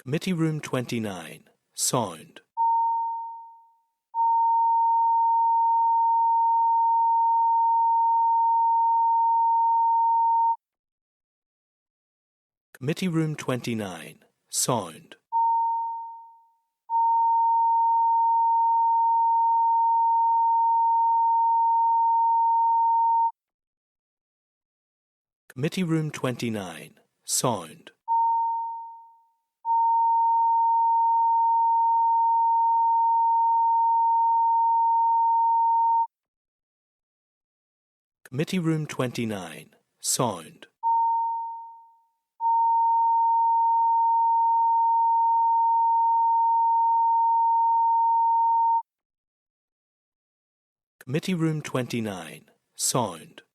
Committee Room 29, Sound. Committee Room 29, Sound. Committee Room 29, Sound. Committee Room 29, Sound. Committee Room 29, Sound.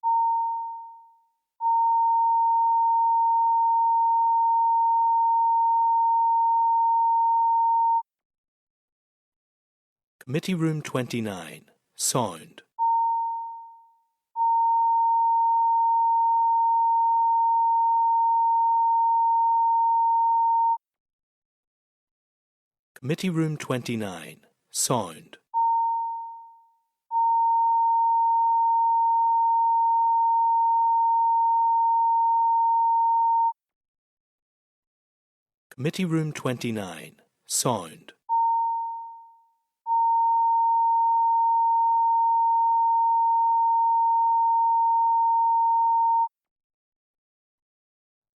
Committee Room 29, Sound. Committee Room 29, Sound. Committee Room 29, Sound.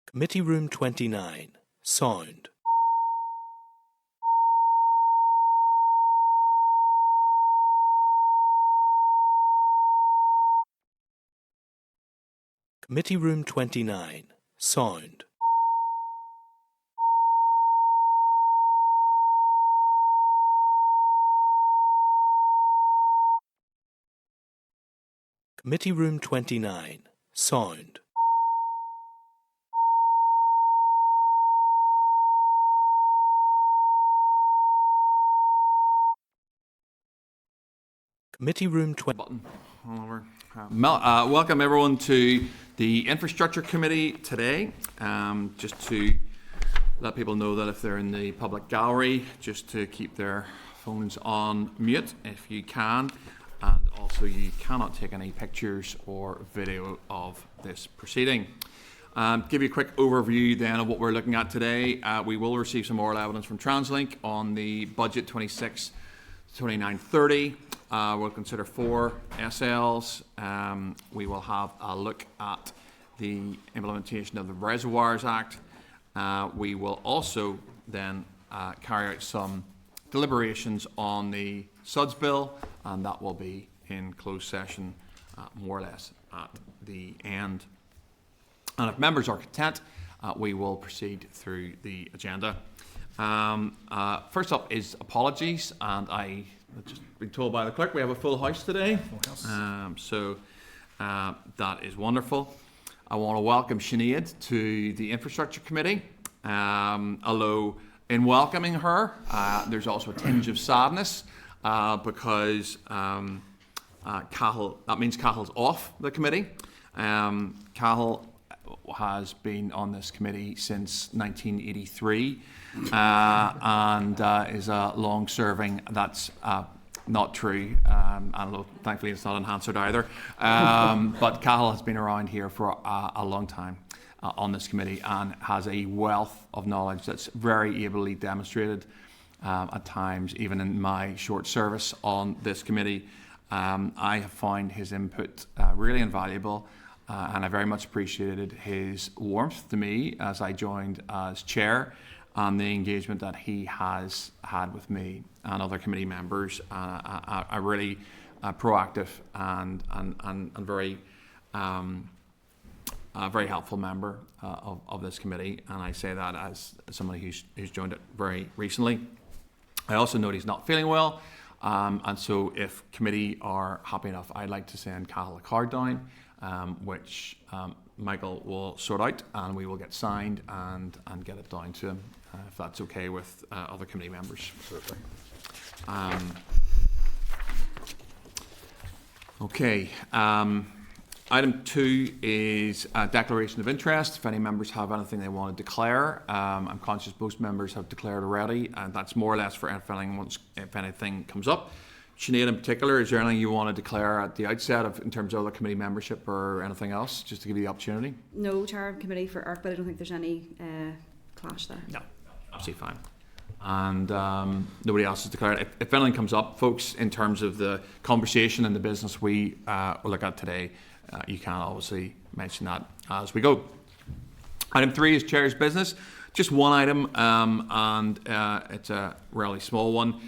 Committee Room 29, Sound. Committee Room 29, Sound. Committee Room 29, Sound. Committee Room 20. Welcome everyone to the Infrastructure Committee today. Just to let people know that if they're in the public gallery, just to keep their phones on mute if you can, and also you cannot take any pictures or video of this proceeding. Give you a quick overview then of what we're looking at today. We will receive some oral evidence from Translink on the budget 26 to 29/30. We'll consider 4 SLs. We will have a look at the implementation of the Reservoirs Act. We will also then carry out some deliberations on the SUDS bill, and that will be in closed session more or less at the end. And if members are content, we will proceed through the agenda. First up is apologies, and I've just been told by the clerk we have a full house today, so that is wonderful. I want to welcome Sinead to the Infrastructure Committee. Although in welcoming her, there's also a tinge of sadness because that means Cahill's off the committee. Cahill has been on this committee since 1983 and is a long-serving. That's not true. Although thankfully it's not in Hansard either. But Cahill has been around here for a long time on this committee and has a wealth of knowledge that's very ably demonstrated at times, even in my short service on this committee. I have found his input really invaluable. And I very much appreciated his warmth to me as I joined as chair, and the engagement that he has had with me and other committee members. A really proactive and very very helpful member of this committee, and I say that as somebody who's joined it very recently. I also note he's not feeling well, and so if committee are happy enough, I'd like to send Cahill a card down, which Michael will sort out, and we will get signed and get it down to him, if that's okay with other committee members. Absolutely. Okay. Item 2 is a declaration of interest. If any members have anything they want to declare, I'm conscious most members have declared already, and that's more or less for if anything comes up. Sinead, in particular, is there anything you want to declare at the outset in terms of other committee membership or anything else, just to give you the opportunity? No, Chair of Committee for ERC, but I don't think there's any clash there. No, absolutely fine. And nobody else has declared. If anything comes up, folks, in terms of the conversation and the business we will look at today, you can obviously mention that as we go. Item 3 is Chair's business. Just one item, and it's a really small one.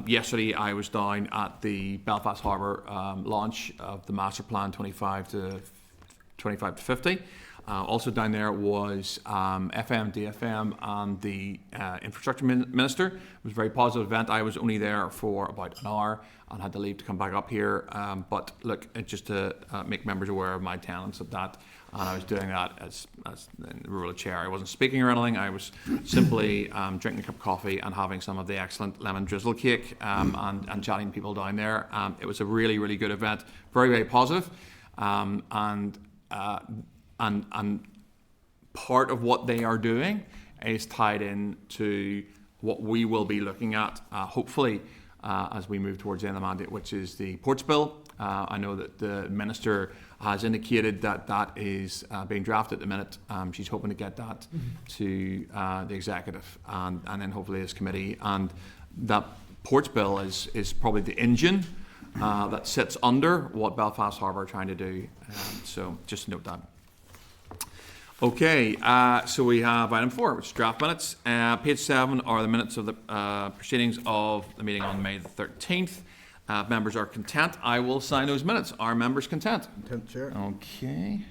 Yesterday I was down at the Belfast Harbour launch of the Master Plan 25 to 50. Also down there was FM, DFM and the Infrastructure Minister. It was a very positive event. I was only there for about an hour and had to leave to come back up here. But look, just to make members aware of my attendance at that. And I was doing that as the role of chair. I wasn't speaking or anything. I was simply drinking a cup of coffee and having some of the excellent lemon drizzle cake and chatting to people down there. It was a really, really good event. Very, very positive. And part of what they are doing is tied in to what we will be looking at, hopefully, as we move towards the end of the mandate, which is the Ports Bill. I know that the Minister has indicated that that is being drafted at the minute. She's hoping to get that to the Executive and then hopefully this committee. And that Ports Bill is probably the engine that sits under what Belfast Harbour are trying to do. So just note that. Okay, so we have item 4, which is draft minutes. Page 7 are the minutes of the proceedings of the meeting on May the 13th. If members are content, I will sign those minutes. Are members content? Content, Chair. Okay.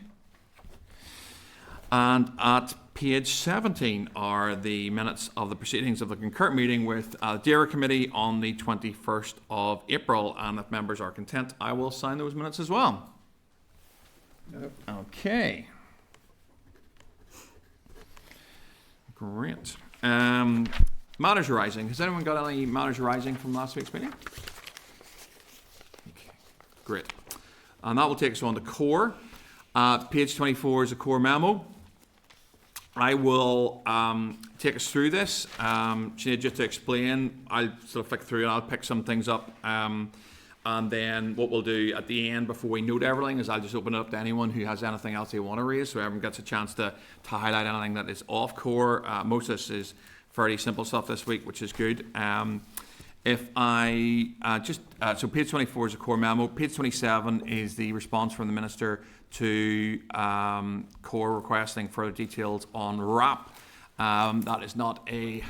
And at page 17 are the minutes of the proceedings of the concurrent meeting with the DAERA Committee on the 21st of April. And if members are content, I will sign those minutes as well. Yep. Okay. Great. Matters arising. Has anyone got any matters arising from last week's meeting? Okay. Great. And that will take us on to core. Page 24 is a core memo. I will take us through this. Sinead, just to explain, I'll sort of flick through and I'll pick some things up. And then what we'll do at the end, before we note everything, is I'll just open it up to anyone who has anything else they want to raise, so everyone gets a chance to highlight anything that is off core. Most of this is fairly simple stuff this week, which is good. If I so page 24 is a core memo. Page 27 is the response from the Minister to core requesting further details on RAP. That is not a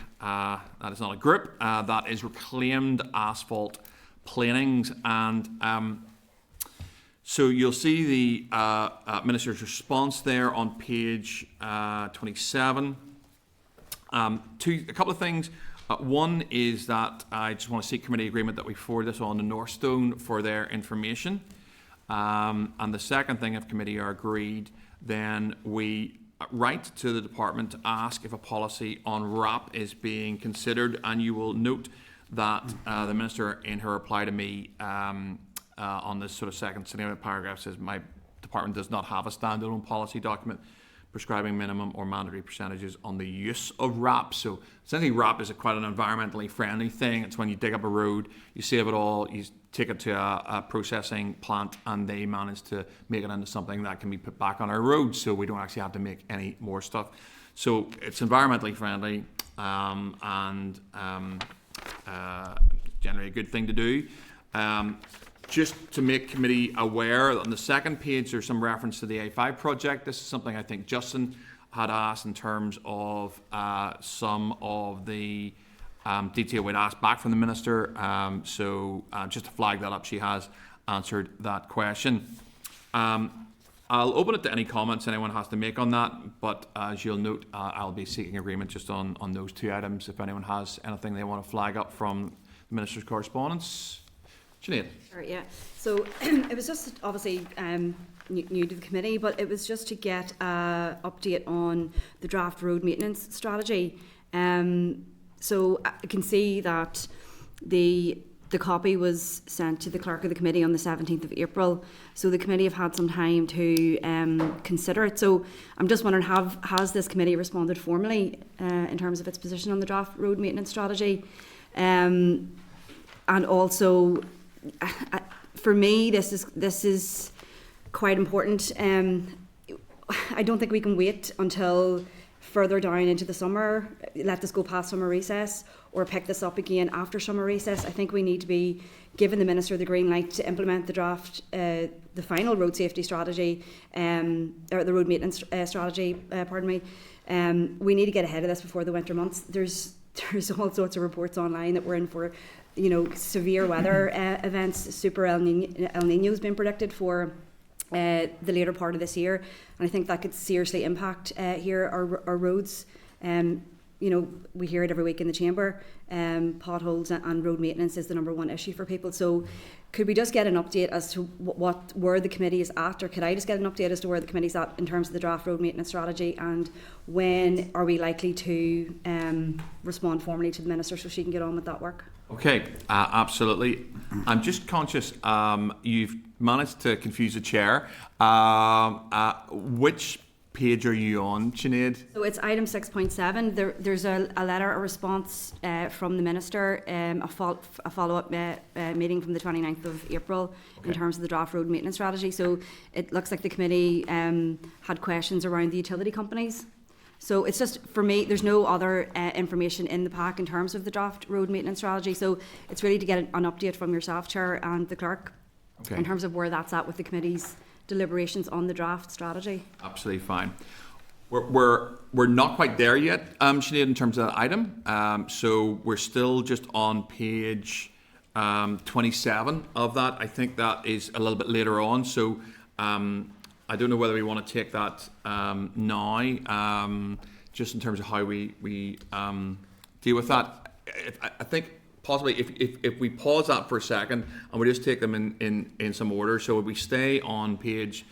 group. That is reclaimed asphalt planings, and so you'll see the Minister's response there on page 27. A couple of things. One is that I just want to seek committee agreement that we forward this on to Northstone for their information. And the second thing, if committee are agreed, then we write to the department to ask if a policy on RAP is being considered, and you will note that the Minister, in her reply to me on this sort of second paragraph, says my department does not have a standalone policy document prescribing minimum or mandatory percentages on the use of RAP. So essentially RAP is quite an environmentally friendly thing. It's when you dig up a road, you save it all, you take it to a processing plant, and they manage to make it into something that can be put back on our roads, so we don't actually have to make any more stuff. So it's environmentally friendly and generally a good thing to do. Just to make committee aware, on the second page there's some reference to the A5 project. This is something I think Justin had asked in terms of some of the detail we'd asked back from the Minister. So just to flag that up, she has answered that question. I'll open it to any comments anyone has to make on that, but as you'll note, I'll be seeking agreement just on those two items. If anyone has anything they want to flag up from the Minister's correspondence. Sinead. Sure, yeah. So it was just obviously new to the committee, but it was just to get an update on the draft road maintenance strategy. So I can see that the the copy was sent to the clerk of the committee on the 17th of April, so the committee have had some time to consider it. So I'm just wondering, has this committee responded formally in terms of its position on the draft road maintenance strategy? And also, for me, this is quite important. I don't think we can wait until further down into the summer, let this go past summer recess, or pick this up again after summer recess. I think we need to be giving the Minister the green light to implement the draft, the final road safety strategy, or the road maintenance strategy, pardon me. We need to get ahead of this before the winter months. There's all sorts of reports online that we're in for, severe weather events. Super El Nino has been predicted for the later part of this year, and I think that could seriously impact our roads. We hear it every week in the chamber. Potholes and road maintenance is the number one issue for people. So could we just get an update as to where the committee is at, or could I just get an update as to where the committee's at in terms of the draft road maintenance strategy, and when are we likely to respond formally to the Minister so she can get on with that work? Okay, absolutely. I'm just conscious you've managed to confuse the chair. Which page are you on, Sinead? So it's item 6.7. There's a letter, a response from the Minister, a follow-up meeting from the 29th of April in terms of the draft road maintenance strategy. So it looks like the committee had questions around the utility companies. So it's just, for me, there's no other information in the pack in terms of the draft road maintenance strategy. So it's really to get an update from yourself, Chair, and the Clerk in terms of where that's at with the committee's deliberations on the draft strategy. Absolutely fine. We're not quite there yet, Sinead, in terms of that item. So we're still just on page 27 of that. I think that is a little bit later on. So I don't know whether we want to take that now, just in terms of how we deal with that. I think possibly if we pause that for a second and we just take them in some order. So we stay on page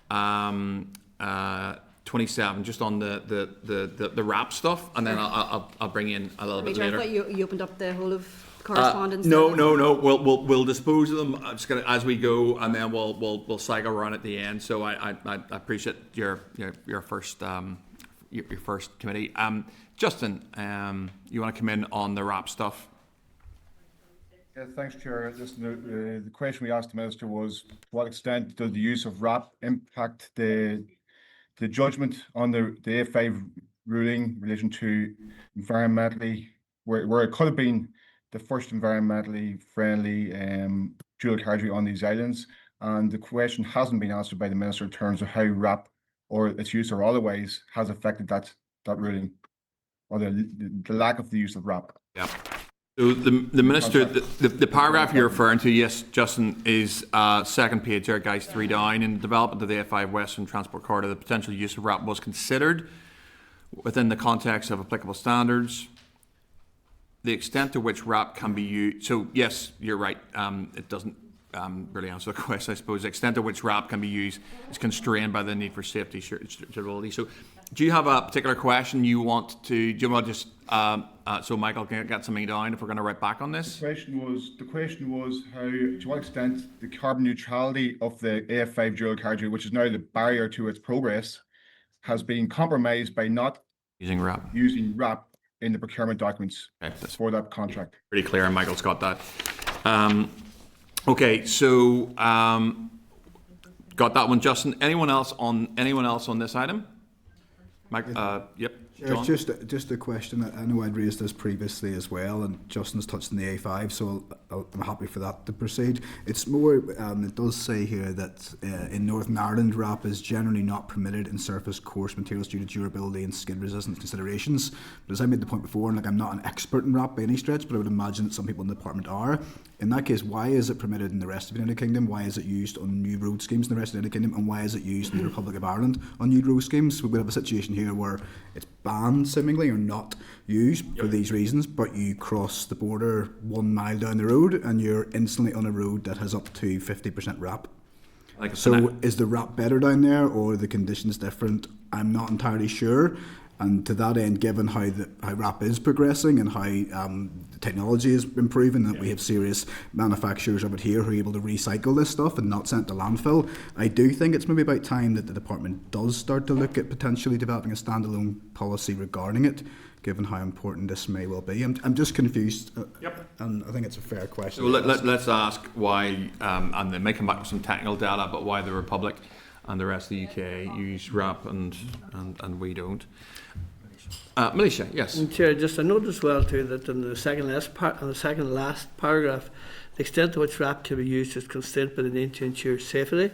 27, just on the wrap stuff, and then I'll bring in a little bit later. I thought you opened up the whole of correspondence. No. We'll dispose of them just as we go, and then we'll cycle around at the end. So I appreciate your first committee. Justin, you want to come in on the wrap stuff? Yeah, thanks, Chair. Just the question we asked the Minister was, to what extent does the use of RAP impact the judgment on the A5 ruling in relation to environmentally, where it could have been the first environmentally friendly dual carriageway on these islands, and the question hasn't been answered by the Minister in terms of how RAP or its use or otherwise has affected that ruling, or the lack of the use of RAP. Yeah. So the Minister, the paragraph you're referring to, yes, Justin, is second page there, guys, 3 down. In the development of the A5 Western Transport Corridor, the potential use of RAP was considered within the context of applicable standards. The extent to which RAP can be used. So yes, you're right. It doesn't really answer the question, I suppose. The extent to which RAP can be used is constrained by the need for safety suitability. So, do you have a particular question you want to? Do you want to just so Michael can get something down if we're going to write back on this? The question was how, to what extent the carbon neutrality of the AF5 dual carriageway, which is now the barrier to its progress, has been compromised by not using RAP in the procurement documents for that contract. Pretty clear, and Michael's got that. Okay, so got that one, Justin. Anyone else on this item? Mike, yep. John? Just a question. I know I'd raised this previously as well, and Justin's touched on the A5, so I'm happy for that to proceed. It's more, it does say here that in Northern Ireland, RAP is generally not permitted in surface coarse materials due to durability and skid resistance considerations. But as I made the point before, and I'm not an expert in RAP by any stretch, but I would imagine that some people in the department are. In that case, why is it permitted in the rest of the United Kingdom? Why is it used on new road schemes in the rest of the United Kingdom? And why is it used in the Republic of Ireland on new road schemes? We have a situation here where it's banned seemingly or not used for these reasons, but you cross the border 1 mile down the road and you're instantly on a road that has up to 50% RAP. So is the RAP better down there or the conditions different? I'm not entirely sure. And to that end, given how RAP is progressing and how the technology is improving, that we have serious manufacturers of it here who are able to recycle this stuff and not sent to landfill, I do think it's maybe about time that the department does start to look at potentially developing a standalone policy regarding it, given how important this may well be. I'm just confused, and I think it's a fair question. So let's ask why, and they may come back with some technical data, but why the Republic and the rest of the UK use RAP and we don't. Militia, yes. Chair, just I noticed as well too that in the second last paragraph, the extent to which RAP can be used is constrained by the need to ensure safety,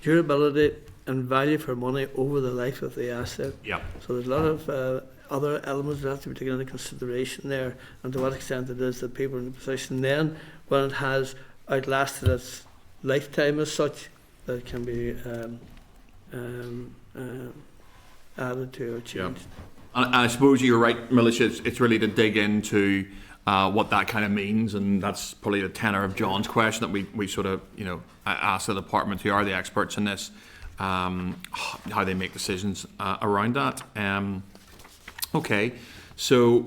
durability, and value for money over the life of the asset. Yeah. So there's a lot of other elements that have to be taken into consideration there, and to what extent it is that people are in a position then, when it has outlasted its lifetime as such, that it can be added to or changed. Yeah. And I suppose you're right, Militia, it's really to dig into what that kind of means, and that's probably the tenor of John's question that we sort of, ask the department, who are the experts in this, how they make decisions around that. Okay, so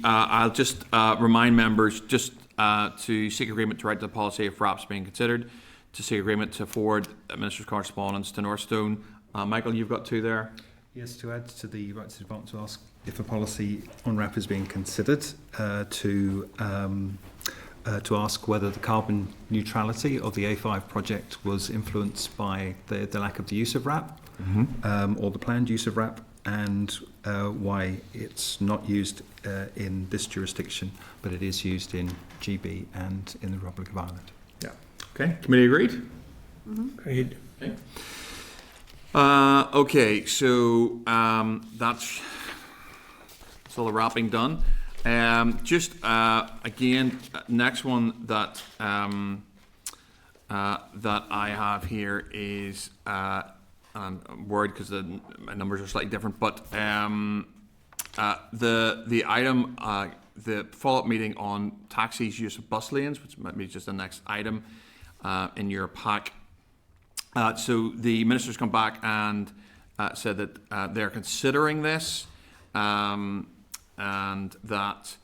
I'll just remind members just to seek agreement to write the policy if RAP's being considered, to seek agreement to forward Minister's correspondence to Northstone. Michael, you've got two there. Yes, to add to the right to department to ask if a policy on RAP is being considered, to ask whether the carbon neutrality of the A5 project was influenced by the lack of the use of RAP, or the planned use of RAP, and why it's not used in this jurisdiction, but it is used in GB and in the Republic of Ireland. Yeah. Okay. Committee agreed? Agreed. Okay. Okay, so that's all the wrapping done. Just again, next one that that I have here is I'm worried because my numbers are slightly different, but the item, the follow-up meeting on taxis' use of bus lanes, which might be just the next item in your pack. So the minister's come back and said that they're considering this, and that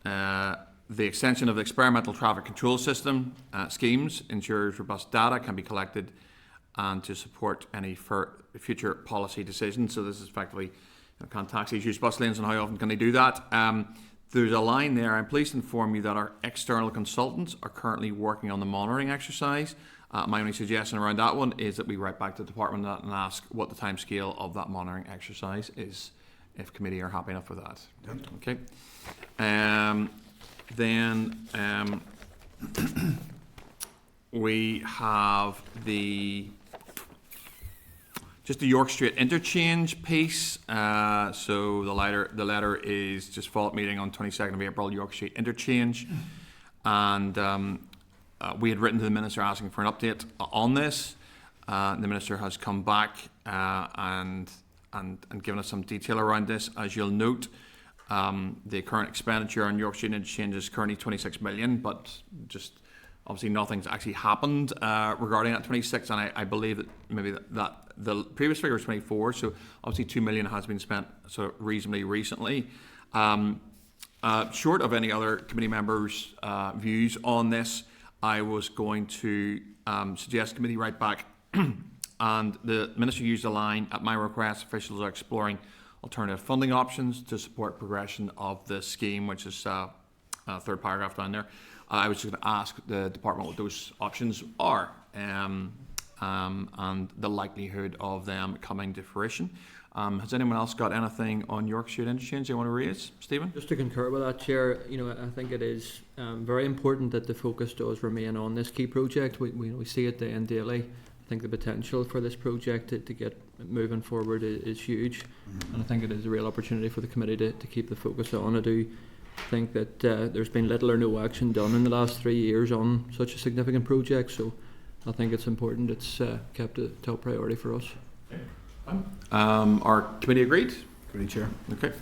the extension of the experimental traffic control system schemes ensures robust data can be collected and to support any future policy decisions. So this is effectively, can taxis use bus lanes and how often can they do that? There's a line there. I'm pleased to inform you that our external consultants are currently working on the monitoring exercise. My only suggestion around that one is that we write back to the department and ask what the time scale of that monitoring exercise is, if committee are happy enough with that. Okay. Then we have just the York Street Interchange piece. So the letter is just follow-up meeting on 22nd of April, York Street Interchange, and we had written to the minister asking for an update on this. The minister has come back and given us some detail around this. As you'll note, the current expenditure on York Street Interchange is currently 26 million, but just obviously nothing's actually happened regarding that 26, and I believe that maybe that the previous figure was 24, so obviously 2 million has been spent sort of reasonably recently. Short of any other committee members' views on this, I was going to suggest committee write back, and the minister used a line, at my request, officials are exploring alternative funding options to support progression of the scheme, which is third paragraph down there. I was just going to ask the department what those options are, and the likelihood of them coming to fruition. Has anyone else got anything on York Street Interchange they want to raise? Stephen? Just to concur with that, Chair, I think it is very important that the focus does remain on this key project. We see it day and daily. I think the potential for this project to get moving forward is huge, and I think it is a real opportunity for the committee to keep the focus on. I do think that there's been little or no action done in the last 3 years on such a significant project, so I think it's important it's kept a top priority for us. Our committee agreed? Agreed, Chair. Okay.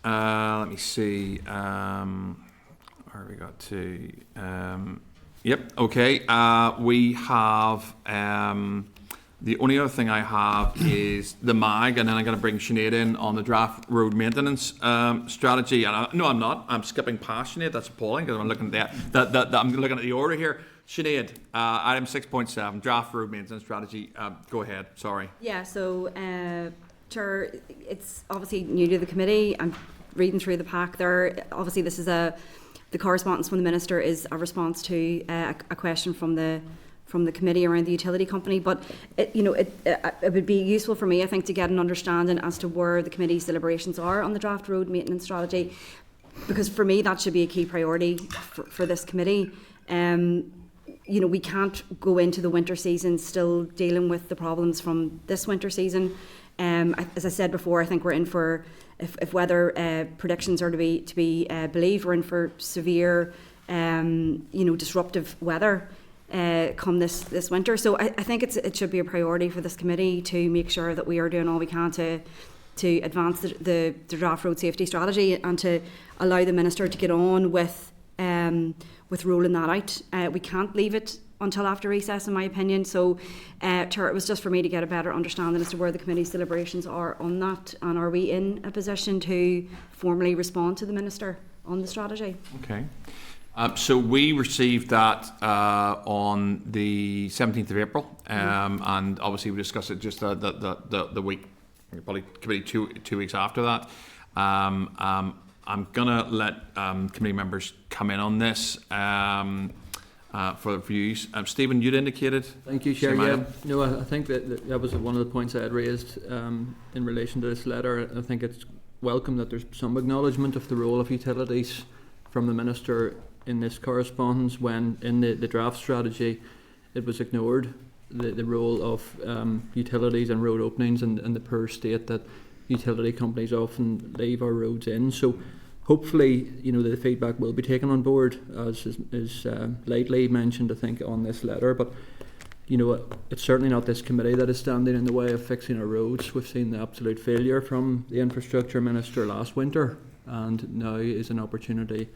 Let me see. Where we got to? Yep. Okay. We have The only other thing I have is the MAG, and then I'm going to bring Sinead in on the draft road maintenance strategy. And no, I'm not. I'm skipping past Sinead. That's appalling because I'm looking at I'm looking at the order here. Sinead, item 6.7, draft road maintenance strategy. Go ahead. Sorry. Yeah. So, Chair, it's obviously new to the committee. I'm reading through the pack there. Obviously, this is the correspondence from the Minister is a response to a question from the committee around the utility company, but it would be useful for me, I think, to get an understanding as to where the committee's deliberations are on the draft road maintenance strategy, because for me that should be a key priority for this committee. We can't go into the winter season still dealing with the problems from this winter season. As I said before, I think we're in for, if weather predictions are to be believed, we're in for severe, disruptive weather come this winter. So I think it should be a priority for this committee to make sure that we are doing all we can to advance the draft road safety strategy and to allow the Minister to get on with rolling that out. We can't leave it until after recess, in my opinion. So, Chair, it was just for me to get a better understanding as to where the committee's deliberations are on that, and are we in a position to formally respond to the Minister on the strategy? Okay. So we received that on the 17th of April, and obviously we discussed it just the week, probably committee two weeks after that. I'm going to let committee members come in on this for views. Stephen, you'd indicated. Thank you, Chair. Yeah, no, I think that was one of the points I had raised in relation to this letter. I think it's welcome that there's some acknowledgement of the role of utilities from the Minister in this correspondence, when in the draft strategy it was ignored, the role of utilities and road openings and the poor state that utility companies often leave our roads in. So hopefully, the feedback will be taken on board, as is lightly mentioned, I think, on this letter. But it's certainly not this committee that is standing in the way of fixing our roads. We've seen the absolute failure from the Infrastructure Minister last winter, and now is an opportunity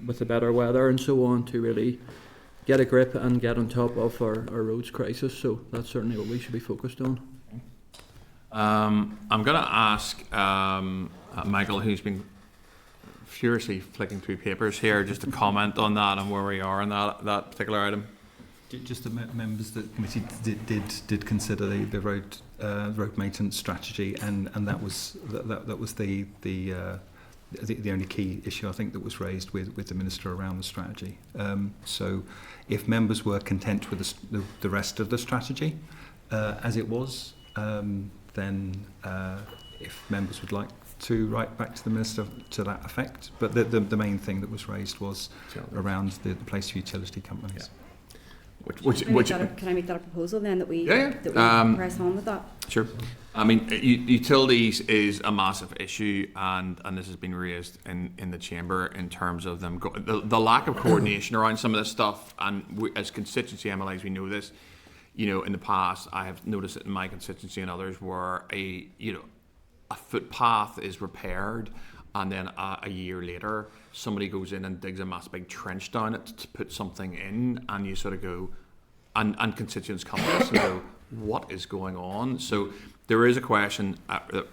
with the better weather and so on to really get a grip and get on top of our roads crisis. So that's certainly what we should be focused on. I'm going to ask Michael, who's been furiously flicking through papers here, just to comment on that and where we are on that particular item. Just the members that the committee did consider the road maintenance strategy, and that was the only key issue I think that was raised with the Minister around the strategy. So if members were content with the rest of the strategy as it was, then if members would like to write back to the Minister to that effect. But the main thing that was raised was around the place of utility companies. Yeah. Can I make that a proposal then, that we press on with that? Sure. I mean, utilities is a massive issue, and this has been raised in the chamber in terms of them the lack of coordination around some of this stuff. And as constituency MLAs, we know this. In the past, I have noticed it in my constituency and others, where a footpath is repaired, and then a year later somebody goes in and digs a massive big trench down it to put something in, and you sort of go, and constituents come to us and go, what is going on? So there is a question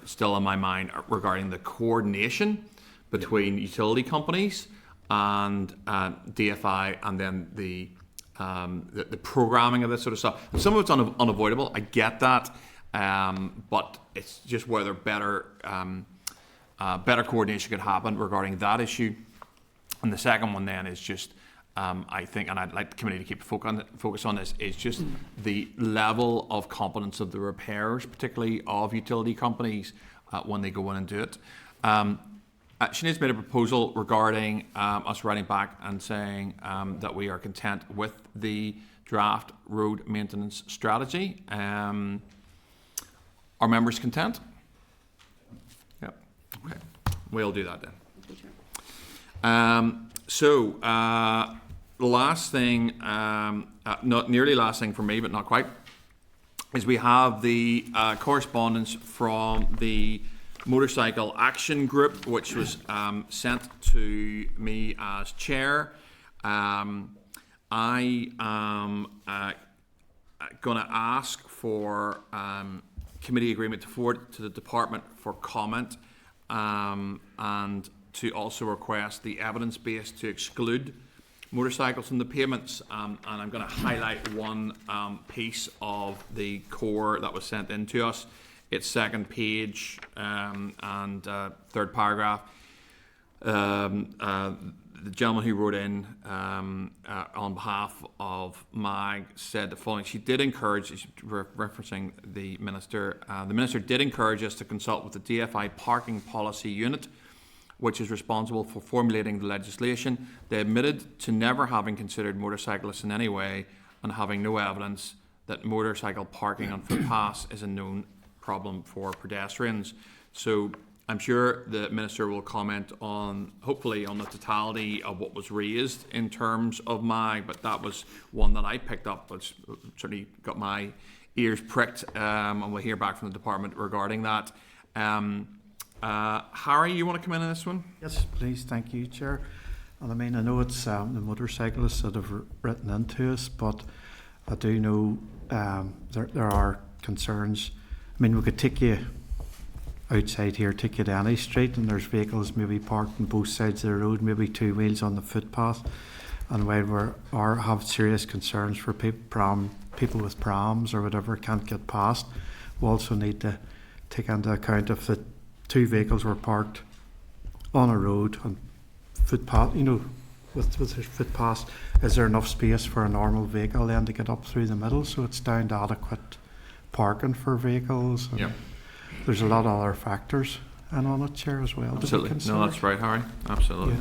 still in my mind regarding the coordination between utility companies and DFI, and then the programming of this sort of stuff. Some of it's unavoidable, I get that, but it's just whether better coordination could happen regarding that issue. And the second one then is just, I think, and I'd like the committee to keep focus on this, is just the level of competence of the repairs, particularly of utility companies, when they go in and do it. Sinead's made a proposal regarding us writing back and saying that we are content with the draft road maintenance strategy. Are members content? Yep. Okay. We'll do that then. So the last thing, not nearly last thing for me, but not quite, is we have the correspondence from the Motorcycle Action Group, which was sent to me as chair. I am going to ask for committee agreement to forward to the department for comment, and to also request the evidence base to exclude motorcycles from the payments. And I'm going to highlight one piece of the core that was sent in to us. It's second page and third paragraph. The gentleman who wrote in on behalf of MAG said the following. She did encourage, referencing the minister did encourage us to consult with the DFI Parking Policy Unit, which is responsible for formulating the legislation. They admitted to never having considered motorcyclists in any way and having no evidence that motorcycle parking on footpaths is a known problem for pedestrians. So I'm sure the minister will comment on, hopefully, on the totality of what was raised in terms of MAG, but that was one that I picked up, which certainly got my ears pricked, and we'll hear back from the department regarding that. Harry, you want to come in on this one? Yes, please. Thank you, Chair. And I mean, I know it's the motorcyclists that have written into us, but I do know there are concerns. I mean, we could take you outside here, take you to any street, and there's vehicles maybe parked on both sides of the road, maybe two wheels on the footpath. And while we have serious concerns for people with prams or whatever can't get past, we also need to take into account if the two vehicles were parked on a road on footpath, with their footpath, is there enough space for a normal vehicle then to get up through the middle, so it's down to adequate parking for vehicles? Yeah. There's a lot of other factors and on it, Chair, as well. Absolutely. No, that's right, Harry. Absolutely.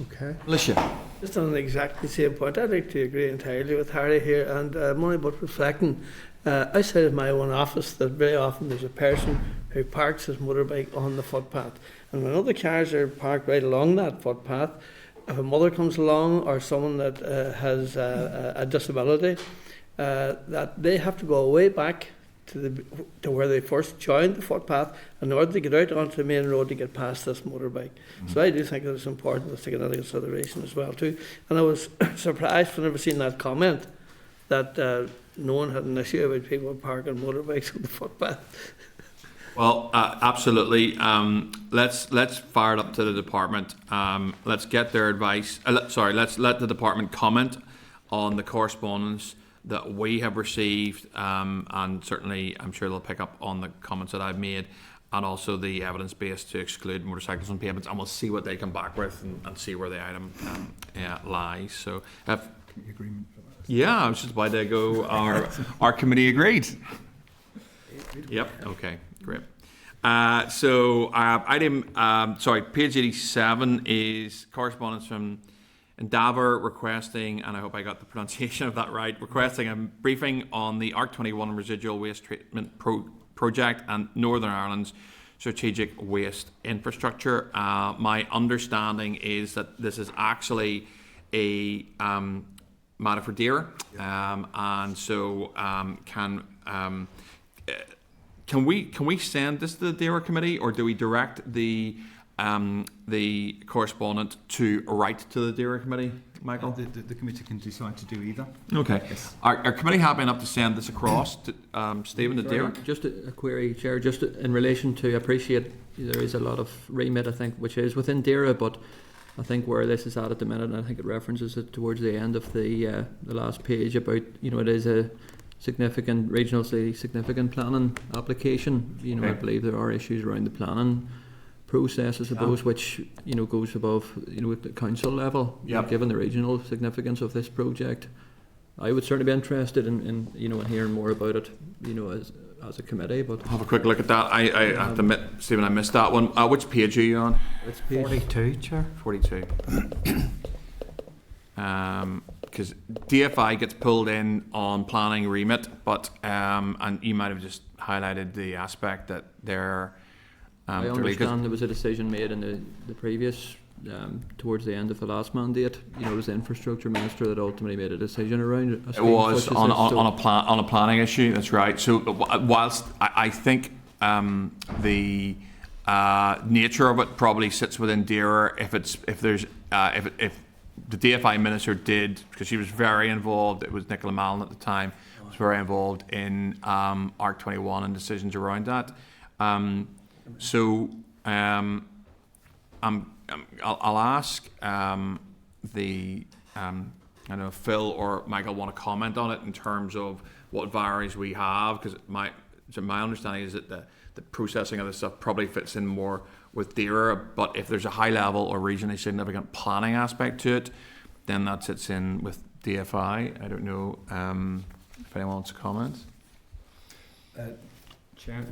Okay. Alicia. Just on exactly the same point, I'd like to agree entirely with Harry here, and more about reflecting outside of my own office that very often there's a person who parks his motorbike on the footpath, and when other cars are parked right along that footpath, if a mother comes along or someone that has a disability, that they have to go way back to where they first joined the footpath in order to get out onto the main road to get past this motorbike. So I do think that it's important to take that into consideration as well too. And I was surprised when I seen that comment that no one had an issue about people parking motorbikes on the footpath. Well, absolutely. Let's fire it up to the department. Let's get their advice. Let's let the department comment on the correspondence that we have received, and certainly I'm sure they'll pick up on the comments that I've made, and also the evidence base to exclude motorcycles on payments, and we'll see what they come back with and see where the item lies. So, Agreement for that. yeah, I was just about to go. Our committee agreed. Yep. Okay. Great. Page 87 is correspondence from Endeavour requesting, and I hope I got the pronunciation of that right, requesting a briefing on the ARC21 residual waste treatment project and Northern Ireland's strategic waste infrastructure. My understanding is that this is actually a matter for DAERA, and so can we send this to the DAERA committee, or do we direct the correspondent to write to the DAERA committee, Michael? The committee can decide to do either. Okay. Yes. Our committee happy enough to send this across to Stephen, to DAERA? Just a query, Chair, just in relation to, I appreciate there is a lot of remit, I think, which is within DAERA, but I think where this is at the minute, and I think it references it towards the end of the last page about, it is a regionally significant planning application. Okay. I believe there are issues around the planning process, I suppose, which goes above at the council level. Yep. Given the regional significance of this project, I would certainly be interested in hearing more about it, as a committee. But Have a quick look at that. I have to admit, Stephen, I missed that one. Which page are you on? it's page 42, Chair. 42. Because DFI gets pulled in on planning remit, but and you might have just highlighted the aspect that they're. I understand there was a decision made in the previous, towards the end of the last mandate. It was the infrastructure minister that ultimately made a decision around it. It was on a planning issue. That's right. So whilst I think the nature of it probably sits within DAERA, if the DFI minister did, because she was very involved. It was Nicola Mallon at the time. was very involved in ARC 21 and decisions around that. I'll ask I know Phil or Michael want to comment on it in terms of what varies we have, because my understanding is that the processing of this stuff probably fits in more with DERA, but if there's a high level or regionally significant planning aspect to it, then that sits in with DFI. I don't know if anyone wants to comment. Chair,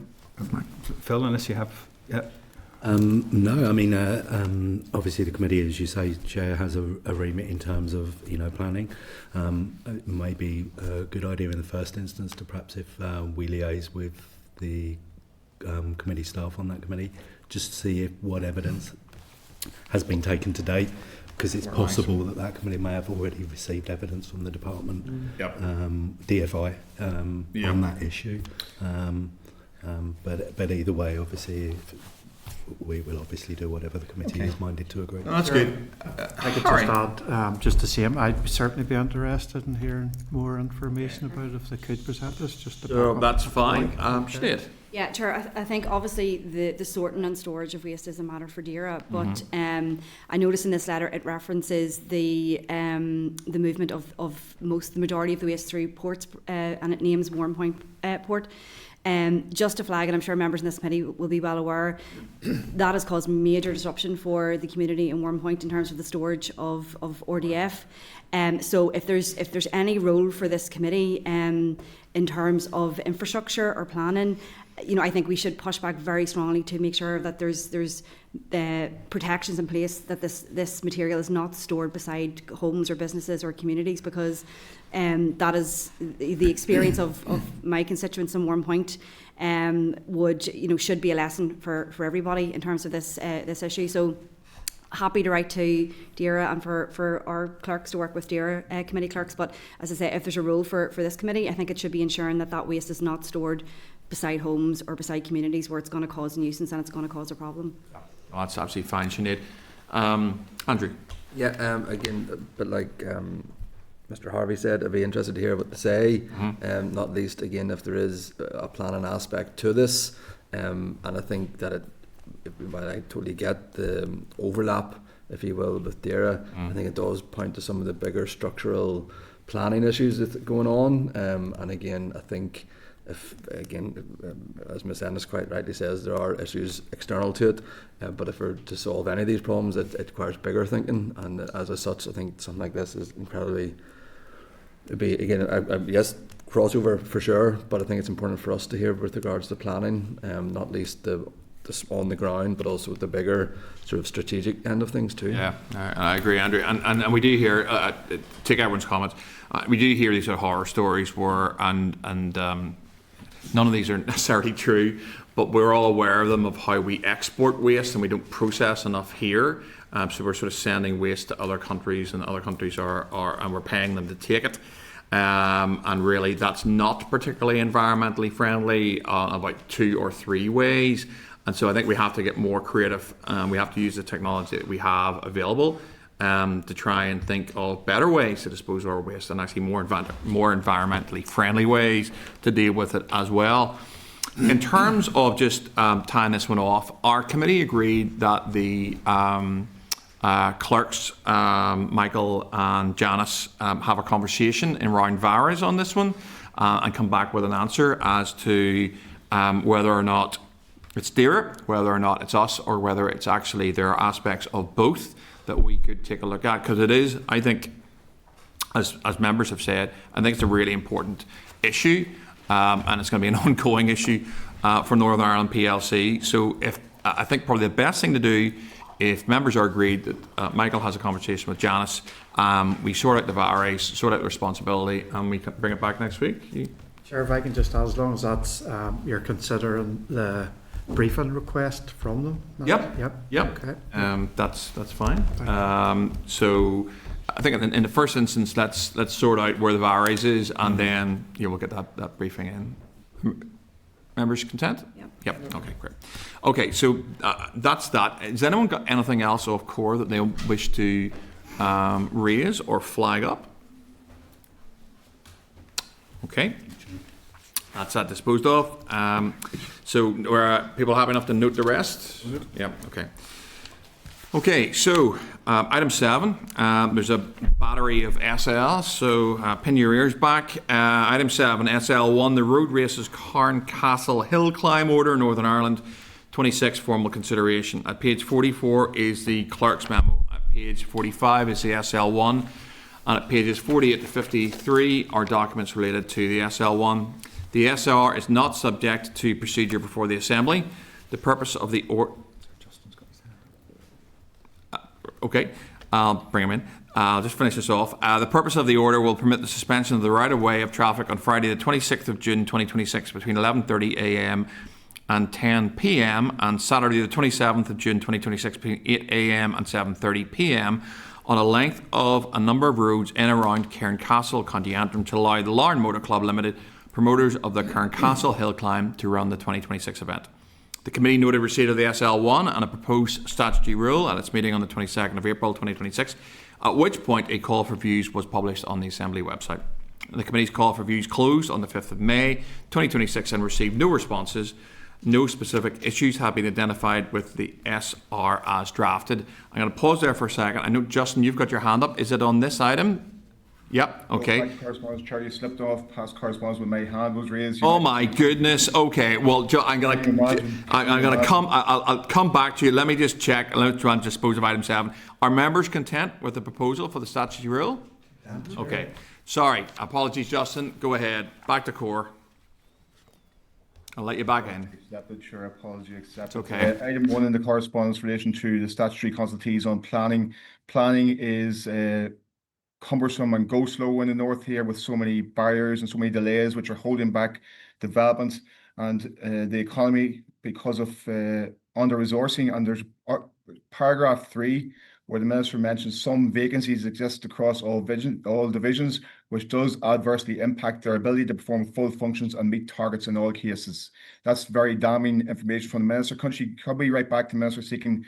Phil, unless you have... Yeah. No, I mean, obviously the committee, as you say, Chair, has a remit in terms of, planning. It may be a good idea in the first instance to perhaps, if we liaise with the committee staff on that committee, just to see if what evidence has been taken to date, because it's possible that committee may have already received evidence from the department, DFI, on that issue. But either way, obviously, we will obviously do whatever the committee is minded to agree. No, that's good. I could just add, just the same, I'd certainly be interested in hearing more information about it if they could present us. Just to that's fine. Sinead. Yeah, Chair, I think obviously the sorting and storage of waste is a matter for DERA, but I noticed in this letter it references the movement of the majority of the waste through ports, and it names Warmpoint Port. Just to flag, and I'm sure members in this committee will be well aware, that has caused major disruption for the community in Warmpoint in terms of the storage of RDF. So if there's any role for this committee in terms of infrastructure or planning, I think we should push back very strongly to make sure that there's protections in place that this material is not stored beside homes or businesses or communities, because that is the experience of my constituents in Warmpoint. Should be a lesson for everybody in terms of this issue. So happy to write to DERA and for our clerks to work with DERA committee clerks. But as I say, if there's a role for this committee, I think it should be ensuring that waste is not stored beside homes or beside communities where it's going to cause a nuisance and it's going to cause a problem. Oh, that's absolutely fine, Sinead. Andrew. Yeah, again, but like Mr. Harvey said, I'd be interested to hear what they say, not least, again, if there is a planning aspect to this. And I think that while I totally get the overlap, if you will, with DERA, I think it does point to some of the bigger structural planning issues that's going on. And again, I think as Ms. Ennis quite rightly says, there are issues external to it, but if we're to solve any of these problems, it requires bigger thinking, and as such, I think something like this is incredibly, yes, crossover for sure, but I think it's important for us to hear with regards to planning, not least the on the ground, but also the bigger sort of strategic end of things too. Yeah, I agree, Andrew, and we do hear, take everyone's comments, we do hear these sort of horror stories where, and none of these are necessarily true, but we're all aware of them, of how we export waste and we don't process enough here. So we're sort of sending waste to other countries, and other countries are and we're paying them to take it. And really, that's not particularly environmentally friendly about 2 or 3 ways. And so I think we have to get more creative. We have to use the technology that we have available to try and think of better ways to dispose of our waste, and actually more environmentally friendly ways to deal with it as well. In terms of just tying this one off, our committee agreed that the clerks, Michael and Janice, have a conversation in round varies on this one and come back with an answer as to whether or not it's DERA, whether or not it's us, or whether it's actually there are aspects of both that we could take a look at, because it is, I think, as members have said, I think it's a really important issue, and it's going to be an ongoing issue for Northern Ireland PLC. So I think probably the best thing to do, if members are agreed that Michael has a conversation with Janice, we sort out the varies, sort out the responsibility, and we can bring it back next week. Sure, if I can just add, as long as that's you're considering the briefing request from them. Yep. Okay. That's fine. So I think in the first instance, let's sort out where the varies is, and then we'll get that briefing in. Members content? Yep. Okay, great. Okay, so that's that. Has anyone got anything else off core that they wish to raise or flag up? Okay. That's that disposed of. So were people happy enough to note the rest? Yeah, okay. Okay, so item 7, there's a battery of SL, so pin your ears back. Item 7, SL1, the Road Races Castle Hill Climb Order, Northern Ireland, 26, formal consideration. At page 44 is the clerk's memo. At page 45 is the SL1. And at pages 48 to 53 are documents related to the SL1. The SR is not subject to procedure before the Assembly. The purpose of the Okay, I'll bring him in. I'll just finish this off. The purpose of the order will permit the suspension of the right-of-way of traffic on Friday the 26th of June 2026 between 11:30 a.m. and 10 p.m. and Saturday the 27th of June 2026 between 8 a.m. and 7:30 p.m. on a length of a number of roads in and around Cairncastle, County Antrim, to allow the Larne Motor Club Limited, promoters of the Cairncastle Hill Climb, to run the 2026 event. The committee noted receipt of the SL1 and a proposed statutory rule at its meeting on the 22nd of April 2026, at which point a call for views was published on the Assembly website. The committee's call for views closed on the 5th of May 2026 and received no responses. No specific issues have been identified with the SR as drafted. I'm going to pause there for a second. I know, Justin, you've got your hand up. Is it on this item? Yep, okay. Correspondence, Chair, you slipped off past correspondence when my hand was raised. Oh my goodness. Okay. Well, I'll come back to you. Let me just check. Let's try and dispose of item 7. Are members content with the proposal for the statutory rule? Okay. Sorry. Apologies, Justin. Go ahead. Back to core. I'll let you back in. Accepted, Chair. Apology accepted. Okay. Item 1 in the correspondence in relation to the statutory consultees on planning. Planning is cumbersome and go slow in the north here with so many barriers and so many delays which are holding back development and the economy because of under-resourcing. And there's paragraph 3 where the Minister mentions some vacancies exist across all divisions, which does adversely impact their ability to perform full functions and meet targets in all cases. That's very damning information from the Minister. Could be right back to the Minister seeking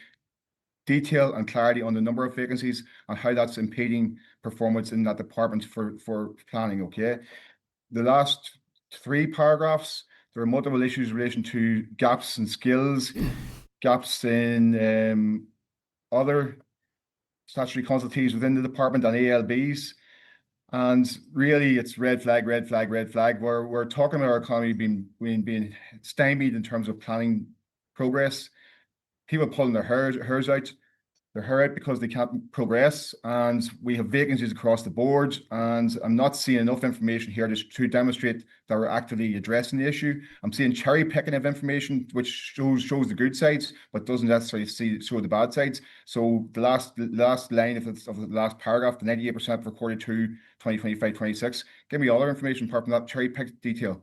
detail and clarity on the number of vacancies and how that's impeding performance in that department for planning, okay? The last 3 paragraphs, there are multiple issues in relation to gaps in skills, gaps in other statutory consultees within the department and ALBs. And really it's red flag, red flag, red flag. We're talking about our economy being stymied in terms of planning progress. People pulling their hair out because they can't progress, and we have vacancies across the board, and I'm not seeing enough information here to demonstrate that we're actively addressing the issue. I'm seeing cherry picking of information which shows the good sides but doesn't necessarily show the bad sides. So the last line of the last paragraph, the 98% for quarter 2 2025-26, give me other information apart from that cherry picked detail.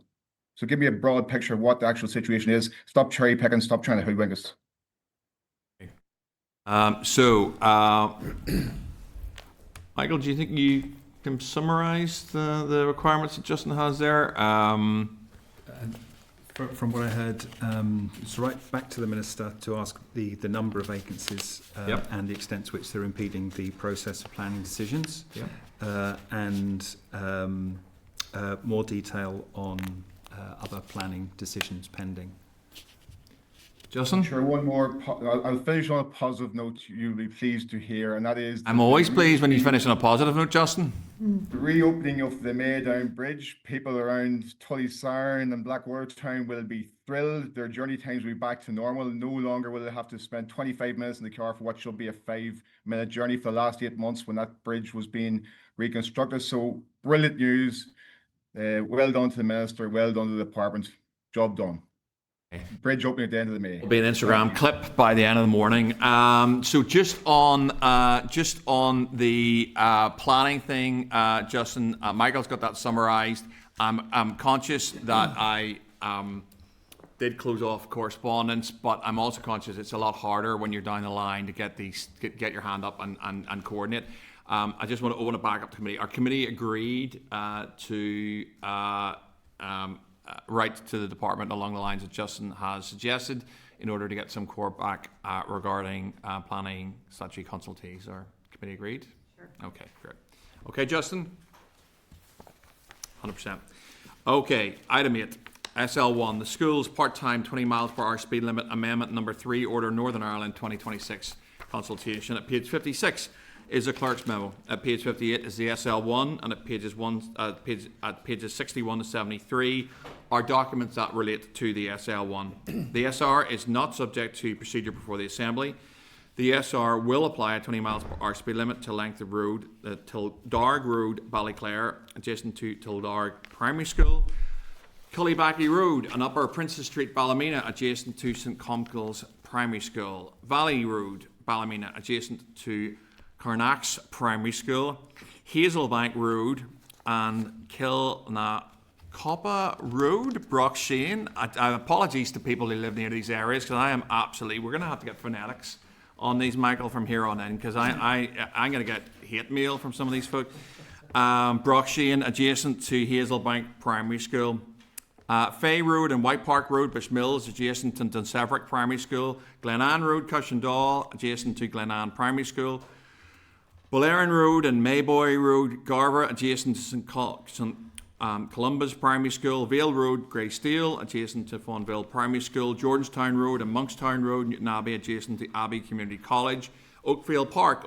So give me a broad picture of what the actual situation is. Stop cherry picking, stop trying to hoodwink us. Michael, do you think you can summarise the requirements that Justin has there? From what I heard, it's right back to the Minister to ask the number of vacancies and the extent to which they're impeding the process of planning decisions, and more detail on other planning decisions pending. Justin? Sure, one more. I'll finish on a positive note you'll be pleased to hear, and that is... I'm always pleased when you finish on a positive note, Justin. The reopening of the Maydown Bridge. People around Tullysarin and Blackwatertown will be thrilled. Their journey times will be back to normal. No longer will they have to spend 25 minutes in the car for what should be a 5-minute journey for the last 8 months when that bridge was being reconstructed. So, brilliant news. Well done to the Minister, well done to the department. Job done. Bridge opening at the end of the May. It'll be an Instagram clip by the end of the morning. So just on the planning thing, Justin, Michael's got that summarised. I'm conscious that I did close off correspondence, but I'm also conscious it's a lot harder when you're down the line to get your hand up and coordinate. I just want to open it back up to committee. Our committee agreed to write to the department along the lines that Justin has suggested in order to get some core back regarding planning statutory consultees. Our committee agreed? Sure. Okay, great. Okay, Justin? 100%. Okay, item 8, SL1, the school's part-time 20 miles per hour speed limit amendment number 3, Order Northern Ireland 2026 consultation. At page 56 is the clerk's memo. At page 58 is the SL1, and at pages 61 to 73 are documents that relate to the SL1. The SR is not subject to procedure before the Assembly. The SR will apply a 20 miles per hour speed limit to length of road, Tildarg Road, Ballyclare, adjacent to Tildarg Primary School, Cullybacky Road and Upper Princess Street, Ballymena, adjacent to St Comgall's Primary School, Valley Road, Ballymena, adjacent to Carnax Primary School, Hazelbank Road and Kilnacoppa Road, Brockshane. Apologies to people who live near these areas, because I am absolutely, we're going to have to get phonetics on these, Michael, from here on in, because I'm going to get hate mail from some of these folk. Brockshane, adjacent to Hazelbank Primary School. Fay Road and White Park Road, Bushmills, adjacent to Dunseverick Primary School. Glenanne Road, Cushendall, adjacent to Glenanne Primary School. Bullerin Road and Mayboy Road, Garver, adjacent to St Columba's Primary School. Vale Road, Greysteel, adjacent to Fawnville Primary School. Georgetown Road and Monkstown Road, Newton Abbey, adjacent to Abbey Community College. Oakfield Park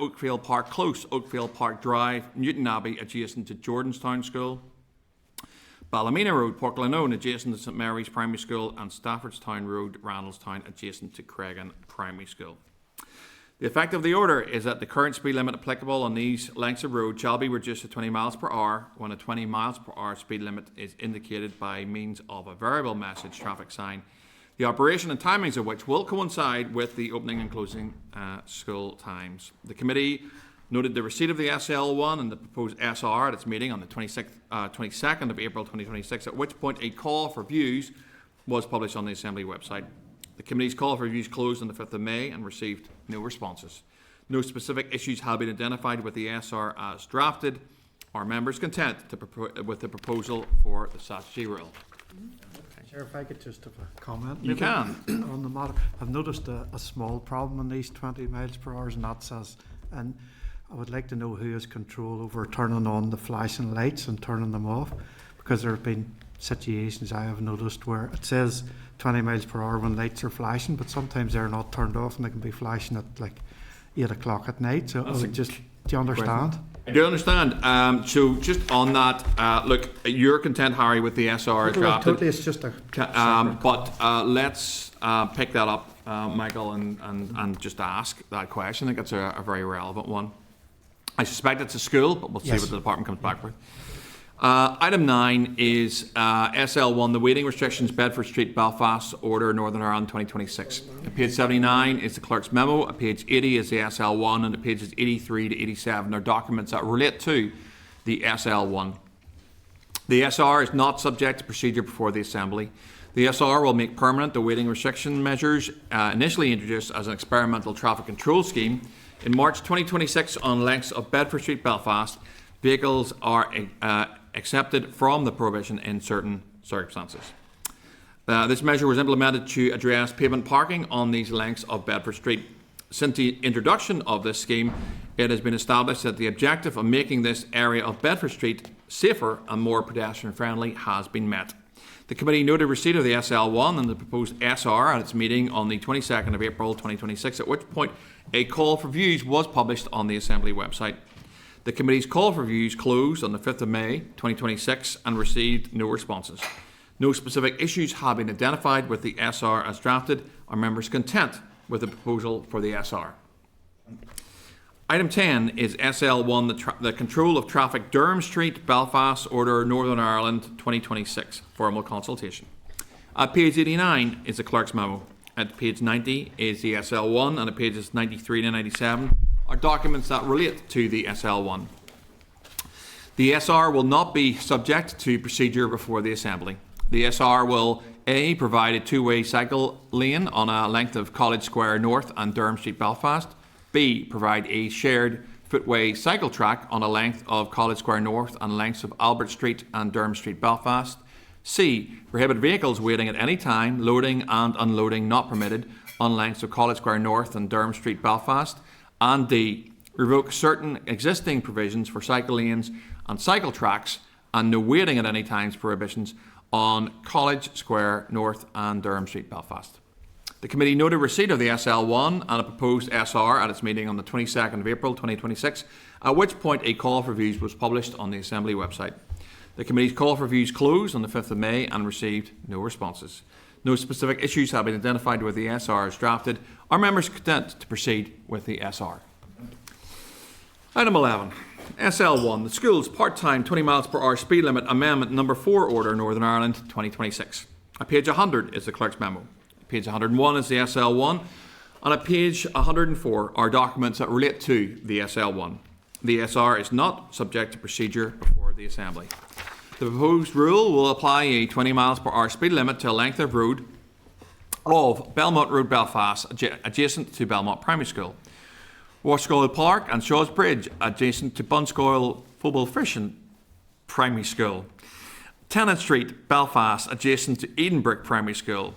Close, Oakfield Park Drive, Newton Abbey, adjacent to Jordanstown School. Ballymena Road, Portlanone, adjacent to St Mary's Primary School, and Staffordstown Road, Randallstown, adjacent to Cregan Primary School. The effect of the order is that the current speed limit applicable on these lengths of road shall be reduced to 20 miles per hour when a 20 miles per hour speed limit is indicated by means of a variable message traffic sign, the operation and timings of which will coincide with the opening and closing school times. The committee noted the receipt of the SL1 and the proposed SR at its meeting on the 22nd of April 2026, at which point a call for views was published on the Assembly website. The committee's call for views closed on the 5th of May and received no responses. No specific issues have been identified with the SR as drafted. Are members content with the proposal for the statutory rule? Chair, if I could just have a comment. You can. On the matter, I've noticed a small problem in these 20 miles per hour, and that says, and I would like to know who has control over turning on the flashing lights and turning them off, because there have been situations I have noticed where it says 20 miles per hour when lights are flashing, but sometimes they're not turned off and they can be flashing at like 8 o'clock at night. So do you understand? I do understand. So just on that, look, you're content, Harry, with the SR drafted. Totally, it's just a let's pick that up, Michael, and just ask that question. I think it's a very relevant one. I suspect it's a school, but we'll see what the department comes back with. Item 9 is SL1, the waiting restrictions, Bedford Street, Belfast, Order, Northern Ireland 2026. At page 79 is the clerk's memo, at page 80 is the SL1, and at pages 83 to 87 are documents that relate to the SL1. The SR is not subject to procedure before the Assembly. The SR will make permanent the waiting restriction measures initially introduced as an experimental traffic control scheme. In March 2026, on lengths of Bedford Street, Belfast, vehicles are accepted from the prohibition in certain circumstances. This measure was implemented to address pavement parking on these lengths of Bedford Street. Since the introduction of this scheme, it has been established that the objective of making this area of Bedford Street safer and more pedestrian friendly has been met. The committee noted receipt of the SL1 and the proposed SR at its meeting on the 22nd of April 2026, at which point a call for views was published on the Assembly website. The committee's call for views closed on the 5th of May 2026 and received no responses. No specific issues have been identified with the SR as drafted. Are members content with the proposal for the SR? Item 10 is SL1, the control of traffic, Durham Street, Belfast, Order, Northern Ireland 2026, formal consultation. At page 89 is the clerk's memo. At page 90 is the SL1, and at pages 93 to 97 are documents that relate to the SL1. The SR will not be subject to procedure before the Assembly. The SR will A. provide a two-way cycle lane on a length of College Square North and Durham Street, Belfast. B. provide a shared footway cycle track on a length of College Square North and lengths of Albert Street and Durham Street, Belfast. C. prohibit vehicles waiting at any time, loading and unloading not permitted, on lengths of College Square North and Durham Street, Belfast. And D. revoke certain existing provisions for cycle lanes and cycle tracks and no waiting at any times prohibitions on College Square North and Durham Street, Belfast. The committee noted receipt of the SL1 and a proposed SR at its meeting on the 22nd of April 2026, at which point a call for views was published on the Assembly website. The committee's call for views closed on the 5th of May and received no responses. No specific issues have been identified with the SR as drafted. Are members content to proceed with the SR? Item 11. SL1, the school's part-time 20 miles per hour speed limit amendment number 4 order, Northern Ireland 2026. At page 100 is the clerk's memo. Page 101 is the SL1, and at page 104 are documents that relate to the SL1. The SR is not subject to procedure before the Assembly. The proposed rule will apply a 20 miles per hour speed limit to a length of road of Belmont Road, Belfast, adjacent to Belmont Primary School, Washgoyle Park and Shaw's Bridge, adjacent to Bunscoyle Football Fishing Primary School, Tennant Street, Belfast, adjacent to Edenbrook Primary School,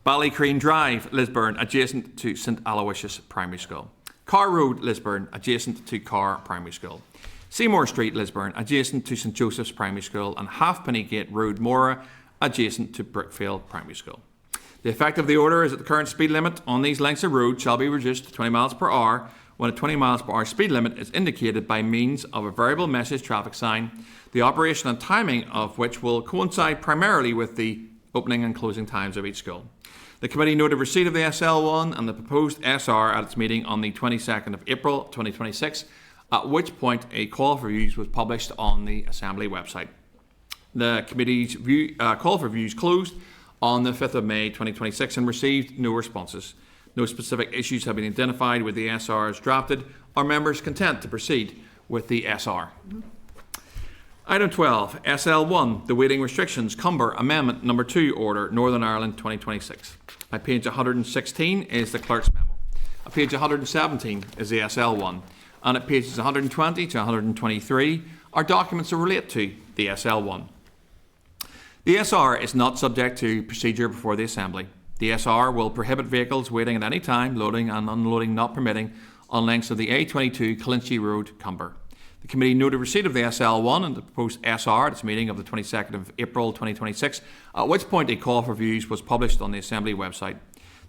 Ballycreen Drive, Lisburn, adjacent to St Aloysius Primary School, Carr Road, Lisburn, adjacent to Carr Primary School, Seymour Street, Lisburn, adjacent to St Joseph's Primary School, and Halfpenny Gate Road, Mora, adjacent to Brookfield Primary School. The effect of the order is that the current speed limit on these lengths of road shall be reduced to 20 miles per hour when a 20 miles per hour speed limit is indicated by means of a variable message traffic sign, the operation and timing of which will coincide primarily with the opening and closing times of each school. The committee noted receipt of the SL1 and the proposed SR at its meeting on the 22nd of April 2026, at which point a call for views was published on the Assembly website. The committee's call for views closed on the 5th of May 2026 and received no responses. No specific issues have been identified with the SR as drafted. Are members content to proceed with the SR? Item 12, SL1, the Weighting Restrictions Cumber Amendment Number 2 Order, Northern Ireland 2026. At page 116 is the clerk's memo. At page 117 is the SL1. And at pages 120 to 123 are documents that relate to the SL1. The SR is not subject to procedure before the Assembly. The SR will prohibit vehicles waiting at any time, loading and unloading not permitting, on lengths of the A22 Clinchy Road, Cumber. The committee noted receipt of the SL1 and the proposed SR at its meeting of the 22nd of April 2026, at which point a call for views was published on the Assembly website.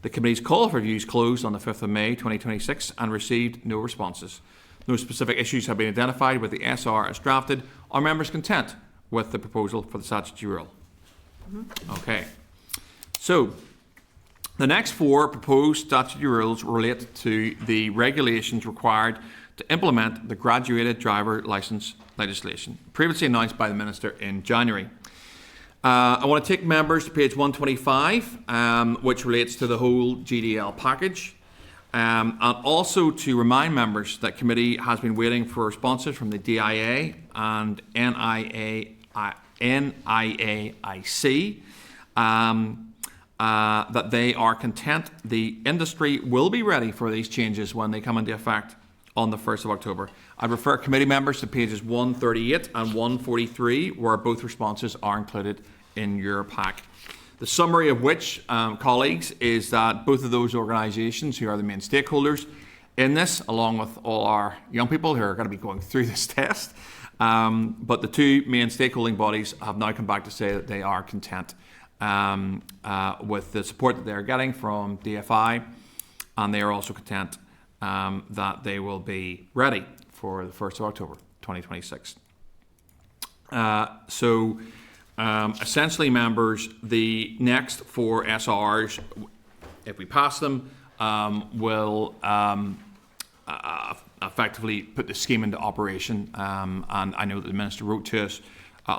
The committee's call for views closed on the 5th of May 2026 and received no responses. No specific issues have been identified with the SR as drafted. Are members content with the proposal for the statutory rule? Okay. So, the next 4 proposed statutory rules relate to the regulations required to implement the graduated driver licence legislation, previously announced by the Minister in January. I want to take members to page 125, which relates to the whole GDL package. And also to remind members that committee has been waiting for responses from the DIA and NIAIC that they are content the industry will be ready for these changes when they come into effect on the 1st of October. I refer committee members to pages 138 and 143, where both responses are included in your pack. The summary of which, colleagues, is that both of those organisations, who are the main stakeholders in this, along with all our young people who are going to be going through this test, but the 2 main stakeholding bodies have now come back to say that they are content with the support that they're getting from DFI, and they are also content that they will be ready for the 1st of October 2026. Essentially, members, the next 4 SRs, if we pass them, will effectively put the scheme into operation. And I know that the Minister wrote to us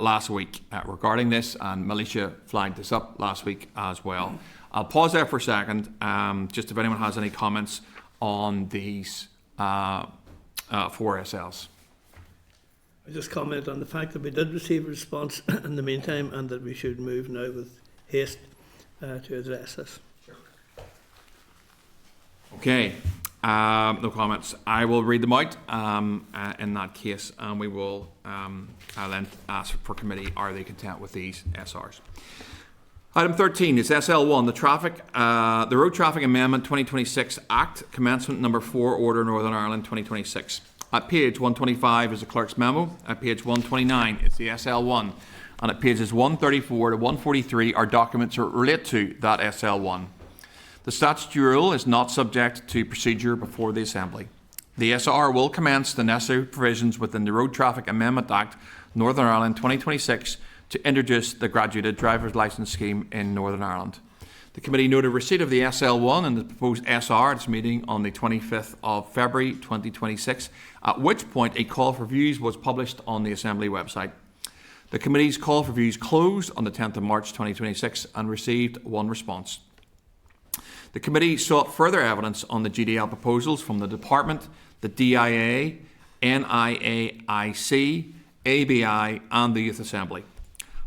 last week regarding this, and Militia flagged this up last week as well. I'll pause there for a second, just if anyone has any comments on these 4 SLs. I just comment on the fact that we did receive a response in the meantime, and that we should move now with haste to address this. Okay, no comments. I will read them out in that case, and we will I'll then ask for committee, are they content with these SRs? Item 13 is SL1, the Road Traffic Amendment 2026 Act, Commencement Number 4 Order, Northern Ireland 2026. At page 125 is the clerk's memo. At page 129 is the SL1. And at pages 134 to 143 are documents that relate to that SL1. The statutory rule is not subject to procedure before the Assembly. The SR will commence the necessary provisions within the Road Traffic Amendment Act, Northern Ireland 2026, to introduce the graduated driver's licence scheme in Northern Ireland. The committee noted receipt of the SL1 and the proposed SR at its meeting on the 25th of February 2026, at which point a call for views was published on the Assembly website. The committee's call for views closed on the 10th of March 2026 and received one response. The committee sought further evidence on the GDL proposals from the Department, the DIA, NIAIC, ABI and the Youth Assembly.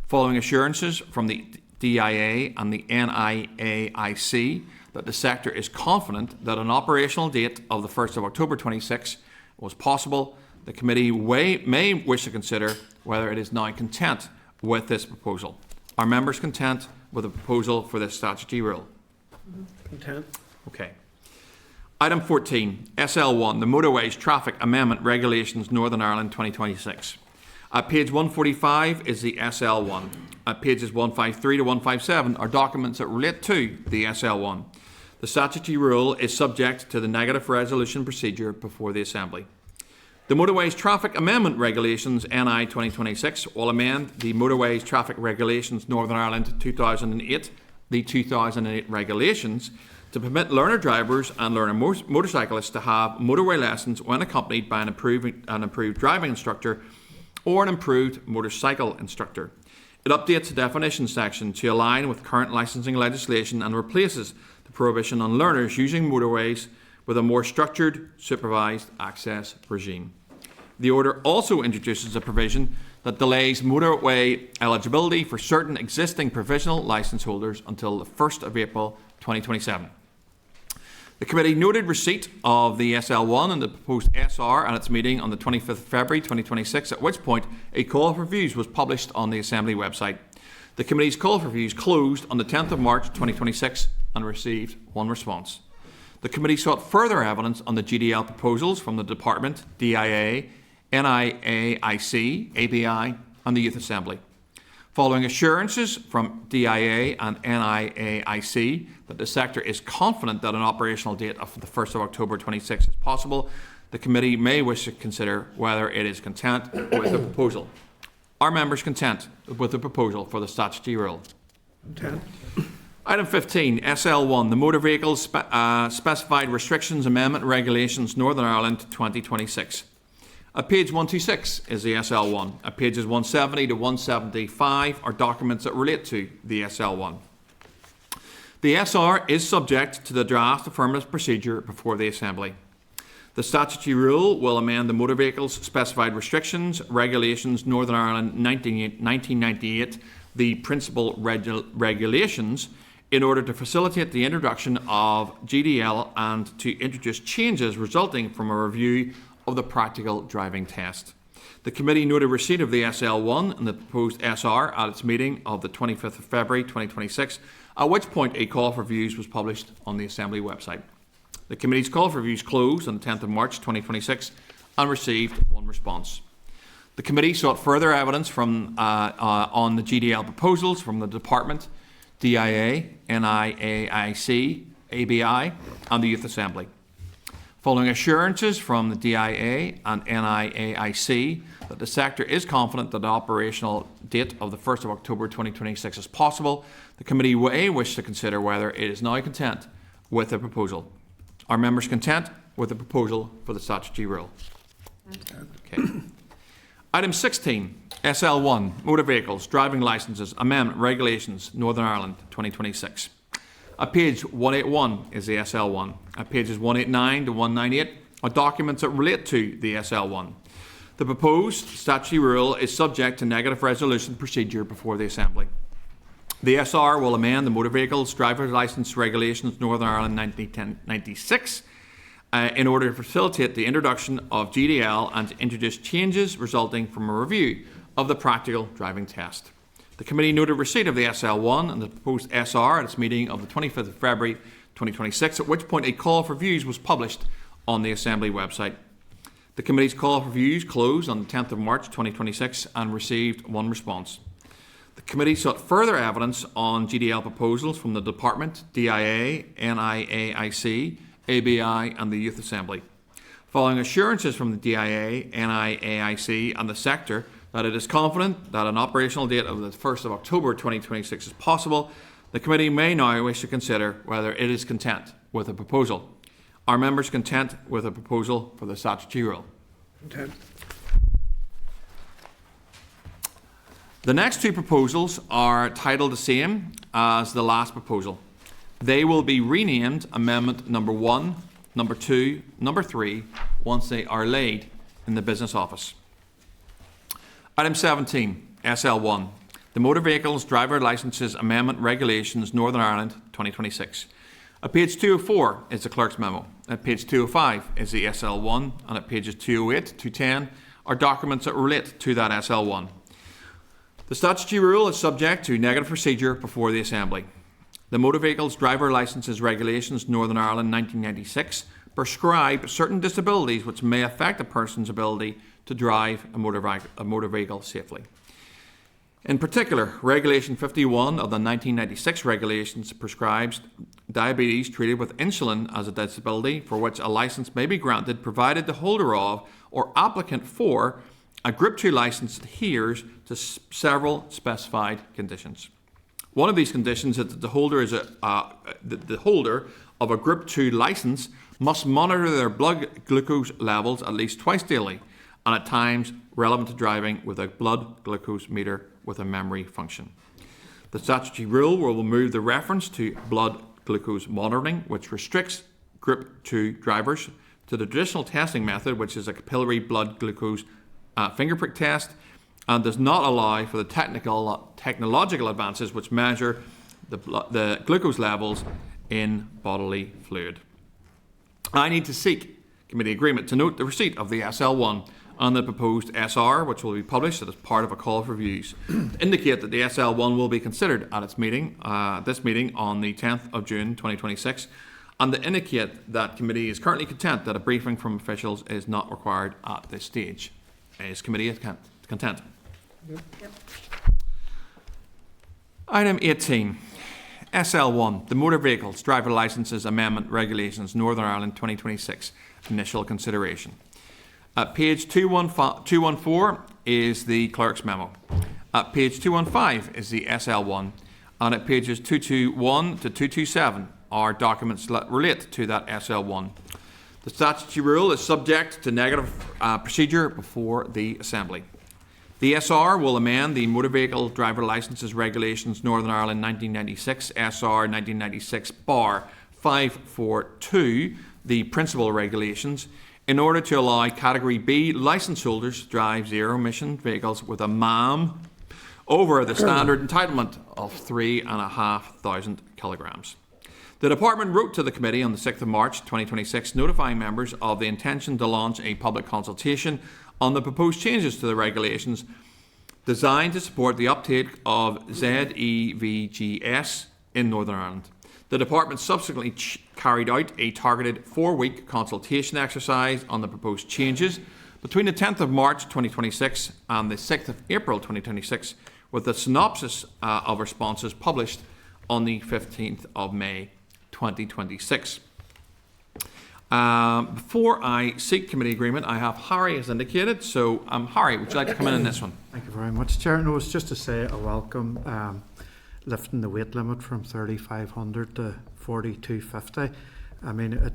Following assurances from the DIA and the NIAIC that the sector is confident that an operational date of the 1st of October 26 was possible, the committee may wish to consider whether it is now content with this proposal. Are members content with the proposal for this statutory rule? Content. Okay. Item 14, SL1, the Motorways Traffic Amendment Regulations Northern Ireland 2026. At page 145 is the SL1. At pages 153 to 157 are documents that relate to the SL1. The statutory rule is subject to the negative resolution procedure before the Assembly. The Motorways Traffic Amendment Regulations NI 2026 will amend the Motorways Traffic Regulations Northern Ireland 2008, the 2008 regulations, to permit learner drivers and learner motorcyclists to have motorway lessons when accompanied by an improved driving instructor or an improved motorcycle instructor. It updates the definition section to align with current licensing legislation and replaces the prohibition on learners using motorways with a more structured, supervised access regime. The order also introduces a provision that delays motorway eligibility for certain existing provisional licence holders until the 1st of April 2027. The committee noted receipt of the SL1 and the proposed SR at its meeting on the 25th of February 2026, at which point a call for views was published on the Assembly website. The committee's call for views closed on the 10th of March 2026 and received one response. The committee sought further evidence on the GDL proposals from the Department, DIA, NIAIC, ABI and the Youth Assembly. Following assurances from DIA and NIAIC that the sector is confident that an operational date of the 1st of October 26 is possible, the committee may wish to consider whether it is content with the proposal. Are members content with the proposal for the statutory rule? Content. Item 15, SL1, the Motor Vehicles Specified Restrictions Amendment Regulations Northern Ireland 2026. At page 126 is the SL1. At pages 170 to 175 are documents that relate to the SL1. The SR is subject to the draft affirmative procedure before the Assembly. The statutory rule will amend the Motor Vehicles Specified Restrictions Regulations Northern Ireland 1998, the principal regulations, in order to facilitate the introduction of GDL and to introduce changes resulting from a review of the practical driving test. The committee noted receipt of the SL1 and the proposed SR at its meeting of the 25th of February 2026, at which point a call for views was published on the Assembly website. The committee's call for views closed on the 10th of March 2026 and received one response. The committee sought further evidence from on the GDL proposals from the Department, DIA, NIAIC, ABI and the Youth Assembly. Following assurances from the DIA and NIAIC that the sector is confident that the operational date of the 1st of October 2026 is possible, the committee may wish to consider whether it is now content with the proposal. Are members content with the proposal for the statutory rule? Okay. Item 16, SL1, Motor Vehicles, Driving Licences, Amendment Regulations, Northern Ireland 2026. At page 181 is the SL1. At pages 189 to 198 are documents that relate to the SL1. The proposed statutory rule is subject to negative resolution procedure before the Assembly. The SR will amend the Motor Vehicles Driver's Licence Regulations Northern Ireland 1996 in order to facilitate the introduction of GDL and to introduce changes resulting from a review of the practical driving test. The committee noted receipt of the SL1 and the proposed SR at its meeting of the 25th of February 2026, at which point a call for views was published on the Assembly website. The committee's call for views closed on the 10th of March 2026 and received one response. The committee sought further evidence on GDL proposals from the Department, DIA, NIAIC, ABI and the Youth Assembly. Following assurances from the DIA, NIAIC and the sector that it is confident that an operational date of the 1st of October 2026 is possible, the committee may now wish to consider whether it is content with the proposal. Are members content with the proposal for the statutory rule? Content. The next two proposals are titled the same as the last proposal. They will be renamed Amendment Number 1, Number 2, Number 3 once they are laid in the Business Office. Item 17, SL1, the Motor Vehicles Driver Licences Amendment Regulations Northern Ireland 2026. At page 204 is the Clerk's memo. At page 205 is the SL1, and at pages 208 to 210 are documents that relate to that SL1. The statutory rule is subject to negative procedure before the Assembly. The Motor Vehicles Driver Licences Regulations Northern Ireland 1996 prescribe certain disabilities which may affect a person's ability to drive a motor vehicle safely. In particular, Regulation 51 of the 1996 regulations prescribes diabetes treated with insulin as a disability for which a licence may be granted provided the holder of or applicant for a Group 2 licence adheres to several specified conditions. One of these conditions is that the holder of a Group 2 licence must monitor their blood glucose levels at least twice daily and at times relevant to driving with a blood glucose meter with a memory function. The statutory rule will remove the reference to blood glucose monitoring, which restricts Group 2 drivers to the traditional testing method, which is a capillary blood glucose finger prick test, and does not allow for the technological advances which measure the glucose levels in bodily fluid. I need to seek committee agreement to note the receipt of the SL1 and the proposed SR, which will be published as part of a call for views, to indicate that the SL1 will be considered at its meeting, this meeting on the 10th of June 2026, and to indicate that committee is currently content that a briefing from officials is not required at this stage. Is committee content? Yep. Item 18, SL1, the Motor Vehicles Driver Licences Amendment Regulations Northern Ireland 2026, initial consideration. At page 214 is the Clerk's memo. At page 215 is the SL1, and at pages 221 to 227 are documents that relate to that SL1. The statutory rule is subject to negative procedure before the Assembly. The SR will amend the Motor Vehicle Driver Licences Regulations Northern Ireland 1996, SR 1996 bar 542, the principal regulations, in order to allow Category B licence holders to drive zero-emission vehicles with a MAM over the standard entitlement of 3,500 kilograms. The Department wrote to the Committee on the 6th of March 2026 notifying members of the intention to launch a public consultation on the proposed changes to the regulations designed to support the uptake of ZEVGS in Northern Ireland. The Department subsequently carried out a targeted 4-week consultation exercise on the proposed changes between the 10th of March 2026 and the 6th of April 2026, with a synopsis of responses published on the 15th of May 2026. Before I seek committee agreement, I have Harry as indicated. So, Harry, would you like to come in on this one? Thank you very much, Chair. No, it's just to say a welcome lifting the weight limit from 3,500 to 4,250. I mean, at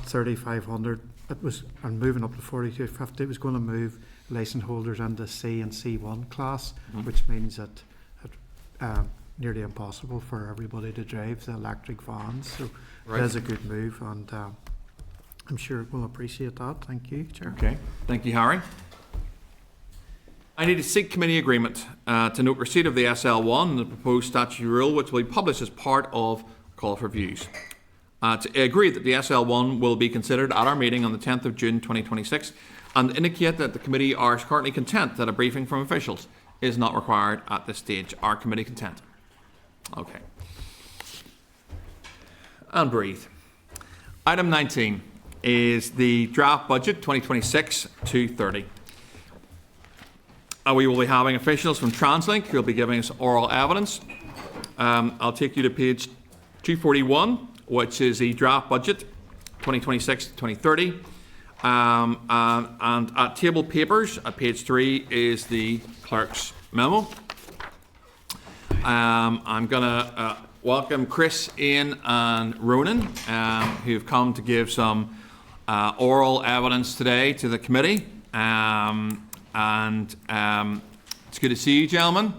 3,500, it was, and moving up to 4,250, it was going to move licence holders into C and C1 class, which means that nearly impossible for everybody to drive the electric vans. So it is a good move, and I'm sure we'll appreciate that. Thank you, Chair. Okay, thank you, Harry. I need to seek committee agreement to note receipt of the SL1 and the proposed statutory rule, which will be published as part of call for views. To agree that the SL1 will be considered at our meeting on the 10th of June 2026 and indicate that the committee are currently content that a briefing from officials is not required at this stage. Are committee content? Okay. And breathe. Item 19, is the draft budget 2026-30. We will be having officials from Translink who will be giving us oral evidence. I'll take you to page 241, which is the draft budget 2026-2030. And at table papers, at page 3, is the clerk's memo. I'm going to welcome Chris, Ian and Ronan, who've come to give some oral evidence today to the committee. It's good to see you, gentlemen.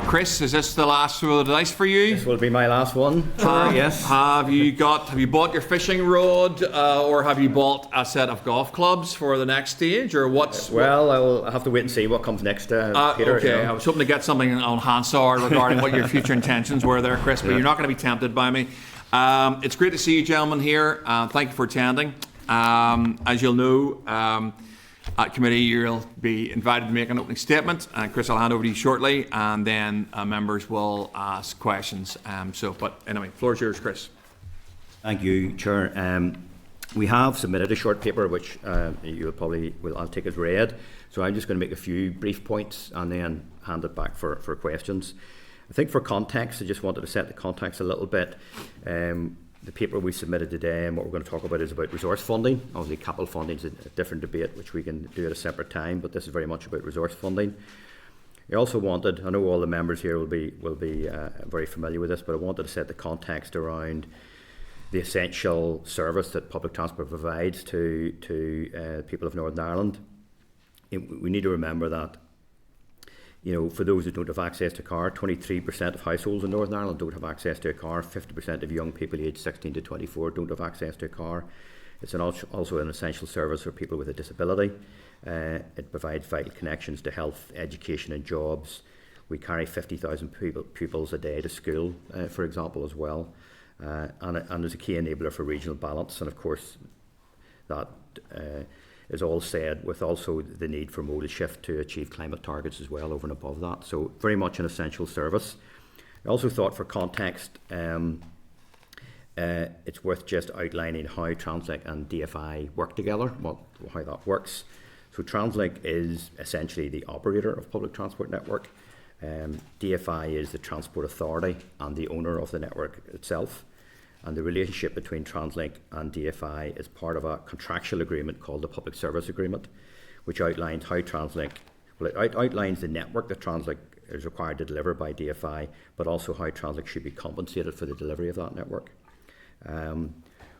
Chris, is this the last roll of the dice for you? This will be my last one. Yes. Have you bought your fishing rod, or have you bought a set of golf clubs for the next stage, or what's? Well, I'll have to wait and see what comes next, Peter. Okay, you know. I was hoping to get something on Hansard regarding what your future intentions were there, Chris, but you're not going to be tempted by me. It's great to see you, gentlemen, here. Thank you for attending. As you'll know, at committee, you'll be invited to make an opening statement, and Chris, I'll hand over to you shortly, and then members will ask questions. But anyway, floor is yours, Chris. Thank you, Chair. We have submitted a short paper, which I'll take as read. So I'm just going to make a few brief points and then hand it back for questions. I think for context, I just wanted to set the context a little bit. The paper we submitted today and what we're going to talk about is about resource funding. Obviously, capital funding is a different debate, which we can do at a separate time, but this is very much about resource funding. I also wanted, I know all the members here will be very familiar with this, but I wanted to set the context around the essential service that public transport provides to people of Northern Ireland. We need to remember that, you know, for those who don't have access to a car, 23% of households in Northern Ireland don't have access to a car. 50% of young people aged 16 to 24 don't have access to a car. It's also an essential service for people with a disability. It provides vital connections to health, education and jobs. We carry 50,000 pupils a day to school, for example, as well. And is a key enabler for regional balance. And of course, that is all said with also the need for modal shift to achieve climate targets as well over and above that. So very much an essential service. I also thought for context, it's worth just outlining how Translink and DFI work together, how that works. So Translink is essentially the operator of public transport network. DFI is the transport authority and the owner of the network itself. And the relationship between Translink and DFI is part of a contractual agreement called the Public Service Agreement, which outlines how Translink, it outlines the network that Translink is required to deliver by DFI, but also how Translink should be compensated for the delivery of that network.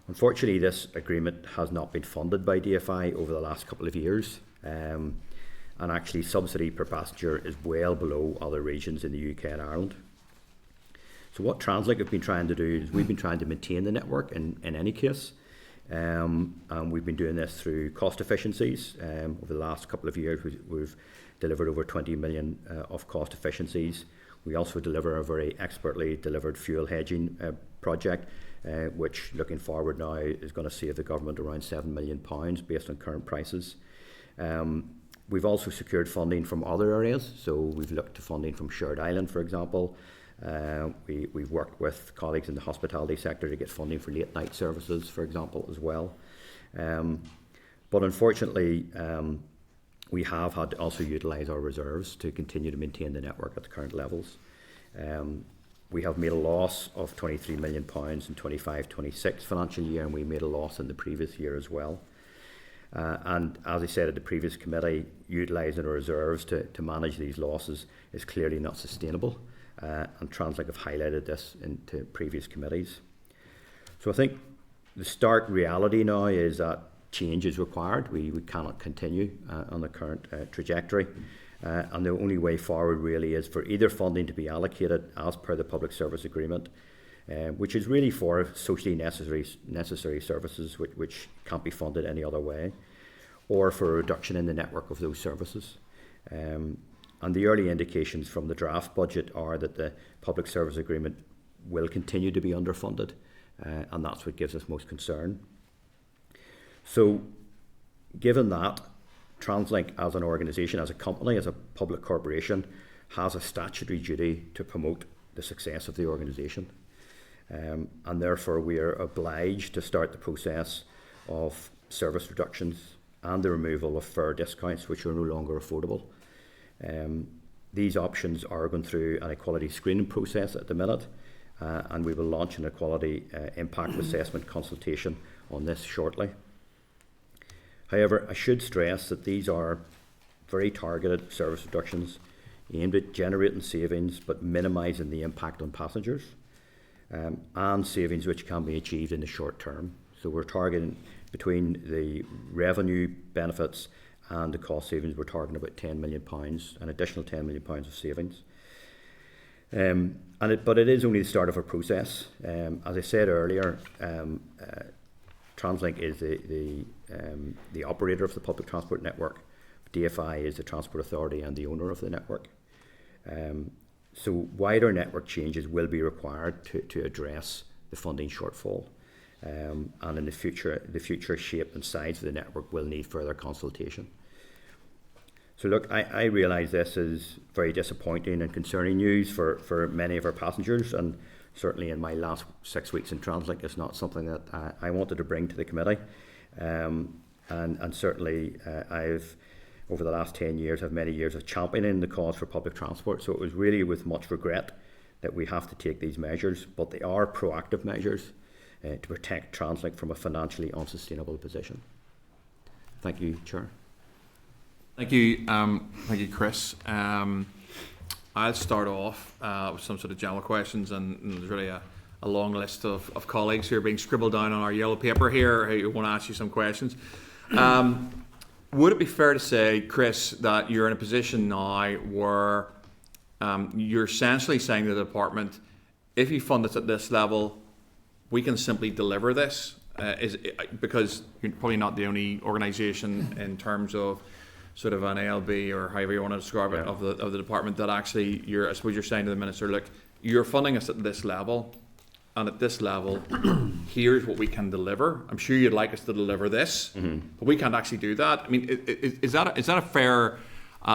Unfortunately, this agreement has not been funded by DFI over the last couple of years, and actually subsidy per passenger is well below other regions in the UK and Ireland. So what Translink have been trying to do is we've been trying to maintain the network in any case, and we've been doing this through cost efficiencies. Over the last couple of years, we've delivered over 20 million of cost efficiencies. We also deliver a very expertly delivered fuel hedging project, which looking forward now is going to save the government around £7 million based on current prices. We've also secured funding from other areas, so we've looked to funding from Shared Island, for example. We've worked with colleagues in the hospitality sector to get funding for late night services, for example, as well. But unfortunately, we have had to also utilise our reserves to continue to maintain the network at the current levels. We have made a loss of £23 million in 25-26 financial year, and we made a loss in the previous year as well. And as I said at the previous committee, utilising our reserves to manage these losses is clearly not sustainable. And Translink have highlighted this into previous committees. So I think the stark reality now is that change is required. We cannot continue on the current trajectory. And the only way forward really is for either funding to be allocated as per the Public Service Agreement, which is really for socially necessary services which can't be funded any other way, or for a reduction in the network of those services. And the early indications from the draft budget are that the Public Service Agreement will continue to be underfunded, and that's what gives us most concern. So, given that, Translink as an organisation, as a company, as a public corporation, has a statutory duty to promote the success of the organisation. And therefore we are obliged to start the process of service reductions and the removal of fare discounts which are no longer affordable. These options are going through an equality screening process at the minute, and we will launch an equality impact assessment consultation on this shortly. However, I should stress that these are very targeted service reductions aimed at generating savings but minimising the impact on passengers, and savings which can be achieved in the short term. So we're targeting, between the revenue benefits and the cost savings, we're targeting about £10 million, an additional £10 million of savings. But it is only the start of a process. As I said earlier, Translink is the operator of the public transport network. DFI is the transport authority and the owner of the network. So wider network changes will be required to address the funding shortfall. And in the future shape and size of the network will need further consultation. So look, I realise this is very disappointing and concerning news for many of our passengers, and certainly in my last 6 weeks in Translink, it's not something that I wanted to bring to the committee. And certainly I've, over the last 10 years, have many years of championing the cause for public transport, so it was really with much regret that we have to take these measures, but they are proactive measures to protect Translink from a financially unsustainable position. Thank you, Chair. Thank you, Chris. I'll start off with some sort of general questions, and there's really a long list of colleagues who are being scribbled down on our yellow paper here who want to ask you some questions. Would it be fair to say, Chris, that you're in a position now where you're essentially saying to the department, if you fund us at this level, we can simply deliver this? Because you're probably not the only organisation in terms of sort of an ALB or however you want to describe it of the department that actually I suppose you're saying to the minister, look, you're funding us at this level, and at this level, here's what we can deliver. I'm sure you'd like us to deliver this, but we can't actually do that. I mean, is that a fair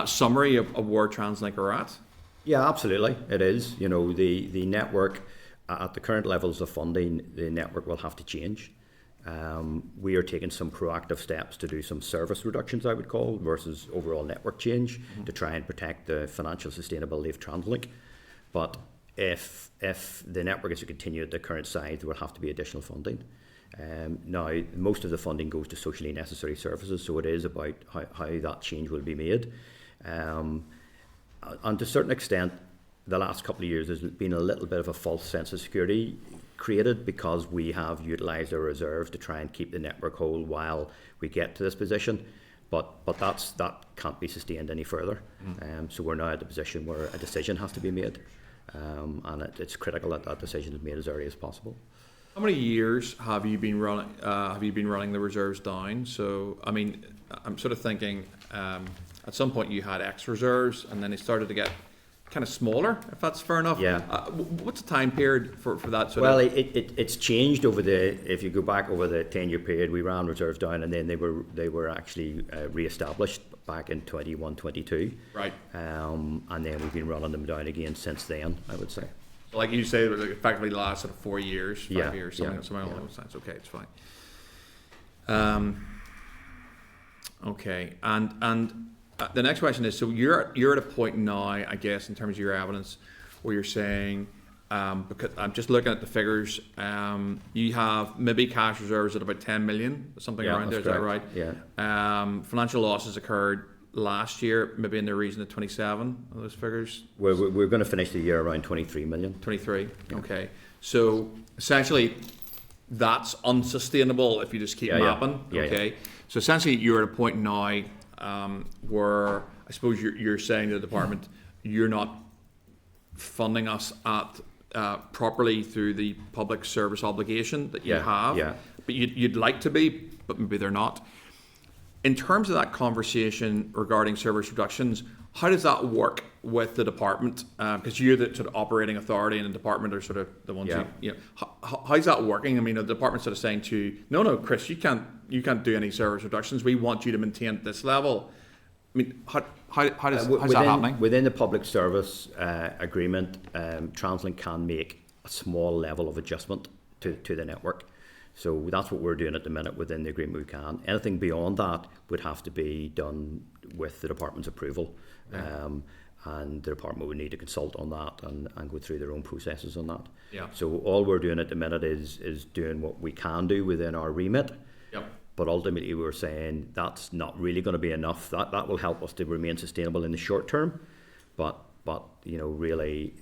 summary of where Translink are at? Yeah, absolutely, it is. You know, the network, at the current levels of funding, the network will have to change. We are taking some proactive steps to do some service reductions, I would call, versus overall network change to try and protect the financial sustainability of Translink. But if the network is to continue at the current size, there will have to be additional funding. Now, most of the funding goes to socially necessary services, so it is about how that change will be made. And to a certain extent, the last couple of years there's been a little bit of a false sense of security created because we have utilised our reserves to try and keep the network whole while we get to this position. But that can't be sustained any further. So we're now at the position where a decision has to be made, and it's critical that that decision is made as early as possible. How many years have you been running the reserves down? So I mean, I'm sort of thinking at some point you had X reserves, and then they started to get kind of smaller, if that's fair enough. Yeah. What's the time period for that sort of? Well, it's changed if you go back over the 10-year period, we ran reserves down, and then they were actually re-established back in 21-22. Right. And then we've been running them down again since then, I would say. Like you say, effectively the last sort of 4 years, 5 years, something along those lines. Okay, it's fine. Okay, and the next question is, so you're at a point now, I guess, in terms of your evidence, where you're saying, because I'm just looking at the figures, you have maybe cash reserves at about 10 million, something around there, is that right? Yeah. Financial losses occurred last year, maybe in the region of 27 of those figures? We're going to finish the year around 23 million. 23, okay. So essentially, that's unsustainable if you just keep mapping, okay? So essentially, you're at a point now where I suppose you're saying to the department, you're not funding us at properly through the public service obligation that you have, but you'd like to be, but maybe they're not. In terms of that conversation regarding service reductions, how does that work with the department? Because you're the sort of operating authority, and the department are sort of the ones who, how's that working? I mean, the department's sort of saying to you, no, Chris, you can't do any service reductions. We want you to maintain this level. I mean, how's that happening? Within the public service agreement, Translink can make a small level of adjustment to the network. So that's what we're doing at the minute within the agreement we can. Anything beyond that would have to be done with the department's approval. And the department would need to consult on that and go through their own processes on that. Yeah. So all we're doing at the minute is doing what we can do within our remit. Yep. But ultimately we're saying that's not really going to be enough. That will help us to remain sustainable in the short term. But really,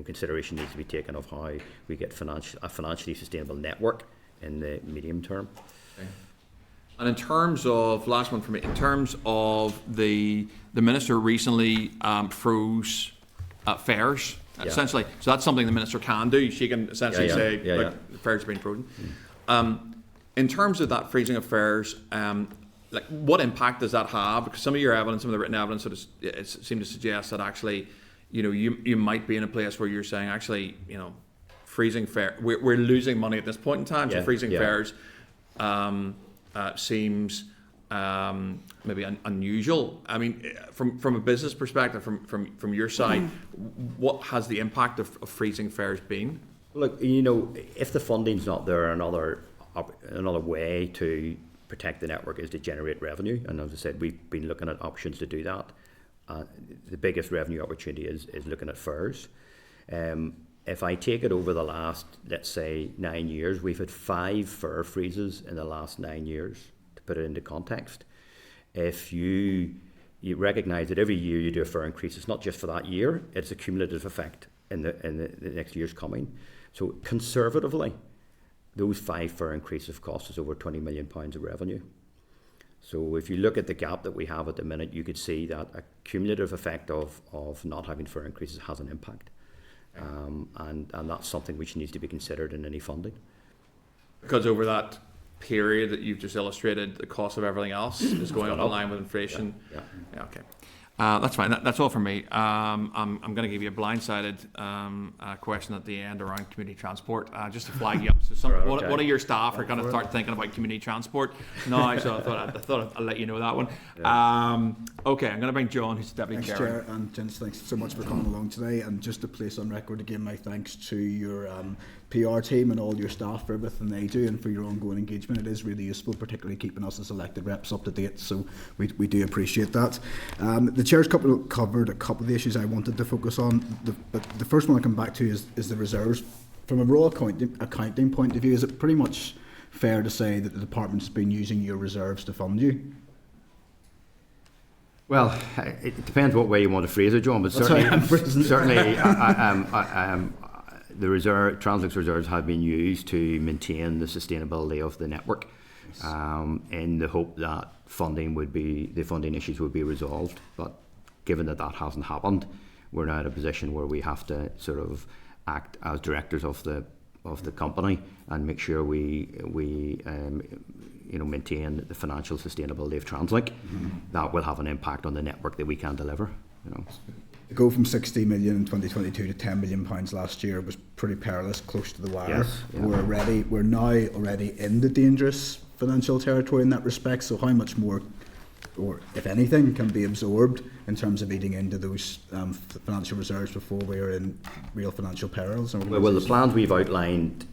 consideration needs to be taken of how we get a financially sustainable network in the medium term. Okay. And in terms of, last one for me, in terms of the minister recently froze fares, essentially. So that's something the minister can do. She can essentially say, the fares have been frozen. In terms of that freezing of fares, what impact does that have? Because some of your evidence, some of the written evidence, it seemed to suggest that actually, you might be in a place where you're saying, actually, freezing fare, we're losing money at this point in time. So freezing fares seems maybe unusual. I mean, from a business perspective, from your side, what has the impact of freezing fares been? Look, if the funding's not there, another way to protect the network is to generate revenue. And as I said, we've been looking at options to do that. The biggest revenue opportunity is looking at fares. If I take it over the last, let's say, 9 years, we've had 5 fare freezes in the last 9 years, to put it into context. If you recognise that every year you do a fare increase, it's not just for that year, it's a cumulative effect in the next years coming. So conservatively, those 5 fare increases have cost us over £20 million of revenue. So if you look at the gap that we have at the minute, you could see that a cumulative effect of not having fare increases has an impact. And that's something which needs to be considered in any funding. Because over that period that you've just illustrated, the cost of everything else is going up in line with inflation. Yeah, okay. That's fine. That's all from me. I'm going to give you a blindsided question at the end around community transport, just to flag you up. So one of your staff are going to start thinking about community transport now, so I thought I'd let you know that one. Okay, I'm going to bring John, who's Deputy Chair. Chair, and gents, thanks so much for coming along today. And just to place on record again my thanks to your PR team and all your staff for everything they do and for your ongoing engagement. It is really useful, particularly keeping us as elected reps up to date, so we do appreciate that. The Chair's covered a couple of the issues I wanted to focus on. But the first one I come back to is the reserves. From a raw accounting point of view, is it pretty much fair to say that the department's been using your reserves to fund you? Well, it depends what way you want to phrase it, John, but certainly the Translink's reserves have been used to maintain the sustainability of the network, in the hope that the funding issues would be resolved. But given that hasn't happened, we're now in a position where we have to sort of act as directors of the company and make sure we maintain the financial sustainability of Translink. That will have an impact on the network that we can deliver. To go from 60 million in 2022 to £10 million last year was pretty perilous, close to the wire. Yes, yeah. We're now already in the dangerous financial territory in that respect. So how much more, or if anything, can be absorbed in terms of eating into those financial reserves before we're in real financial perils? Well, the plans we've outlined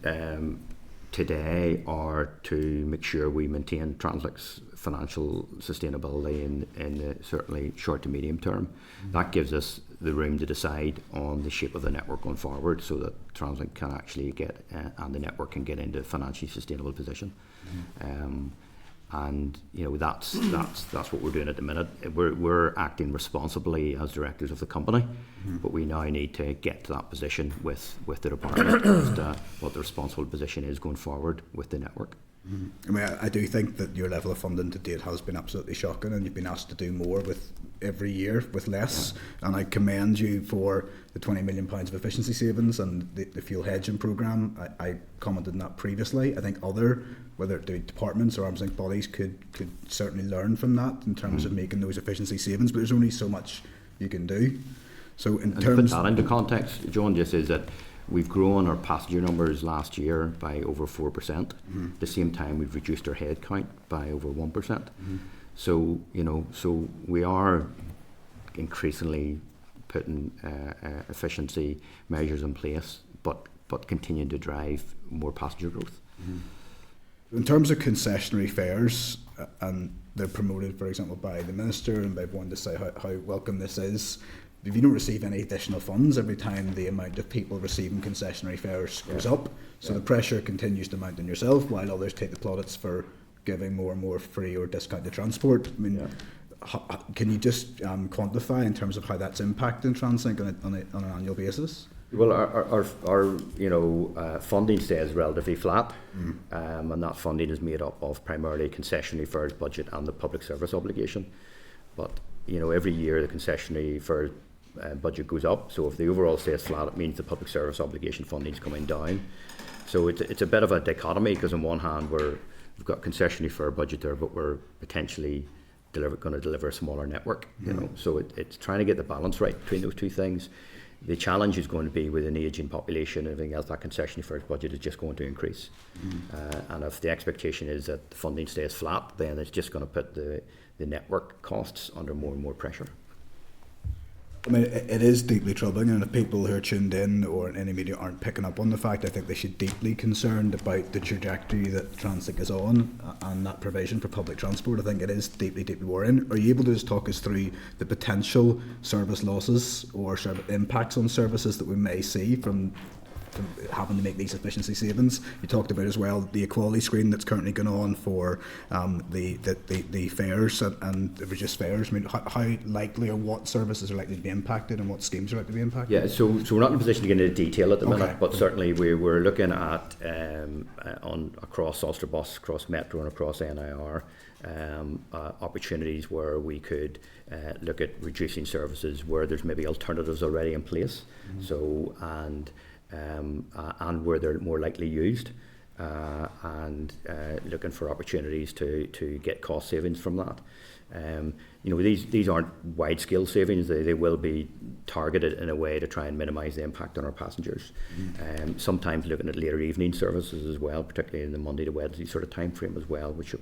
today are to make sure we maintain Translink's financial sustainability in the certainly short to medium term. That gives us the room to decide on the shape of the network going forward, so that Translink can actually get and the network can get into a financially sustainable position. And that's what we're doing at the minute. We're acting responsibly as directors of the company, but we now need to get to that position with the department as to what the responsible position is going forward with the network. I mean, I do think that your level of funding to date has been absolutely shocking, and you've been asked to do more with every year with less. And I commend you for the £20 million of efficiency savings and the fuel hedging programme. I commented on that previously. I think whether it be departments or arms length bodies could certainly learn from that in terms of making those efficiency savings. But there's only so much you can do. So in terms, to put that into context, John, just is that we've grown our passenger numbers last year by over 4%. At the same time, we've reduced our head count by over 1%. So so we are increasingly putting efficiency measures in place. But but continuing to drive more passenger growth. In terms of concessionary fares, and they're promoted, for example, by the Minister and by everyone to say how welcome this is, if you don't receive any additional funds every time the amount of people receiving concessionary fares goes up, so the pressure continues to mount on yourself while others take the plaudits for giving more and more free or discounted transport. I mean, can you just quantify in terms of how that's impacting Translink on an annual basis? Well, our funding stays relatively flat, and that funding is made up of primarily concessionary fares budget and the public service obligation. But every year the concessionary fare budget goes up. So if the overall stays flat, it means the public service obligation funding is coming down. So it's a bit of a dichotomy, because on one hand we've got concessionary fare budget there, but we're potentially going to deliver a smaller network. So it's trying to get the balance right between those two things. The challenge is going to be with an ageing population and everything else, that concessionary fares budget is just going to increase. And if the expectation is that the funding stays flat, then it's just going to put the network costs under more and more pressure. I mean, it is deeply troubling, and if people who are tuned in or in any media aren't picking up on the fact, I think they should be deeply concerned about the trajectory that Translink is on and that provision for public transport. I think it is deeply, deeply worrying. Are you able to just talk us through the potential service losses or impacts on services that we may see from having to make these efficiency savings? You talked about as well the equality screen that's currently going on for the fares and the reduced fares. I mean, how likely or what services are likely to be impacted and what schemes are likely to be impacted? Yeah, so we're not in a position to get into detail at the minute, but certainly we're looking at across Ulster Bus, across Metro and across NIR, opportunities where we could look at reducing services where there's maybe alternatives already in place. And where they're more likely used, and looking for opportunities to get cost savings from that. These aren't wide-scale savings. They will be targeted in a way to try and minimise the impact on our passengers. Sometimes looking at later evening services as well, particularly in the Monday to Wednesday sort of time frame as well, which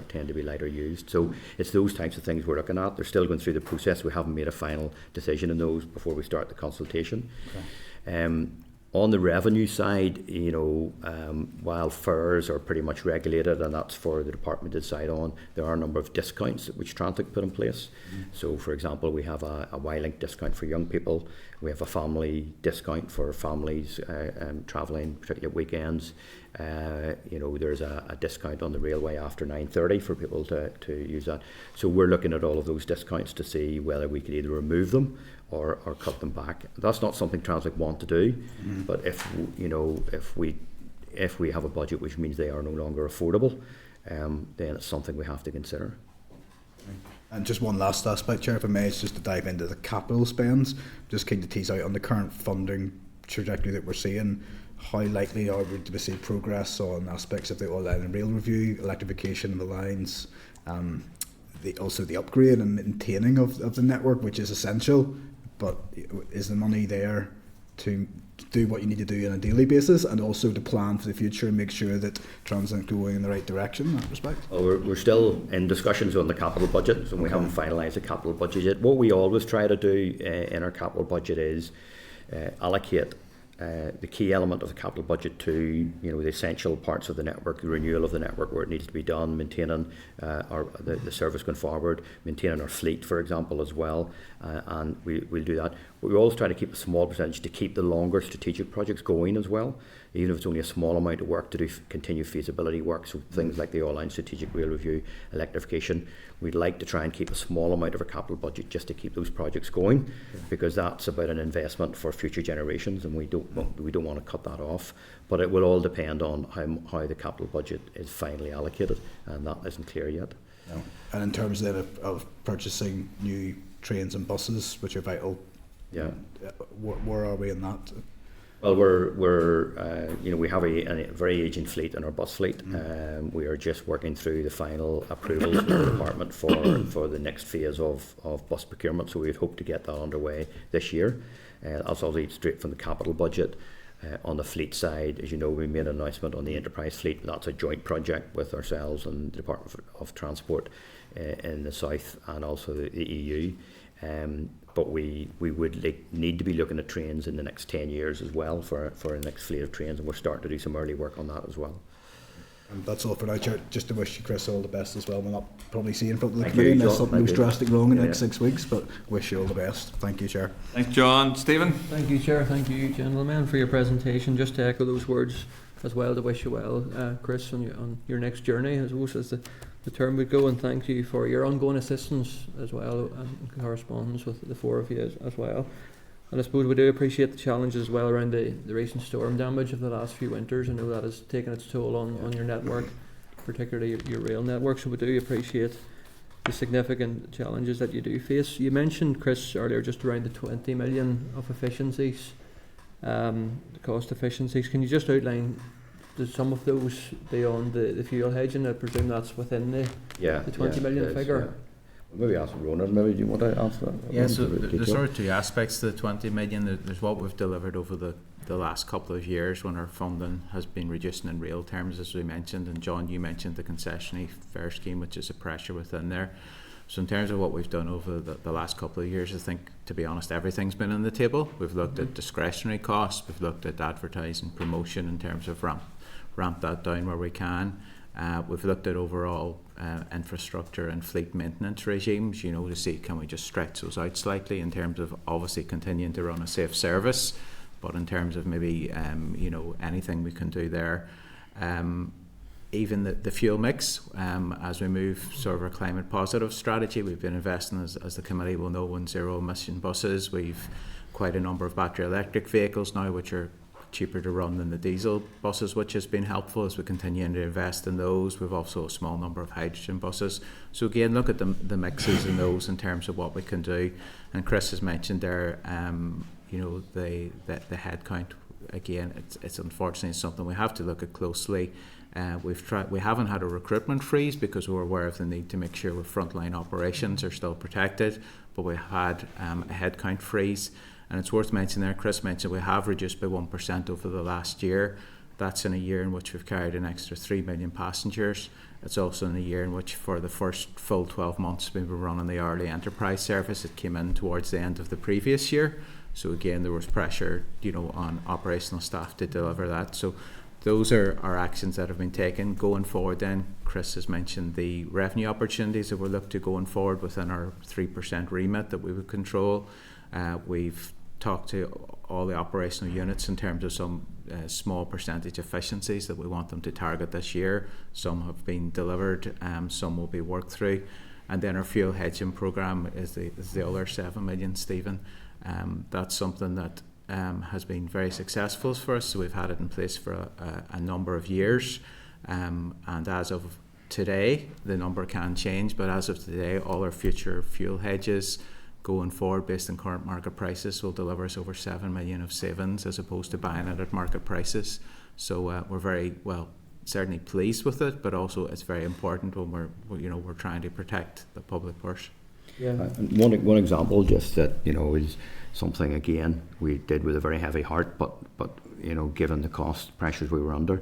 tend to be lighter used. So it's those types of things we're looking at. They're still going through the process. We haven't made a final decision on those before we start the consultation. On the revenue side, while fares are pretty much regulated, and that's for the department to decide on, there are a number of discounts which Translink put in place. So, for example, we have a Y-Link discount for young people. We have a family discount for families travelling, particularly at weekends. There's a discount on the railway after 9:30 for people to use that. So we're looking at all of those discounts to see whether we could either remove them or cut them back. That's not something Translink want to do, but if we have a budget which means they are no longer affordable, then it's something we have to consider. And just one last aspect, Chair, if I may, is just to dive into the capital spends. Just keen to tease out on the current funding trajectory that we're seeing. How likely are we to see progress on aspects of the All Line and Rail Review, electrification of the lines, also the upgrade and maintaining of the network, which is essential, but is the money there to do what you need to do on a daily basis and also to plan for the future and make sure that Translink going in the right direction in that respect? Well, we're still in discussions on the capital budget, so we haven't finalised the capital budget yet. What we always try to do in our capital budget is allocate the key element of the capital budget to the essential parts of the network, the renewal of the network where it needs to be done, maintaining the service going forward, maintaining our fleet, for example, as well, and we'll do that. But we always try to keep a small percentage to keep the longer strategic projects going as well, even if it's only a small amount of work to do continue feasibility work, so things like the all-line strategic rail review, electrification. We'd like to try and keep a small amount of our capital budget just to keep those projects going, because that's about an investment for future generations, and we don't want to cut that off. But it will all depend on how the capital budget is finally allocated, and that isn't clear yet. No. And in terms then of purchasing new trains and buses, which are vital, where are we in that? Well, we have a very aging fleet in our bus fleet. We are just working through the final approvals with the department for the next phase of bus procurement. So we'd hope to get that underway this year. That's obviously straight from the capital budget. On the fleet side, as you know, we made an announcement on the enterprise fleet. That's a joint project with ourselves and the Department of Transport in the south and also the EU. but we would need to be looking at trains in the next 10 years as well for the next fleet of trains, and we're starting to do some early work on that as well. And that's all for now, Chair. Just to wish you, Chris, all the best as well. We'll not probably see you in front of the Thank committee you, unless John. something Thank goes you. drastic wrong in the Yeah. next 6 weeks, but wish you all the best. Thank you, Chair. Thanks, John. Stephen? Thank you, Chair. Thank you, gentlemen, for your presentation. Just to echo those words as well, to wish you well, Chris, on your next journey, I suppose, as the term would go, and thank you for your ongoing assistance as well, and correspondence with the four of you as well. And I suppose we do appreciate the challenges as well around the recent storm damage of the last few winters. I know that has taken its toll on your network, particularly your rail network, so we do appreciate the significant challenges that you do face. You mentioned, Chris, earlier just around the 20 million of efficiencies, the cost efficiencies. Can you just outline some of those beyond the fuel hedging? I presume that's within the 20 million figure. Yeah. Maybe ask Ronan, maybe do you want to answer that? Yeah, so there's sort of two aspects to the 20 million. There's what we've delivered over the last couple of years when our funding has been reducing in real terms, as we mentioned, and John, you mentioned the concessionary fare scheme, which is a pressure within there. So in terms of what we've done over the last couple of years, I think, to be honest, everything's been on the table. We've looked at discretionary costs, we've looked at advertising, promotion in terms of ramp that down where we can. We've looked at overall infrastructure and fleet maintenance regimes, to see can we just stretch those out slightly in terms of obviously continuing to run a safe service, but in terms of maybe anything we can do there. Even the fuel mix, as we move sort of our climate positive strategy, we've been investing, as the committee will know, in zero emission buses. We've quite a number of battery electric vehicles now, which are cheaper to run than the diesel buses, which has been helpful as we continue to invest in those. We've also a small number of hydrogen buses. So again, look at the mixes in those in terms of what we can do. And Chris has mentioned there, the headcount. Again, it's unfortunately something we have to look at closely. We haven't had a recruitment freeze because we're aware of the need to make sure our frontline operations are still protected, but we had a headcount freeze. And it's worth mentioning there, Chris mentioned we have reduced by 1% over the last year. That's in a year in which we've carried an extra 3 million passengers. It's also in a year in which for the first full 12 months we were running the hourly enterprise service. It came in towards the end of the previous year. So again, there was pressure, on operational staff to deliver that. So those are our actions that have been taken. Going forward then, Chris has mentioned the revenue opportunities that we'll look to going forward within our 3% remit that we would control. We've talked to all the operational units in terms of some small percentage efficiencies that we want them to target this year. Some have been delivered, some will be worked through. And then our fuel hedging programme is the other 7 million, Stephen. That's something that has been very successful for us. So we've had it in place for a number of years. And as of today, the number can change, but as of today, all our future fuel hedges going forward based on current market prices will deliver us over 7 million of savings as opposed to buying it at market prices. So we're very certainly pleased with it, but also it's very important when we're trying to protect the public purse. Yeah. And one example just that is something again we did with a very heavy heart, but given the cost pressures we were under,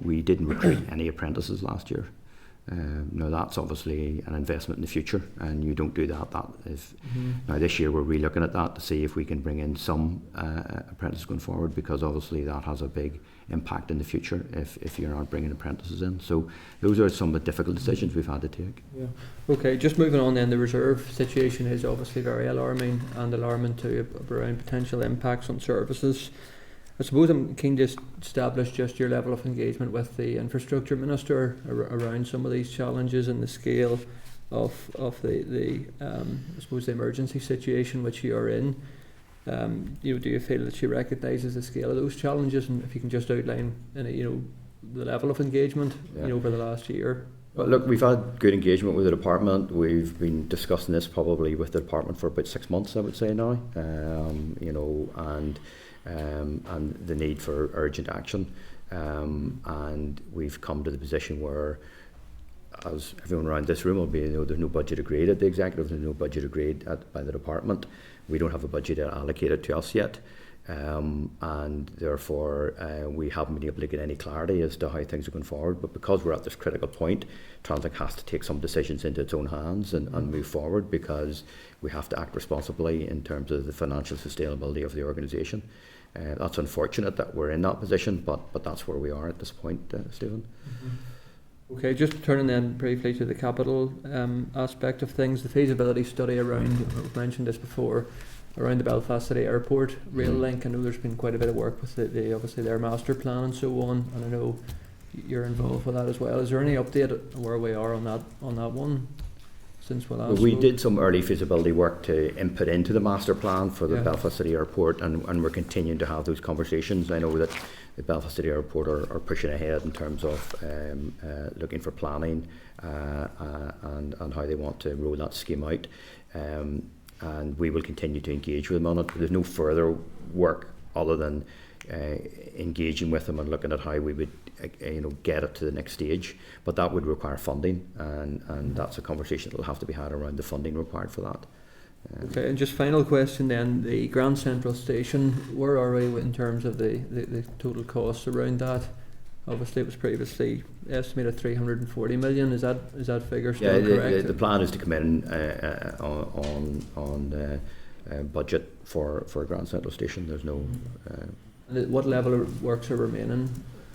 we didn't recruit any apprentices last year. Now that's obviously an investment in the future, and you don't do that. Now this year we're re-looking at that to see if we can bring in some apprentices going forward, because obviously that has a big impact in the future if you're not bringing apprentices in. So those are some of the difficult decisions we've had to take. Yeah. Okay, just moving on then, the reserve situation is obviously very alarming, and alarming too around potential impacts on services. I suppose I'm keen to establish just your level of engagement with the Infrastructure Minister around some of these challenges and the scale of the I suppose the emergency situation which you are in. Do you feel that she recognises the scale of those challenges, and if you can just outline the level of engagement over the last year? Well, look, we've had good engagement with the department. We've been discussing this probably with the department for about 6 months, I would say now. And the need for urgent action, and we've come to the position where, as everyone around this room will be, there's no budget agreed at the executive, there's no budget agreed by the department. We don't have a budget allocated to us yet, and therefore we haven't been able to get any clarity as to how things are going forward. But because we're at this critical point, Translink has to take some decisions into its own hands and move forward, because we have to act responsibly in terms of the financial sustainability of the organisation. That's unfortunate that we're in that position, but that's where we are at this point, Stephen. Okay, just turning then briefly to the capital aspect of things, the feasibility study around, we've mentioned this before, around the Belfast City Airport rail link. I know there's been quite a bit of work with the obviously their master plan and so on, and I know you're involved with that as well. Is there any update on where we are on that one since we last We spoke? did some early feasibility work to input into the master plan for the Belfast City Airport, and we're continuing to have those conversations. I know that the Belfast City Airport are pushing ahead in terms of looking for planning and how they want to roll that scheme out. And we will continue to engage with them on it. There's no further work other than engaging with them and looking at how we would get it to the next stage, but that would require funding, and that's a conversation that will have to be had around the funding required for that. Okay, and just final question then, the Grand Central Station, where are we in terms of the total costs around that? Obviously it was previously estimated 340 million, is that figure still correct? The plan is to come in on the budget for Grand Central Station. There's no... what level of works are remaining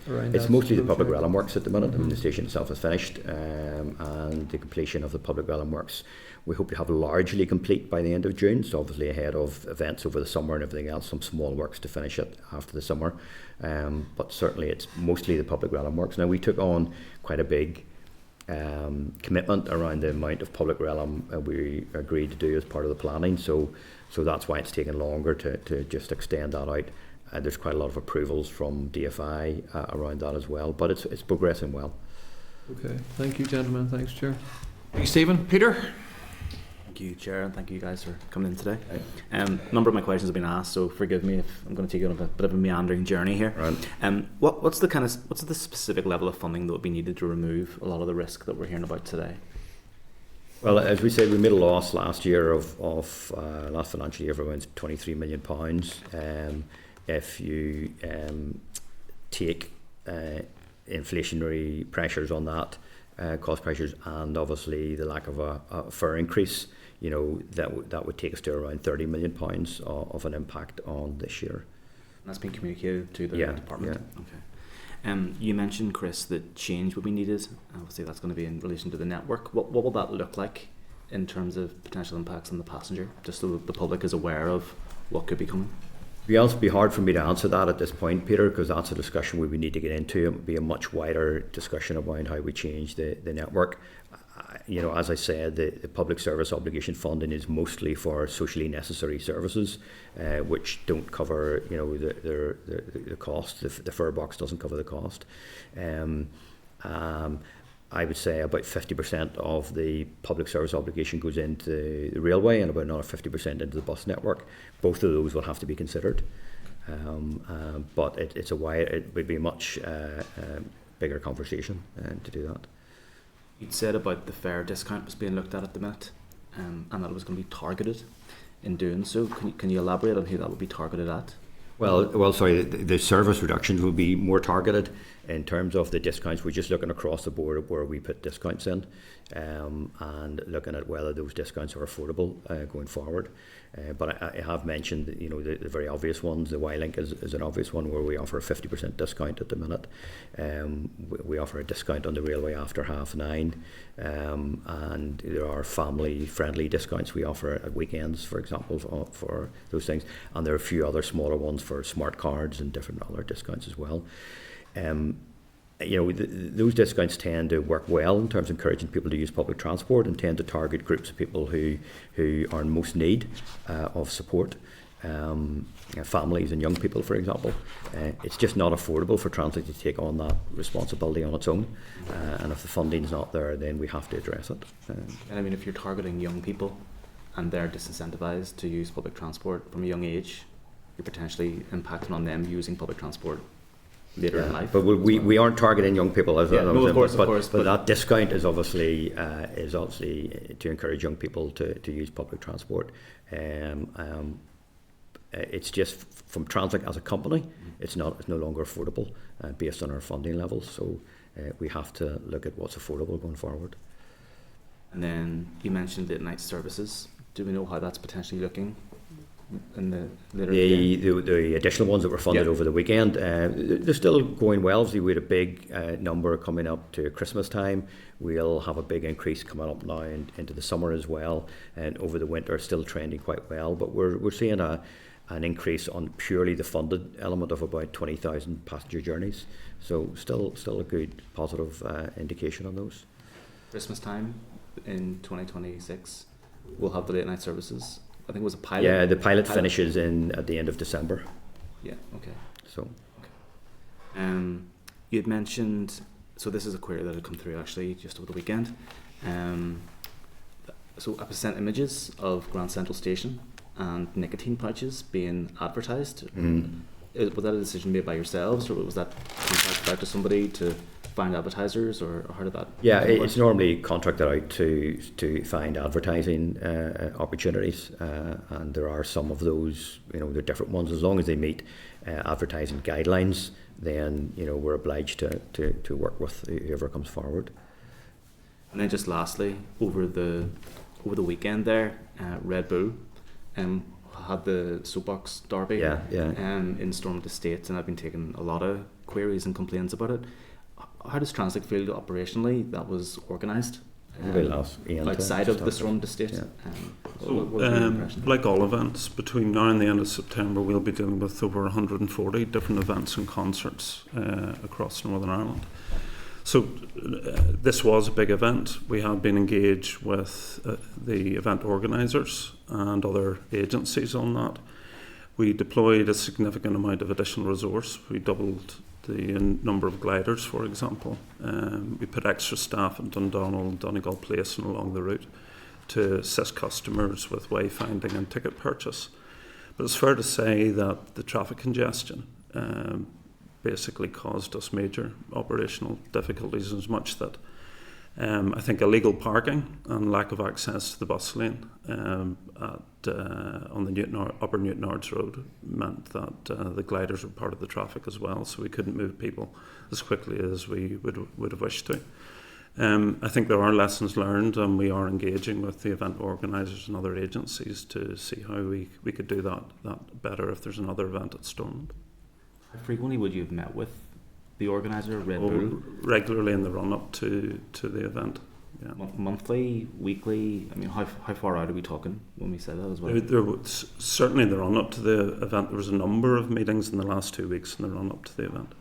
around It's that mostly the project? public realm works at the minute. I mean, the station itself is finished, and the completion of the public realm works we hope to have largely complete by the end of June, so obviously ahead of events over the summer and everything else, some small works to finish it after the summer, but certainly it's mostly the public realm works. Now, we took on quite a big commitment around the amount of public realm we agreed to do as part of the planning, so that's why it's taken longer to just extend that out. There's quite a lot of approvals from DFI around that as well, but it's progressing well. Okay, thank you, gentlemen. Thanks, Chair. Thank you, Stephen. Peter? Thank you, Chair, and thank you guys for coming in today. A number of my questions have been asked, so forgive me if I'm going to take you on a bit of a meandering journey here. Right. What's the specific level of funding that would be needed to remove a lot of the risk that we're hearing about today? Well, as we said, we made a loss last year of last financial year of around £23 million. If you take inflationary pressures on that, cost pressures, and obviously the lack of a fare increase, that would take us to around £30 million of an impact on this year. And that's been communicated to the department. Yeah. Okay. You mentioned, Chris, that change would be needed. Obviously, that's going to be in relation to the network. What will that look like in terms of potential impacts on the passenger, just so the public is aware of what could be coming? It'd be hard for me to answer that at this point, Peter, because that's a discussion we would need to get into. It would be a much wider discussion about how we change the network. As I said, the public service obligation funding is mostly for socially necessary services, which don't cover, the cost. The fare box doesn't cover the cost. I would say about 50% of the public service obligation goes into the railway and about another 50% into the bus network. Both of those will have to be considered. But it would be a much bigger conversation to do that. You'd said about the fare discount was being looked at the minute, and that it was going to be targeted in doing so. Can you elaborate on who that would be targeted at? Well, sorry, the service reductions will be more targeted in terms of the discounts. We're just looking across the board where we put discounts in, and looking at whether those discounts are affordable going forward. But I have mentioned, the very obvious ones. The Y-Link is an obvious one where we offer a 50% discount at the minute. We offer a discount on the railway after 9:30, and there are family-friendly discounts we offer at weekends, for example, for those things. And there are a few other smaller ones for smart cards and different other discounts as well. Those discounts tend to work well in terms of encouraging people to use public transport and tend to target groups of people who are in most need of support, families and young people, for example. It's just not affordable for Translink to take on that responsibility on its own, and if the funding's not there, then we have to address it. And if you're targeting young people and they're disincentivised to use public transport from a young age, you're potentially impacting on them using public transport later in life. But we aren't targeting young people, of course. But that discount is obviously to encourage young people to use public transport. it's just from Translink as a company, it's no longer affordable based on our funding levels. So we have to look at what's affordable going forward. And then you mentioned late night services. Do we know how that's potentially looking in the later the additional ones that were funded over the weekend? They're still going well. Obviously, we had a big number coming up to Christmas time. We'll have a big increase coming up now into the summer as well, and over the winter still trending quite well. But we're seeing an increase on purely the funded element of about 20,000 passenger journeys. So still a good positive indication on those. Christmas time in 2026, we'll have the late night services. I think it was a pilot. Yeah, the pilot finishes at the end of December. Yeah. Okay. So. Okay. You had mentioned. So this is a query that had come through actually just over the weekend. So I was sent images of Grand Central Station and nicotine pouches being advertised. Was that a decision made by yourselves, or was that contracted out to somebody to find advertisers, or how did that? Yeah, it's normally contracted out to find advertising opportunities, and there are some of those. There are different ones. As long as they meet advertising guidelines, then we're obliged to work with whoever comes forward. And then just lastly, over the weekend there, Red Bull had the soapbox derby in Stormont Estates, and I've been taking a lot of queries and complaints about it. How does Translink feel operationally that was organised outside of the Stormont Estate? Like all events, between now and the end of September, we'll be dealing with over 140 different events and concerts across Northern Ireland. So this was a big event. We have been engaged with the event organisers and other agencies on that. We deployed a significant amount of additional resource. We doubled the number of gliders, for example. We put extra staff in Dundonald, Donegal Place and along the route to assist customers with wayfinding and ticket purchase. But it's fair to say that the traffic congestion basically caused us major operational difficulties, as much that I think illegal parking and lack of access to the bus lane on the Upper Newtonards Road meant that the gliders were part of the traffic as well, so we couldn't move people as quickly as we would have wished to. I think there are lessons learned, and we are engaging with the event organisers and other agencies to see how we could do that better if there's another event at Stormont. How frequently would you have met with the organiser, Red Bull? Regularly in the run-up to the event. Yeah. Monthly, weekly? I mean, how far out are we talking when we say that as well? There was, certainly in the run-up to the event, there was a number of meetings in the last 2 weeks in the run-up to the event.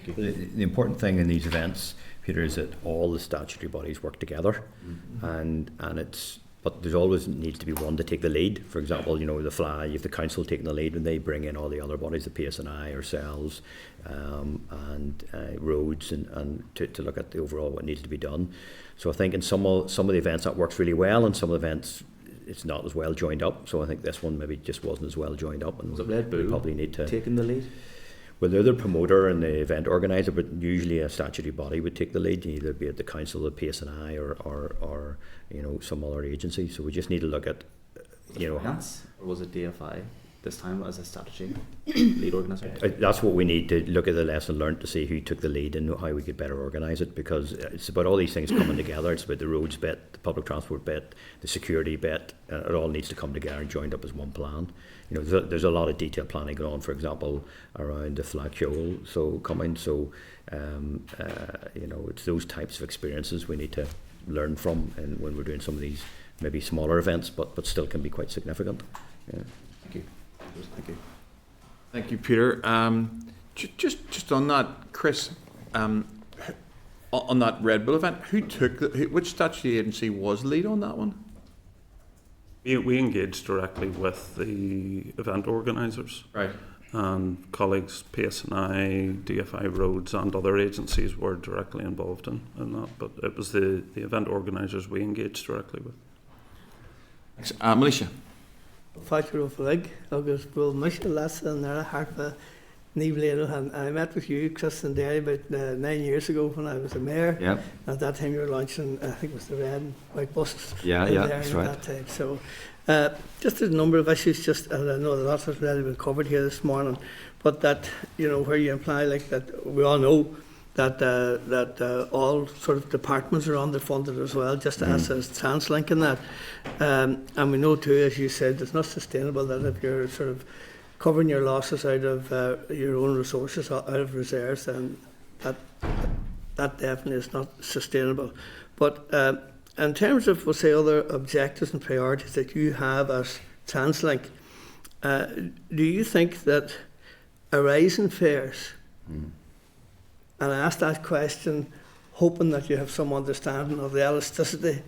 The important thing in these events, Peter, is that all the statutory bodies work together, and it's. But there's always needs to be one to take the lead. For example, the FLA, you have the council taking the lead when they bring in all the other bodies, the PSNI, ourselves, and roads, and to look at the overall what needs to be done. So I think in some of the events that works really well, and some of the events it's not as well joined up. So I think this one maybe just wasn't as well joined up, and was it Red Bull probably need to taking the lead? Well, they're the promoter and the event organiser, but usually a statutory body would take the lead, either be it the council, the PSNI, or some other agency. So we just need to look at, or was it DFI this time as a statutory lead organiser? That's what we need to look at, the lesson learned, to see who took the lead and how we could better organise it, because it's about all these things coming together. It's about the roads bit, the public transport bit, the security bit. It all needs to come together and joined up as one plan. There's a lot of detailed planning going on, for example, around the flagpole coming. So, it's those types of experiences we need to learn from, and when we're doing some of these maybe smaller events, but still can be quite significant. Yeah. Thank you. Thank you, Peter. Just on that, Chris, on that Red Bull event, which statutory agency was lead on that one? We engaged directly with the event organisers. Right. And colleagues, PSNI, DFI Roads and other agencies were directly involved in that, but it was the event organisers we engaged directly with. Thanks. Militia. Fáilte go flig agus bhfuil muis leasa an ar a harpa Niamh Lane, and I met with you, Chris and Derry, about 9 years ago when I was a mayor. Yep. At that time you were launching, I think it was the red and white buses. Yeah, that's right. At that time. So just a number of issues, and I know a lot has already been covered here this morning, but that, you know, where you imply like that, we all know that all sort of departments are underfunded as well, just as Translink and that. And we know too, as you said, it's not sustainable that if you're sort of covering your losses out of your own resources, out of reserves, then that definitely is not sustainable. But in terms of, we'll say, other objectives and priorities that you have as Translink, do you think that a rise in fares, and I ask that question hoping that you have some understanding of the elasticity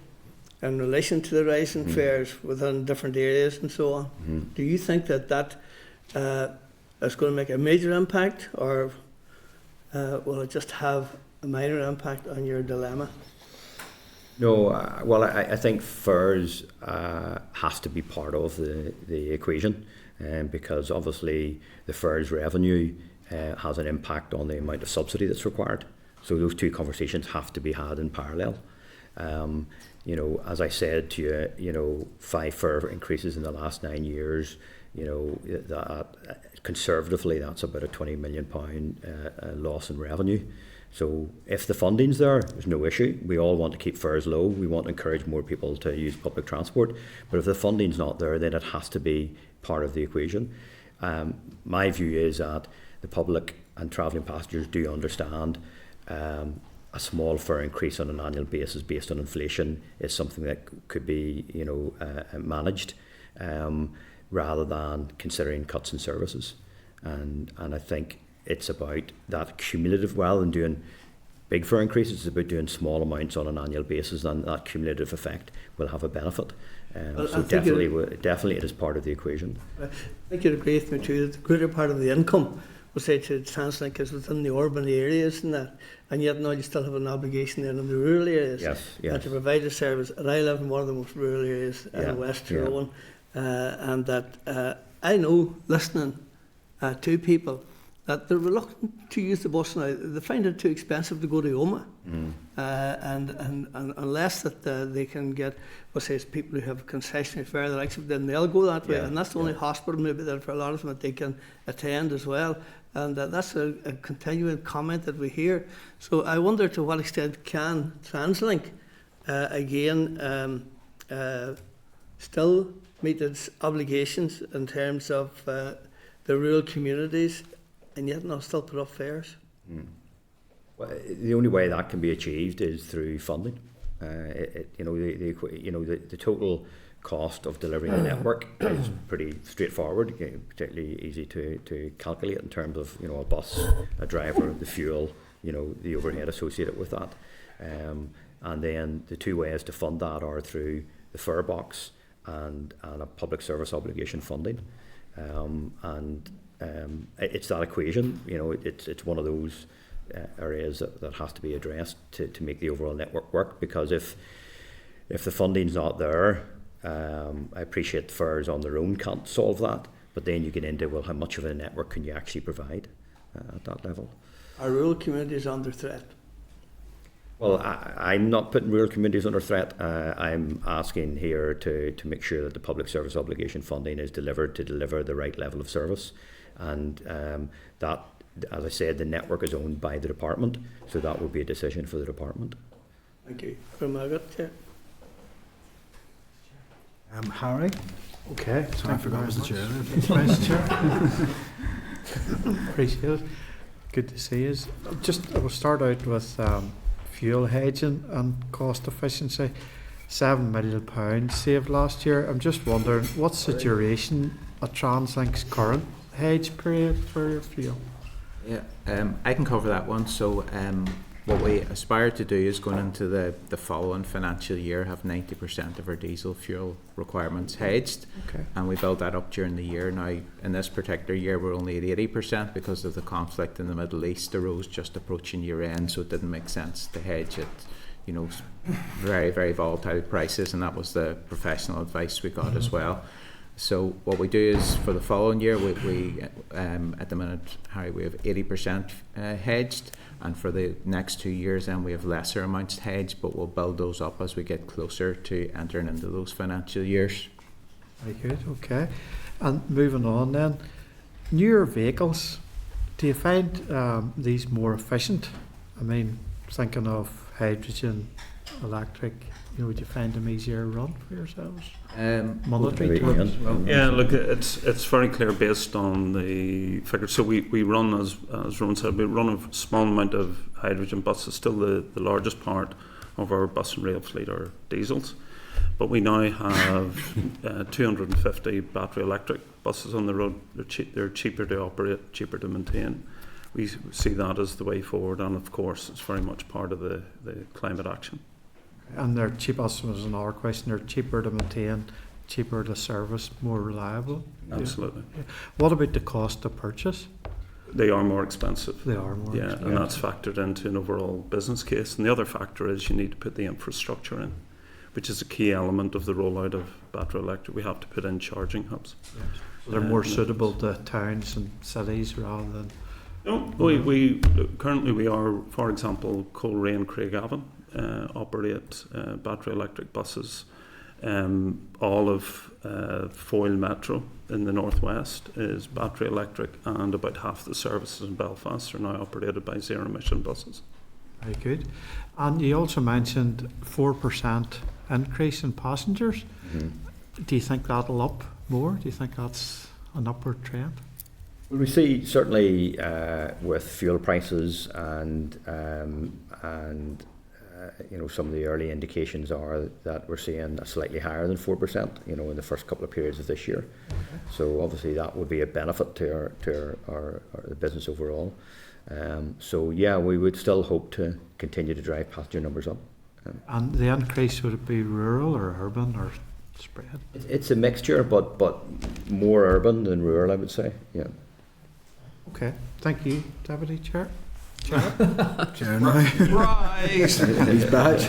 in relation to the rise in fares within different areas and so on. Do you think that is going to make a major impact, or will it just have a minor impact on your dilemma? No, well, I think fares has to be part of the equation, because obviously the fares revenue has an impact on the amount of subsidy that's required. So those two conversations have to be had in parallel. You know, as I said to you, you know, 5 fare increases in the last 9 years. You know, that conservatively, that's about a £20 million loss in revenue. So if the funding's there, there's no issue. We all want to keep fares low. We want to encourage more people to use public transport. But if the funding's not there, then it has to be part of the equation. My view is that the public and travelling passengers do understand a small fare increase on an annual basis based on inflation is something that could be, you know, managed, rather than considering cuts in services. And I think it's about that cumulative, rather than doing big fare increases, it's about doing small amounts on an annual basis, and that cumulative effect will have a benefit. So definitely it is part of the equation. I think you'd agree with me too that the greater part of the income, we'll say, to Translink is within the urban areas and that, and yet now you still have an obligation then in the rural areas and to provide a service. And I live in one of the most rural areas in West Tyrone, and that I know, listening to people, that they're reluctant to use the bus now. They find it too expensive to go to Oma, and unless that they can get, we'll say, people who have concessionary fare, the likes of them, they'll go that way, and that's the only hospital maybe that for a lot of them that they can attend as well. And that's a continuing comment that we hear. So I wonder to what extent can Translink again still meet its obligations in terms of the rural communities, and yet not still put up fares? Well, the only way that can be achieved is through funding. The total cost of delivering a network is pretty straightforward, particularly easy to calculate in terms of, you know, a bus, a driver, the fuel, you know, the overhead associated with that. And then the two ways to fund that are through the fare box and a public service obligation funding. It's that equation, you know, it's one of those areas that has to be addressed to make the overall network work, because if the funding's not there, I appreciate fares on their own can't solve that, but then you get into, well, how much of a network can you actually provide at that level? Are rural communities under threat? Well, I'm not putting rural communities under threat. I'm asking here to make sure that the public service obligation funding is delivered to deliver the right level of service, and that, as I said, the network is owned by the department, so that will be a decision for the department. Thank you. From Margaret, Chair. Harry? Okay. Sorry, I forgot I was the chair. Vice Chair. Appreciate it. Good to see you. I will start out with fuel hedging and cost efficiency. £7 million saved last year. I'm just wondering, what's the duration of Translink's current hedge period for your fuel? Yeah, I can cover that one. So what we aspire to do is, going into the following financial year, have 90% of our diesel fuel requirements hedged. Okay. And we build that up during the year. Now, in this particular year, we're only at 80% because of the conflict in the Middle East arose just approaching year end, so it didn't make sense to hedge it, you know, very, very volatile prices, and that was the professional advice we got as well. So what we do is for the following year, we at the minute, Harry, we have 80% hedged, and for the next 2 years then we have lesser amounts hedged, but we'll build those up as we get closer to entering into those financial years. Very good, okay. And moving on then, newer vehicles, do you find these more efficient? I mean, thinking of hydrogen, electric, you know, would you find them easier to run for yourselves? Monetary terms? Yeah, look, it's very clear based on the figures. So we run, as Rowan said, we run a small amount of hydrogen buses. Still the largest part of our bus and rail fleet are diesels. But we now have 250 battery electric buses on the road. They're cheaper to operate, cheaper to maintain. We see that as the way forward, and of course it's very much part of the climate action. And they're cheap, as was another question, they're cheaper to maintain, cheaper to service, more reliable? Absolutely. Yeah. What about the cost to purchase? They are more expensive. They are more expensive. And that's factored into an overall business case. And the other factor is you need to put the infrastructure in, which is a key element of the rollout of battery electric. We have to put in charging hubs. Yes. So they're more suitable to towns and cities rather than... No, we currently we are, for example, Coleraine and Craigavon operate battery electric buses. All of Foyle Metro in the northwest is battery electric, and about half the services in Belfast are now operated by zero emission buses. Very good. And you also mentioned 4% increase in passengers. Mm-hmm. Do you think that'll up more? Do you think that's an upward trend? Well, we see certainly with fuel prices and you know, some of the early indications are that we're seeing a slightly higher than 4%, you know, in the first couple of periods of this year. Okay. So obviously that would be a benefit to our business overall. So yeah, we would still hope to continue to drive passenger numbers up. And the increase, would it be rural or urban or spread? It's a mixture, but more urban than rural, I would say. Yeah. Okay, thank you, Deputy Chair. Chair now. Right. He's back.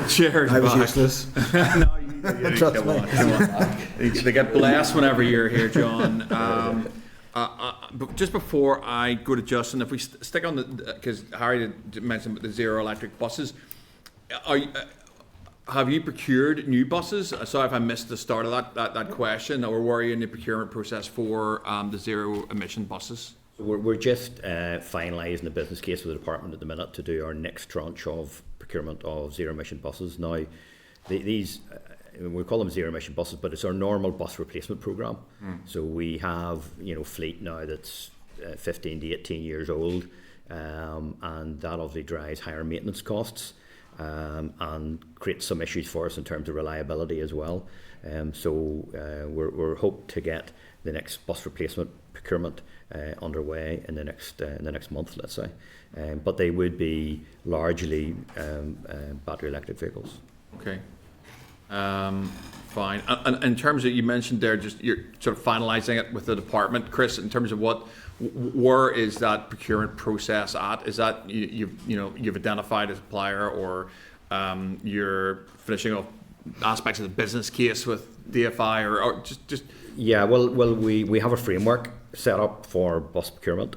Chair's I was back. useless. No, you come on. They get blessed whenever you're here, John. But just before I go to Justin, if we stick on the, because Harry mentioned the zero electric buses, have you procured new buses? Sorry if I missed the start of that question. Or were you in the procurement process for the zero emission buses? We're just finalising the business case with the department at the minute to do our next tranche of procurement of zero emission buses. Now, these we call them zero emission buses, but it's our normal bus replacement programme. So we have, you know, fleet now that's 15 to 18 years old, and that obviously drives higher maintenance costs and creates some issues for us in terms of reliability as well. So we're hoped to get the next bus replacement procurement underway in the next month, let's say. But they would be largely battery electric vehicles. Okay. Fine. And in terms of, you mentioned there, just you're sort of finalising it with the department, Chris, in terms of where is that procurement process at? Is that you've identified a supplier, or you're finishing off aspects of the business case with DFI, or just? Yeah, well, we have a framework set up for bus procurement,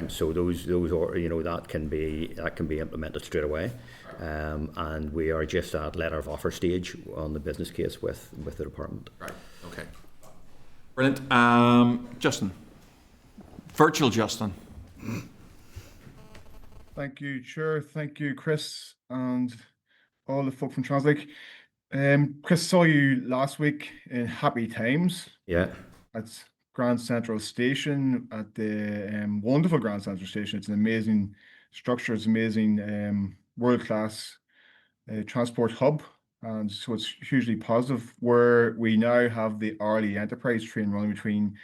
so those are, you know, that can be implemented straight away. And we are just at letter of offer stage on the business case with the department. Right. Okay. Brilliant. Justin. Virtual Justin. Thank you, Chair. Thank you, Chris, and all the folk from Translink. Chris, saw you last week in Happy Times. Yeah. At Grand Central Station, at the wonderful Grand Central Station. It's an amazing structure. It's amazing world-class transport hub, and so it's hugely positive, where we now have the hourly enterprise train running between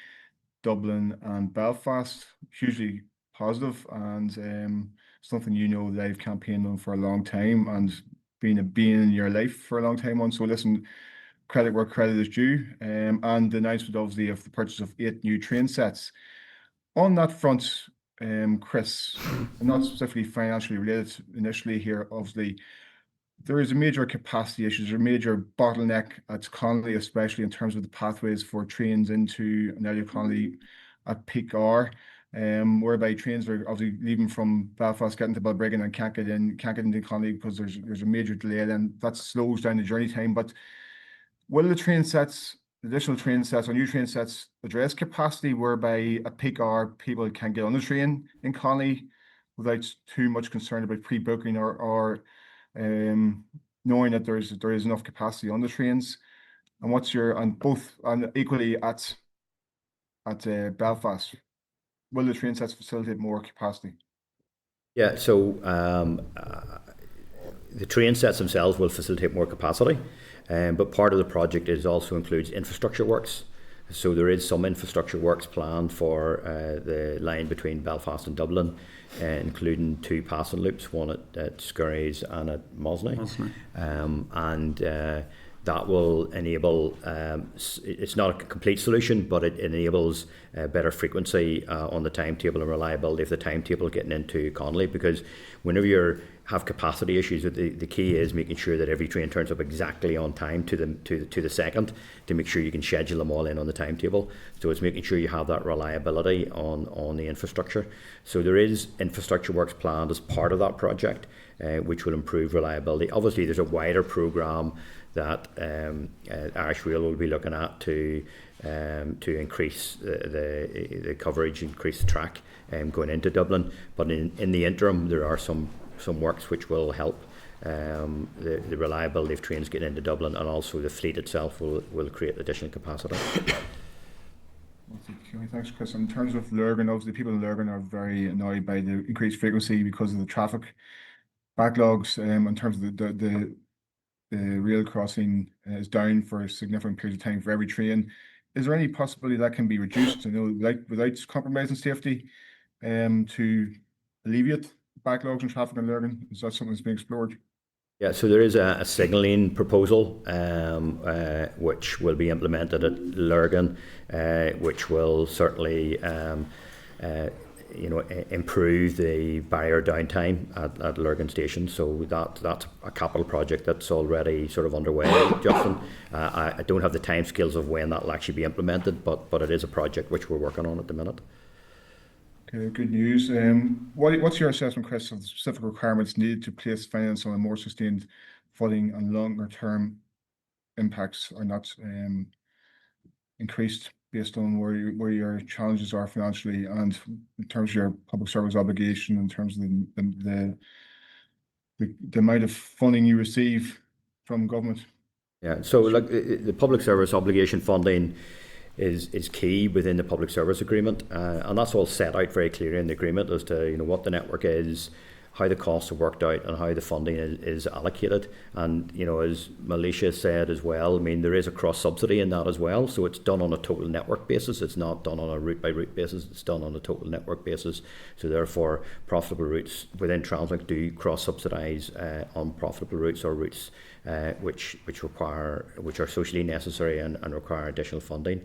Dublin and Belfast. Hugely positive, and something, you know, that I've campaigned on for a long time, and been in your life for a long time on. So listen, credit where credit is due, and the announcement obviously of the purchase of 8 new train sets. On that front, Chris, not specifically financially related initially here, obviously, there is a major capacity issue, there's a major bottleneck at Connolly, especially in terms of the pathways for trains into and out of Connolly at peak hour. Whereby trains are obviously leaving from Belfast, getting to Balbriggan and can't get into Connolly because there's a major delay, and that slows down the journey time. But will the additional train sets or new train sets address capacity whereby at peak hour people can get on the train in Connolly without too much concern about pre-booking or knowing that there is enough capacity on the trains? And what's your and equally at Belfast? Will the train sets facilitate more capacity? Yeah, so the train sets themselves will facilitate more capacity, but part of the project also includes infrastructure works. So there is some infrastructure works planned for the line between Belfast and Dublin, including 2 passing loops, one at Scurries and at Mosney. And that will enable, it's not a complete solution, but it enables better frequency on the timetable and reliability of the timetable getting into Connolly, because whenever you have capacity issues, the key is making sure that every train turns up exactly on time to the second, to make sure you can schedule them all in on the timetable. So it's making sure you have that reliability on the infrastructure. So there is infrastructure works planned as part of that project, which will improve reliability. Obviously, there's a wider programme that Irish Rail will be looking at to increase the coverage, increase the track going into Dublin. But in the interim, there are some works which will help the reliability of trains getting into Dublin, and also the fleet itself will create additional capacity. Thanks, Chris. In terms of Lurgan, obviously people in Lurgan are very annoyed by the increased frequency because of the traffic backlogs. In terms of the rail crossing is down for a significant period of time for every train. Is there any possibility that can be reduced, without compromising safety, to alleviate backlogs and traffic in Lurgan? Is that something that's being explored? Yeah, so there is a signalling proposal which will be implemented at Lurgan, which will certainly improve the barrier downtime at Lurgan Station. So that's a capital project that's already sort of underway, Justin. I don't have the timescales of when that will actually be implemented, but it is a project which we're working on at the minute. Okay, good news. What's your assessment, Chris, of the specific requirements needed to place finance on a more sustained footing and longer term impacts are not increased based on where your challenges are financially and in terms of your public service obligation, in terms of the amount of funding you receive from government? Yeah, so the public service obligation funding is key within the public service agreement, and that's all set out very clearly in the agreement as to what the network is, how the costs are worked out, and how the funding is allocated. And as Militia said as well, I mean, there is a cross subsidy in that as well, so it's done on a total network basis. It's not done on a route by route basis, it's done on a total network basis. So therefore profitable routes within Translink do cross subsidise unprofitable routes or routes which are socially necessary and require additional funding.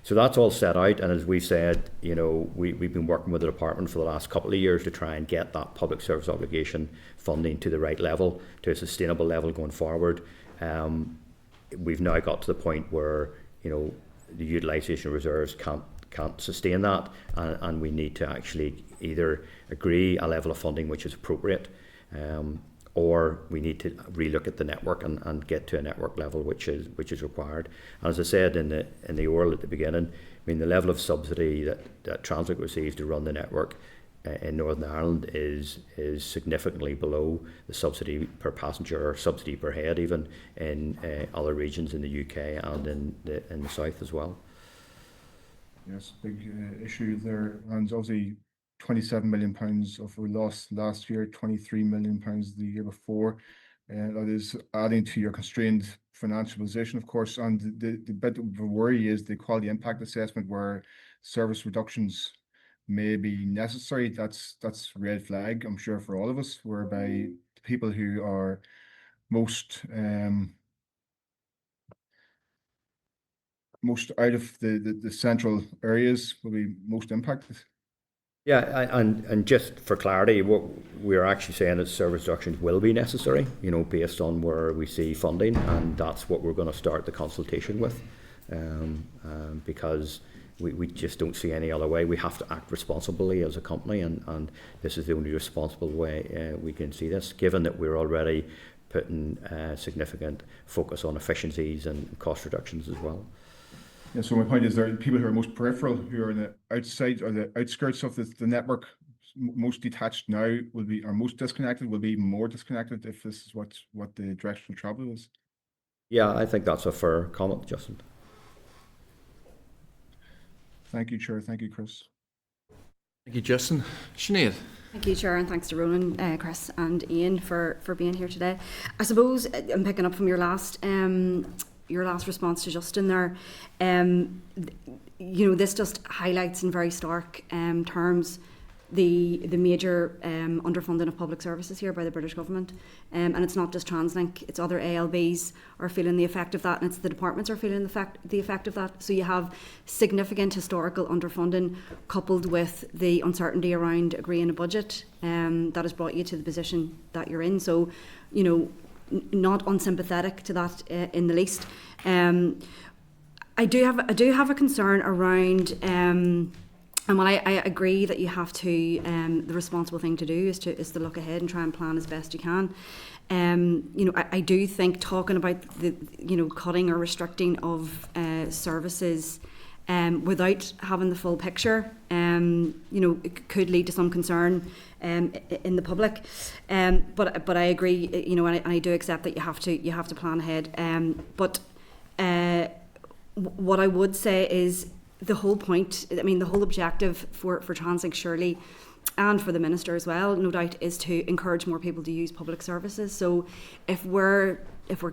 So that's all set out, and as we've said, we've been working with the department for the last couple of years to try and get that public service obligation funding to the right level, to a sustainable level going forward. We've now got to the point where the utilisation reserves can't sustain that, and we need to actually either agree a level of funding which is appropriate, or we need to relook at the network and get to a network level which is required. And as I said in the oral at the beginning, I mean, the level of subsidy that Translink receives to run the network in Northern Ireland is significantly below the subsidy per passenger or subsidy per head even in other regions in the UK and in the south as well. Yes, big issue there, and obviously £27 million of we lost last year, £23 million the year before. That is adding to your constrained financial position, of course. And the bit of a worry is the quality impact assessment, where service reductions may be necessary. That's red flag, I'm sure, for all of us, whereby the people who are most out of the central areas will be most impacted. Yeah, and just for clarity, what we're actually saying is service reductions will be necessary, based on where we see funding, and that's what we're going to start the consultation with, because we just don't see any other way. We have to act responsibly as a company, and this is the only responsible way we can see this, given that we're already putting significant focus on efficiencies and cost reductions as well. Yeah, so my point is there are people who are most peripheral, who are on the outside or the outskirts of the network, most detached now are most disconnected, will be even more disconnected if this is what the direction of travel is. Yeah, I think that's a fair comment, Justin. Thank you, Chair. Thank you, Chris. Thank you, Justin. Sinead. Thank you, Chair, and thanks to Ronan, Chris and Ian for being here today. I suppose I'm picking up from your last response to Justin there. This just highlights in very stark terms the major underfunding of public services here by the British government, and it's not just Translink, it's other ALBs are feeling the effect of that, and it's the departments are feeling the effect of that. So you have significant historical underfunding coupled with the uncertainty around agreeing a budget that has brought you to the position that you're in. So, not unsympathetic to that in the least. I do have a concern around. And while I agree that you have to, the responsible thing to do is to look ahead and try and plan as best you can. I do think talking about the cutting or restricting of services without having the full picture, it could lead to some concern in the public. But I agree, and I do accept that you have to plan ahead. But what I would say is, the whole point, the whole objective for Translink surely, and for the Minister as well, no doubt, is to encourage more people to use public services. So if we're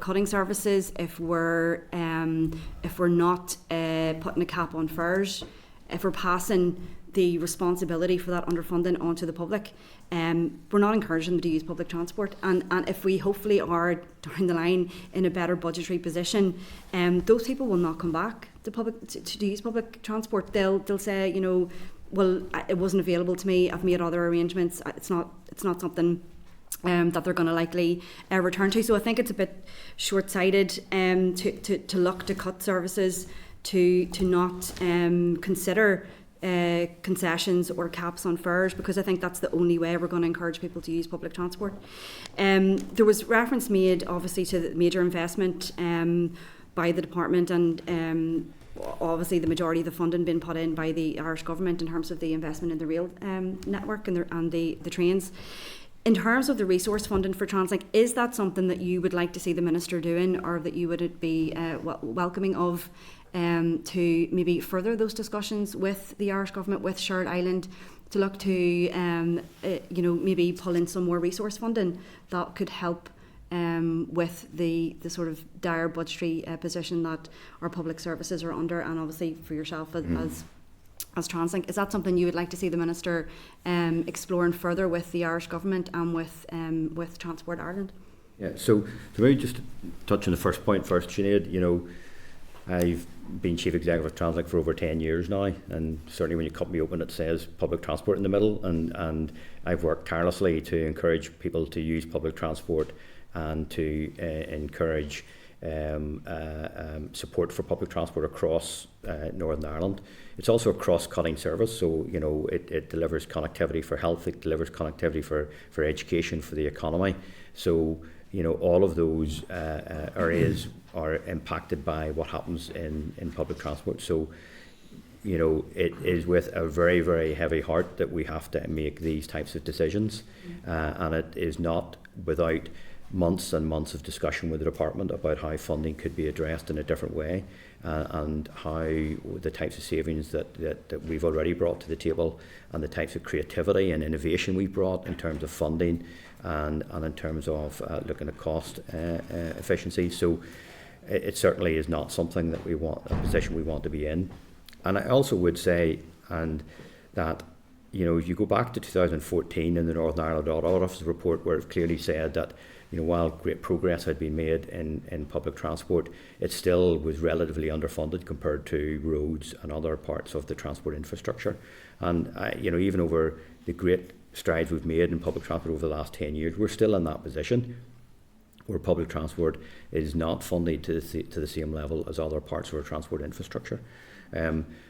cutting services, if we're not putting a cap on fares, if we're passing the responsibility for that underfunding onto the public, we're not encouraging them to use public transport. And if we hopefully are down the line in a better budgetary position, those people will not come back to use public transport. They'll say, well, it wasn't available to me, I've made other arrangements, it's not something that they're going to likely return to. So I think it's a bit short-sighted to look to cut services, to not consider concessions or caps on fares, because I think that's the only way we're going to encourage people to use public transport. There was reference made obviously to the major investment by the department, and obviously the majority of the funding being put in by the Irish government in terms of the investment in the rail network and the trains. In terms of the resource funding for Translink, is that something that you would like to see the Minister doing, or that you would be welcoming of, to maybe further those discussions with the Irish government, with Shared Island, to look to maybe pull in some more resource funding that could help with the sort of dire budgetary position that our public services are under, and obviously for yourself as Translink? Is that something you would like to see the Minister exploring further with the Irish government and with Transport Ireland? Yeah, so maybe just to touch on the first point first, Sinead, I've been Chief Executive of Translink for over 10 years now, and certainly when you cut me open it says public transport in the middle, and I've worked tirelessly to encourage people to use public transport and to encourage support for public transport across Northern Ireland. It's also a cross-cutting service, so it delivers connectivity for health, it delivers connectivity for education, for the economy. So all of those areas are impacted by what happens in public transport. So it is with a very, very heavy heart that we have to make these types of decisions, and it is not without months and months of discussion with the department about how funding could be addressed in a different way, and how the types of savings that we've already brought to the table, and the types of creativity and innovation we've brought in terms of funding and in terms of looking at cost efficiency. So it certainly is not something that a position we want to be in. And I also would say, and that you know, if you go back to 2014 in the Northern Ireland Audit Office report, where it clearly said that, you know, while great progress had been made in public transport, it still was relatively underfunded compared to roads and other parts of the transport infrastructure. And, you know, even over the great strides we've made in public transport over the last 10 years, we're still in that position where public transport is not funded to the same level as other parts of our transport infrastructure.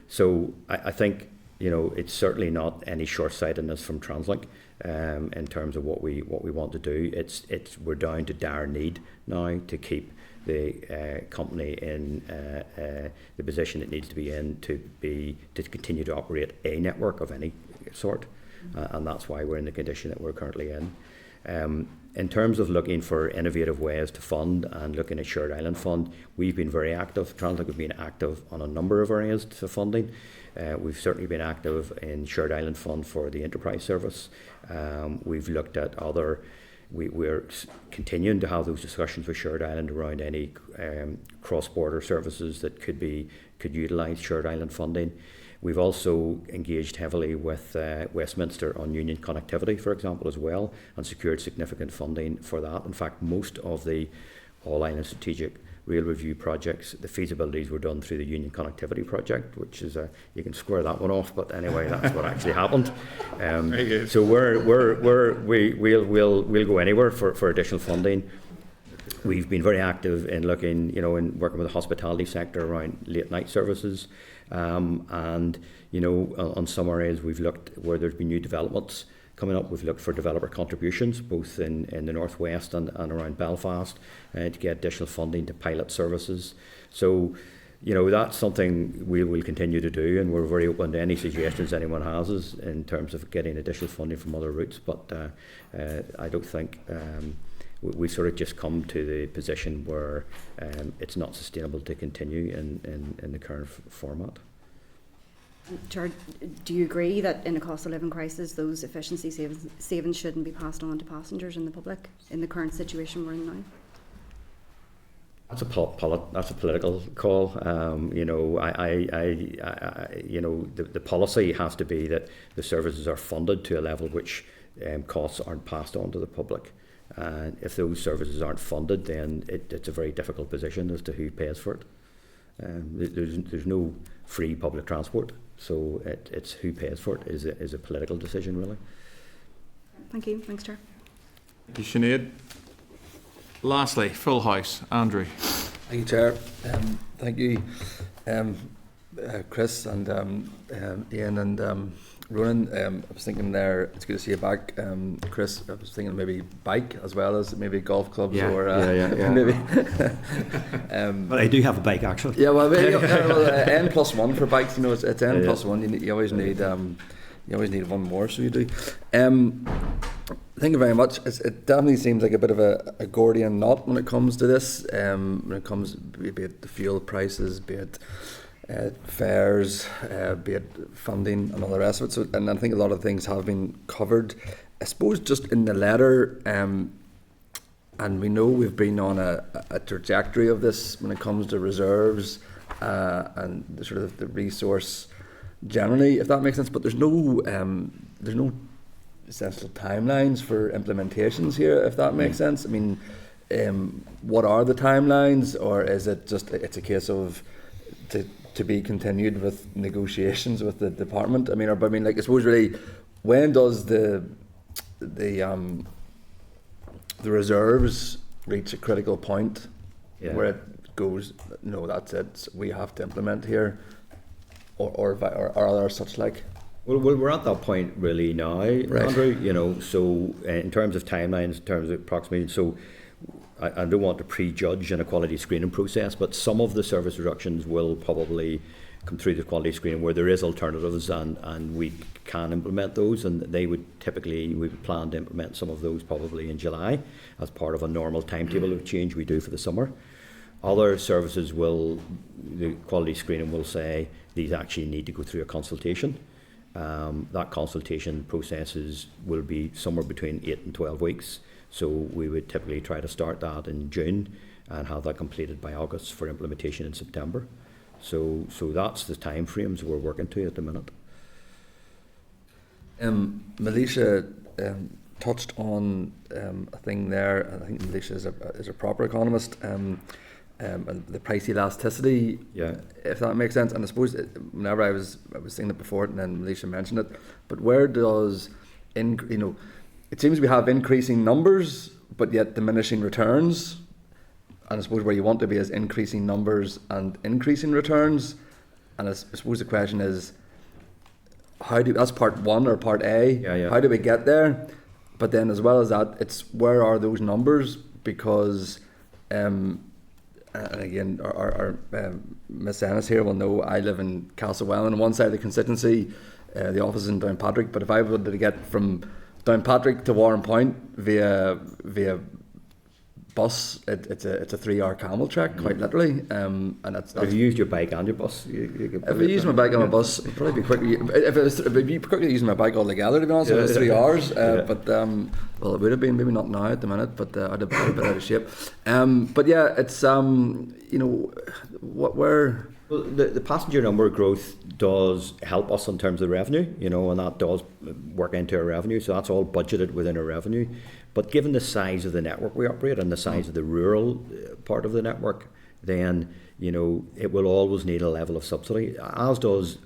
So I think, you know, it's certainly not any short-sightedness from Translink in terms of what we want to do. We're down to dire need now to keep the company in the position it needs to be in to continue to operate a network of any sort, and that's why we're in the condition that we're currently in. In terms of looking for innovative ways to fund and looking at Shared Island Fund, we've been very active. Translink have been active on a number of areas to funding. We've certainly been active in Shared Island Fund for the enterprise service. We've looked at we're continuing to have those discussions with Shared Island around any cross-border services that could utilise Shared Island funding. We've also engaged heavily with Westminster on union connectivity, for example, as well, and secured significant funding for that. In fact, most of the all-island strategic rail review projects, the feasibilities were done through the union connectivity project, which is you can square that one off. But anyway, that's what actually happened. So we'll go anywhere for additional funding. We've been very active in looking, you know, in working with the hospitality sector around late night services. And, you know, on some areas we've looked where there's been new developments coming up. We've looked for developer contributions, both in the northwest and around Belfast, to get additional funding to pilot services. So, you know, that's something we will continue to do, and we're very open to any suggestions anyone has in terms of getting additional funding from other routes. But I don't think we sort of just come to the position where it's not sustainable to continue in the current format. Chair, do you agree that in a cost of living crisis, those efficiency savings shouldn't be passed on to passengers and the public in the current situation we're in now? That's a political call. You know, you know, the policy has to be that the services are funded to a level which costs aren't passed on to the public. And if those services aren't funded, then it's a very difficult position as to who pays for it. There's no free public transport, so it's who pays for it is a political decision, really. Thank you. Thanks, Chair. Thank you, Sinead. Lastly, full house, Andrew. Thank you, Chair. Thank you, Chris and Ian and Ronan. I was thinking there, it's good to see you back, Chris. I was thinking maybe bike as well as maybe golf clubs or maybe. But I do have a bike actually. Yeah, well, N+1 for bikes. You know, it's N+1. You always need one more, so you do. Thank you very much. It definitely seems like a bit of a Gordian knot when it comes to this. When it comes, be it the fuel prices, be it fares, be it funding and all the rest of it. So, and I think a lot of things have been covered. I suppose just in the letter, and we know we've been on a trajectory of this when it comes to reserves and the sort of the resource generally, if that makes sense. But there's no essential timelines for implementations here, if that makes sense. I mean, what are the timelines, or is it just it's a case of to be continued with negotiations with the department? I mean, like, I suppose really, when does the reserves reach a critical point where it goes, no, that's it, we have to implement here, or are there such like? Well, we're at that point really now, right, Andrew. You know, so in terms of timelines, in terms of approximation, so I don't want to prejudge an equality screening process, but some of the service reductions will probably come through the quality screening where there is alternatives and we can implement those, and we would plan to implement some of those probably in July as part of a normal timetable of change we do for the summer. Other services the quality screening will say these actually need to go through a consultation. That consultation processes will be somewhere between 8 and 12 weeks. So we would typically try to start that in June and have that completed by August for implementation in September. So that's the time frames we're working to at the minute. Militia touched on a thing there. I think Militia is a proper economist. The price elasticity, if that makes sense. And I suppose whenever I was saying it before, and then Militia mentioned it, but where does it seems we have increasing numbers, but yet diminishing returns. And I suppose where you want to be is increasing numbers and increasing returns. And I suppose the question is, that's part one or part A. How do we get there? But then as well as that, it's where are those numbers? Because, and again, our Miss Ennis here will know I live in Castlewellan on one side of the constituency, the office is in Downpatrick. But if I wanted to get from Downpatrick to Warren Point via bus, it's a 3-hour camel trek, quite literally. And that's if you used your bike and your bus, if I used my bike and my bus, it'd probably be quickly. If it'd be quickly using my bike altogether, to be honest, it was 3 hours. But well, it would have been, maybe not now at the minute, but I'd have been a bit out of shape. But yeah, it's where. Well, the passenger number growth does help us in terms of revenue, and that does work into our revenue. So that's all budgeted within our revenue. But given the size of the network we operate and the size of the rural part of the network, then, it will always need a level of subsidy, as does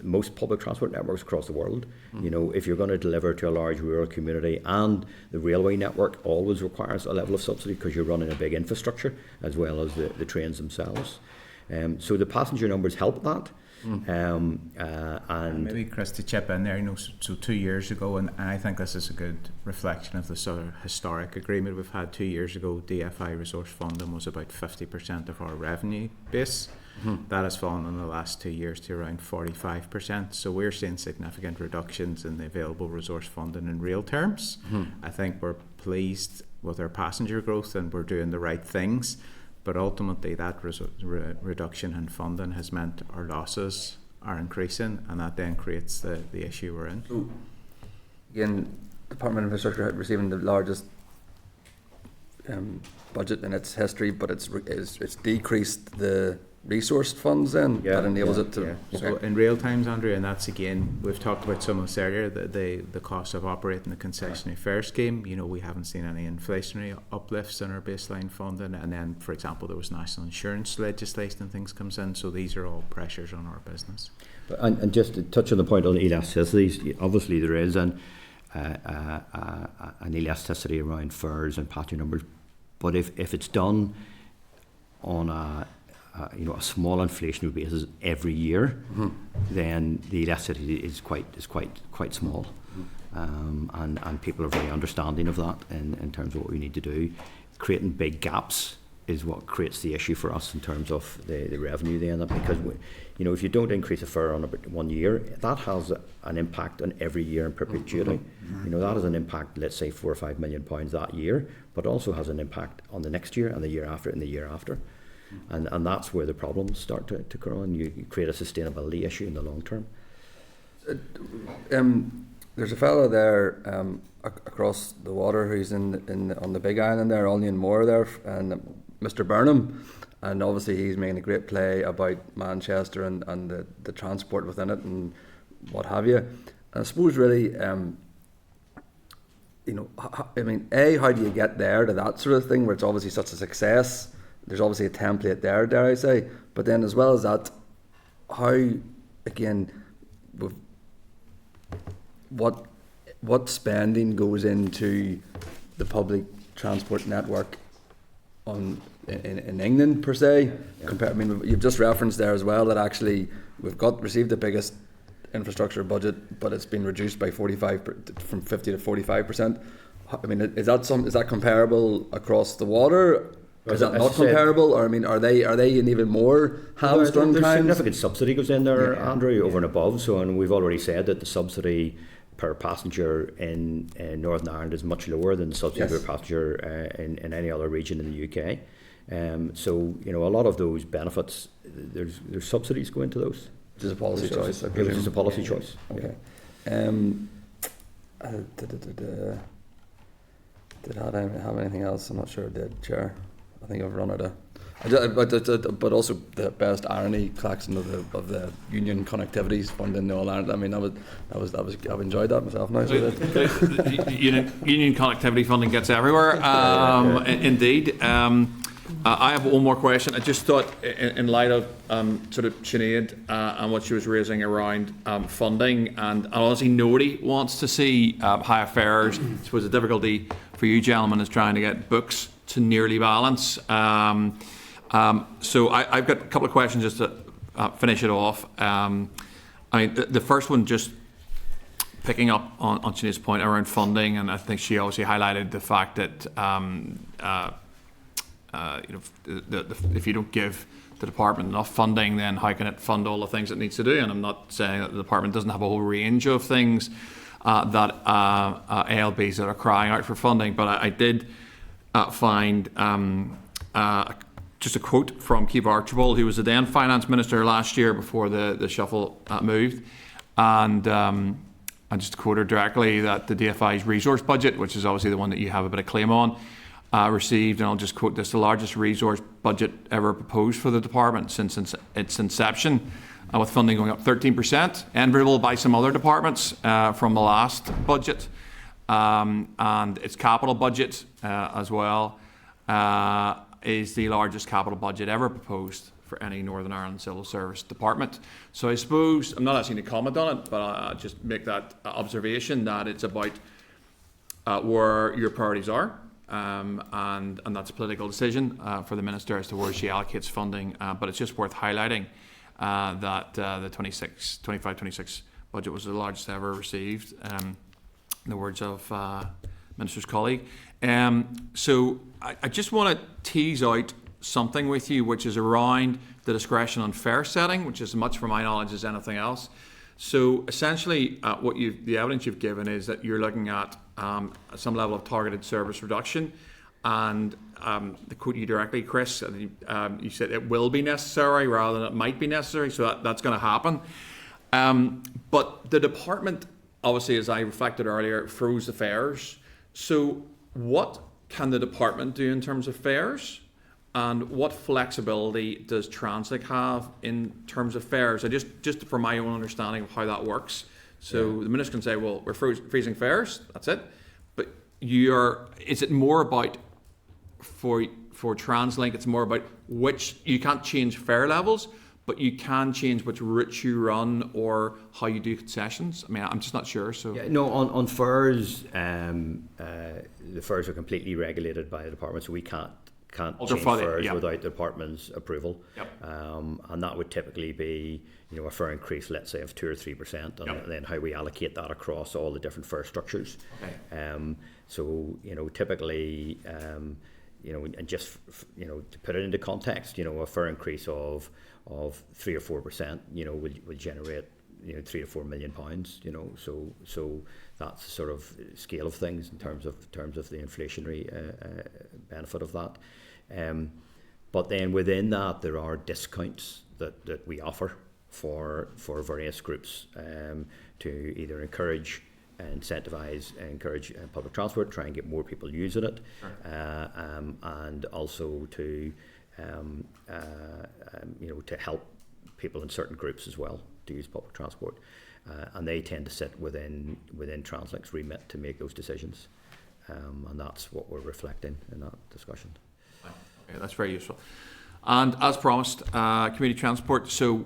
most public transport networks across the world. If you're going to deliver to a large rural community, and the railway network always requires a level of subsidy because you're running a big infrastructure as well as the trains themselves. So the passenger numbers help that. And maybe Chris, to chip in there, so 2 years ago, and I think this is a good reflection of the sort of historic agreement we've had. 2 years ago, DFI resource funding was about 50% of our revenue base. That has fallen in the last 2 years to around 45%. So we're seeing significant reductions in the available resource funding in real terms. I think we're pleased with our passenger growth and we're doing the right things. But ultimately, that reduction in funding has meant our losses are increasing, and that then creates the issue we're in. So, again, Department of Infrastructure receiving the largest budget in its history, but it's decreased the resource funds then that enables it to. So in real times, Andrew, and that's again, we've talked about some of this earlier, the cost of operating the concessionary fare scheme. We haven't seen any inflationary uplifts in our baseline funding, and then, for example, there was national insurance legislation and things comes in, so these are all pressures on our business. And just to touch on the point on elasticities, obviously there is an elasticity around fares and passenger numbers, but if it's done on a small inflationary basis every year, then the elasticity is quite small, and people are very understanding of that in terms of what we need to do. Creating big gaps is what creates the issue for us in terms of the revenue then, because if you don't increase a fare on about 1 year, that has an impact on every year in perpetuity. That has an impact, let's say £4 or £5 million that year, but also has an impact on the next year and the year after and the year after. And that's where the problems start to grow, and you create a sustainability issue in the long term. There's a fellow there across the water who's on the big island there, Onion Moor there, and Mr. Burnham, and obviously he's making a great play about Manchester and the transport within it and what have you. And I suppose really, how do you get there to that sort of thing where it's obviously such a success? There's obviously a template there, dare I say, but then as well as that, how, again, what spending goes into the public transport network in England per se? You've just referenced there as well that actually we've received the biggest infrastructure budget, but it's been reduced by 45% from 50 to 45%. Is that comparable across the water? Is that not comparable, or are they in even more hamstrung times? There's significant subsidy goes in there, Andrew, over and above. So, and we've already said that the subsidy per passenger in Northern Ireland is much lower than the subsidy per passenger in any other region in the UK. So, a lot of those benefits, there's subsidies go into those. Which is a policy choice. It was just a policy choice. Okay. Did I have anything else? I'm not sure. Did Chair? I think I've run out of But also the best irony, Claxon, of the union connectivities fund in All Ireland. I mean, I've enjoyed that myself now. So Union connectivity funding gets everywhere. Indeed. I have one more question. I just thought, in light of sort of Sinead and what she was raising around funding, and honestly, nobody wants to see higher fares. I suppose the difficulty for you gentlemen is trying to get books to nearly balance. So I've got a couple of questions just to finish it off. I mean, the first one, just picking up on Sinead's point around funding, and I think she obviously highlighted the fact that if you don't give the department enough funding, then how can it fund all the things it needs to do? And I'm not saying that the department doesn't have a whole range of things that ALBs that are crying out for funding, but I did find just a quote from Keith Archibald, who was the then finance minister last year before the shuffle moved, and I just quote her directly, that the DFI's resource budget, which is obviously the one that you have a bit of claim on, received, and I'll just quote this, the largest resource budget ever proposed for the department since its inception, with funding going up 13%, enviable by some other departments from the last budget, and its capital budget as well is the largest capital budget ever proposed for any Northern Ireland civil service department. So I suppose, I'm not asking you to comment on it, but I just make that observation that it's about where your priorities are. And that's a political decision for the Minister as to where she allocates funding, but it's just worth highlighting that the 25-26 budget was the largest ever received, in the words of Minister's colleague. So I just want to tease out something with you, which is around the discretion on fare setting, which is as much from my knowledge as anything else. So essentially, the evidence you've given is that you're looking at some level of targeted service reduction, and to quote you directly, Chris, you said it will be necessary rather than it might be necessary, so that's going to happen. But the department, obviously, as I reflected earlier, froze the fares. So what can the department do in terms of fares? And what flexibility does Translink have in terms of fares? So just for my own understanding of how that works. So the Minister can say, well, we're freezing fares, that's it. But is it more about, for Translink, it's more about which, you can't change fare levels, but you can change which routes you run or how you do concessions? I mean, I'm just not sure. So on fares, the fares are completely regulated by the department, so we can't change fares without the department's approval. And that would typically be, a fare increase, let's say, of 2 or 3%, and then how we allocate that across all the different fare structures. So typically, and just to put it into context, a fare increase of 3 or 4%, will generate £3 to £4 million. So that's the sort of scale of things in terms of the inflationary benefit of that. But then within that, there are discounts that we offer for various groups to either encourage public transport, try and get more people using it, and also to to help people in certain groups as well to use public transport, and they tend to sit within Translink's remit to make those decisions, and that's what we're reflecting in that discussion. Okay, that's very useful. And as promised, community transport. So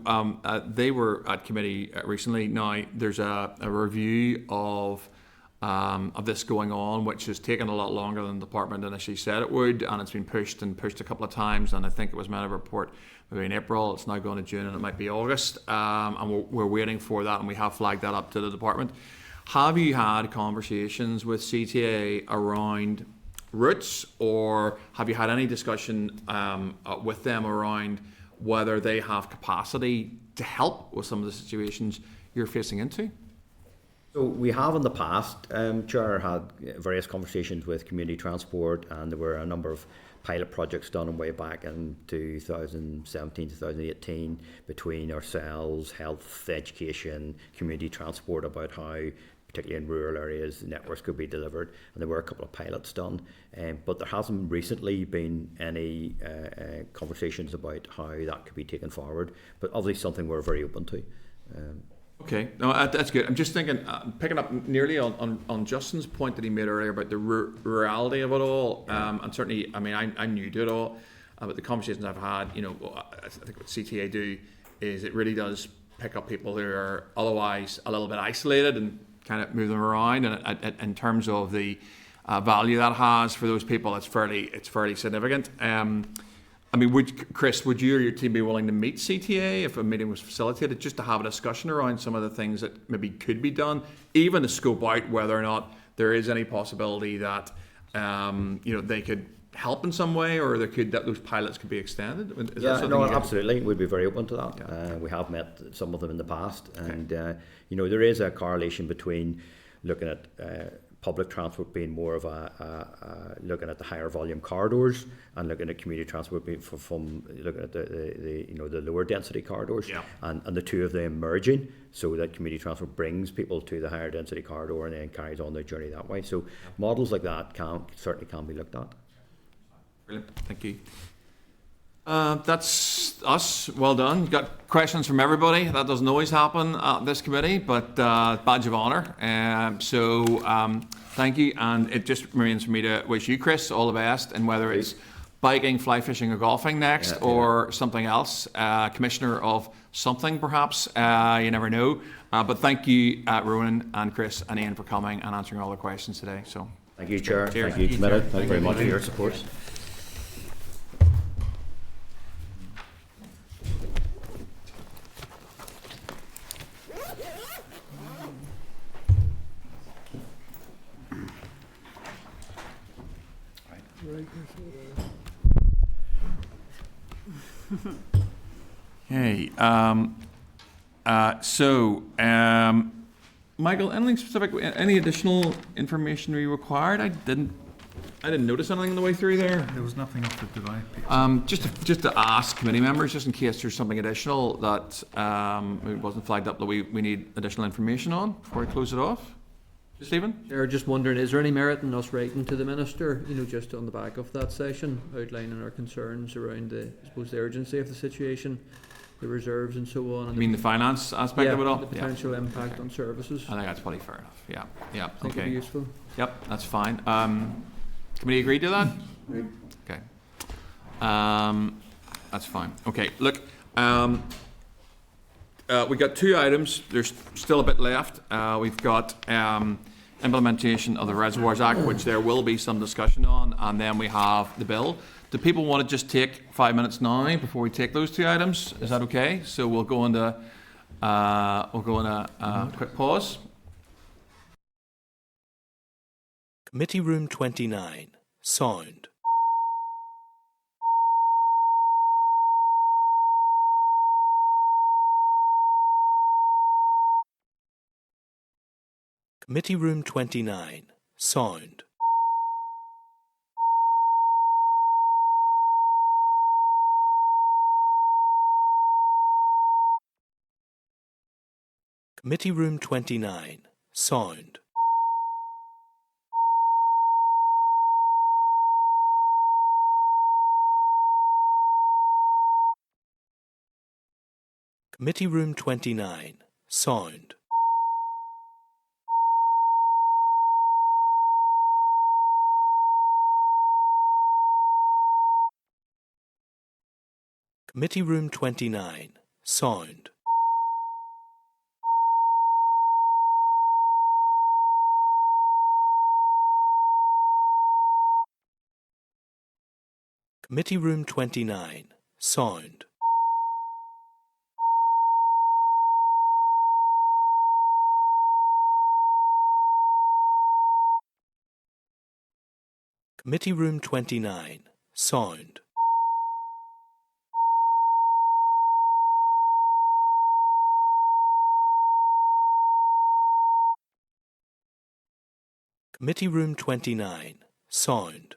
they were at committee recently. Now there's a review of this going on, which has taken a lot longer than the department initially said it would, and it's been pushed a couple of times. And I think it was meant to report maybe in April. It's now going to June, and it might be August. And we're waiting for that, and we have flagged that up to the department. Have you had conversations with CTA around routes, or have you had any discussion with them around whether they have capacity to help with some of the situations you're facing into? So we have in the past, Chair, had various conversations with community transport, and there were a number of pilot projects done way back in 2017, 2018 between ourselves, health, education, community transport, about how particularly in rural areas, the networks could be delivered, and there were a couple of pilots done, but there hasn't recently been any conversations about how that could be taken forward, but obviously something we're very open to. Okay, no, that's good. I'm just thinking, picking up nearly on Justin's point that he made earlier about the rurality of it all, and certainly, I mean, I'm new to it all, but the conversations I've had, you know, I think what CTA do is it really does pick up people who are otherwise a little bit isolated and kind of move them around, and in terms of the value that has for those people, it's fairly significant. I mean, Chris, would you or your team be willing to meet CTA if a meeting was facilitated, just to have a discussion around some of the things that maybe could be done, even to scope out whether or not there is any possibility that you know, they could help in some way, or that those pilots could be extended? Is yeah, no, absolutely. We'd be very open to that. Yeah. We have met some of them in the past, and you know, there is a correlation between looking at public transport being more of looking at the higher volume corridors, and looking at community transport being from looking at the you know, the lower density corridors, and the two of them merging, so that community transport brings people to the higher density corridor and then carries on their journey that way. So models like that certainly can be looked at. Brilliant, thank you. That's us. Well done. Got questions from everybody. That doesn't always happen at this committee, but badge of honour. Thank you, and it just remains for me to wish you, Chris, all the best, and whether it's biking, fly fishing, or golfing next, or something else, commissioner of something perhaps. You never know. But thank you, Rowan and Chris and Ian, for coming and answering all the questions today. So thank you, Chair. Cheers. Thank you, Committee. Thank you very much for your support. Okay. Michael, anything specific? Any additional information we required? I didn't notice anything on the way through there. There was nothing off the device. Just to ask committee members, just in case there's something additional that it wasn't flagged up that we need additional information on before we close it off. Stephen? They're just wondering, is there any merit in us writing to the Minister, you know, just on the back of that session, outlining our concerns around I suppose, the urgency of the situation, the reserves and so on? And you mean the finance aspect of it all? The potential impact on services. I think that's probably fair enough. Yeah. I think it'd be useful. Yep, that's fine. Committee agreed to that? Okay. That's fine. Okay, look, we got two items. There's still a bit left. We've got implementation of the Reservoirs Act, which there will be some discussion on, and then we have the bill. Do people want to just take 5 minutes now before we take those two items? Is that okay? So we'll go into quick pause. Committee Room 29. Sound. Committee Room 29. Sound. Committee Room 29. Sound. Committee Room 29. Sound. Committee Room 29. Sound. Committee Room 29. Sound. Committee Room 29. Sound. Committee Room 29. Sound.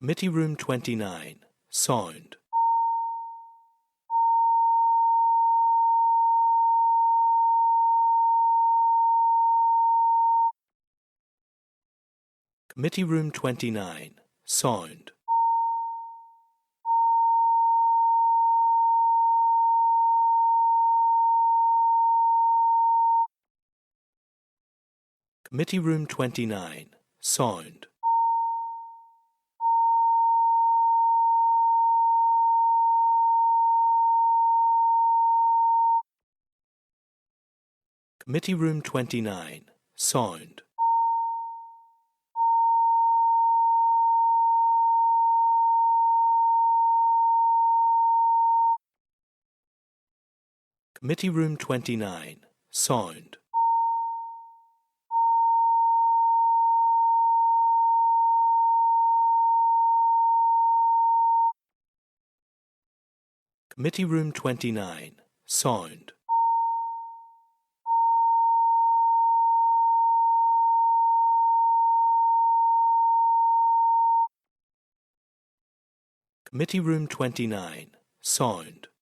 Committee Room 29, Sound. Committee Room 29, Sound. Committee Room 29, Sound. Committee Room 29, Sound. Committee Room 29, Sound. Committee Room 29, Sound. Committee Room 29, Sound.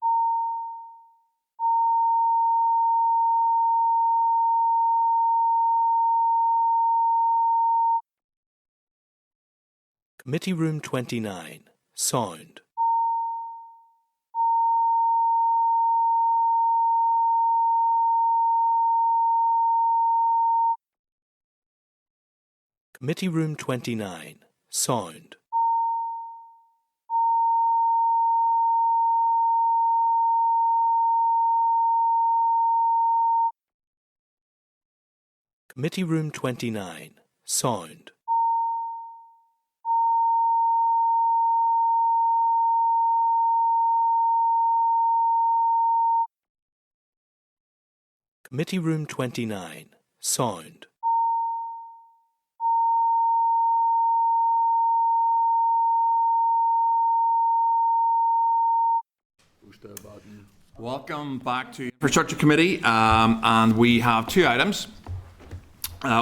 Committee Room 29, Sound. Committee Room 29, Sound. Committee Room 29, Sound. Committee Room 29, Sound. Welcome back to Infrastructure Committee, and we have two items.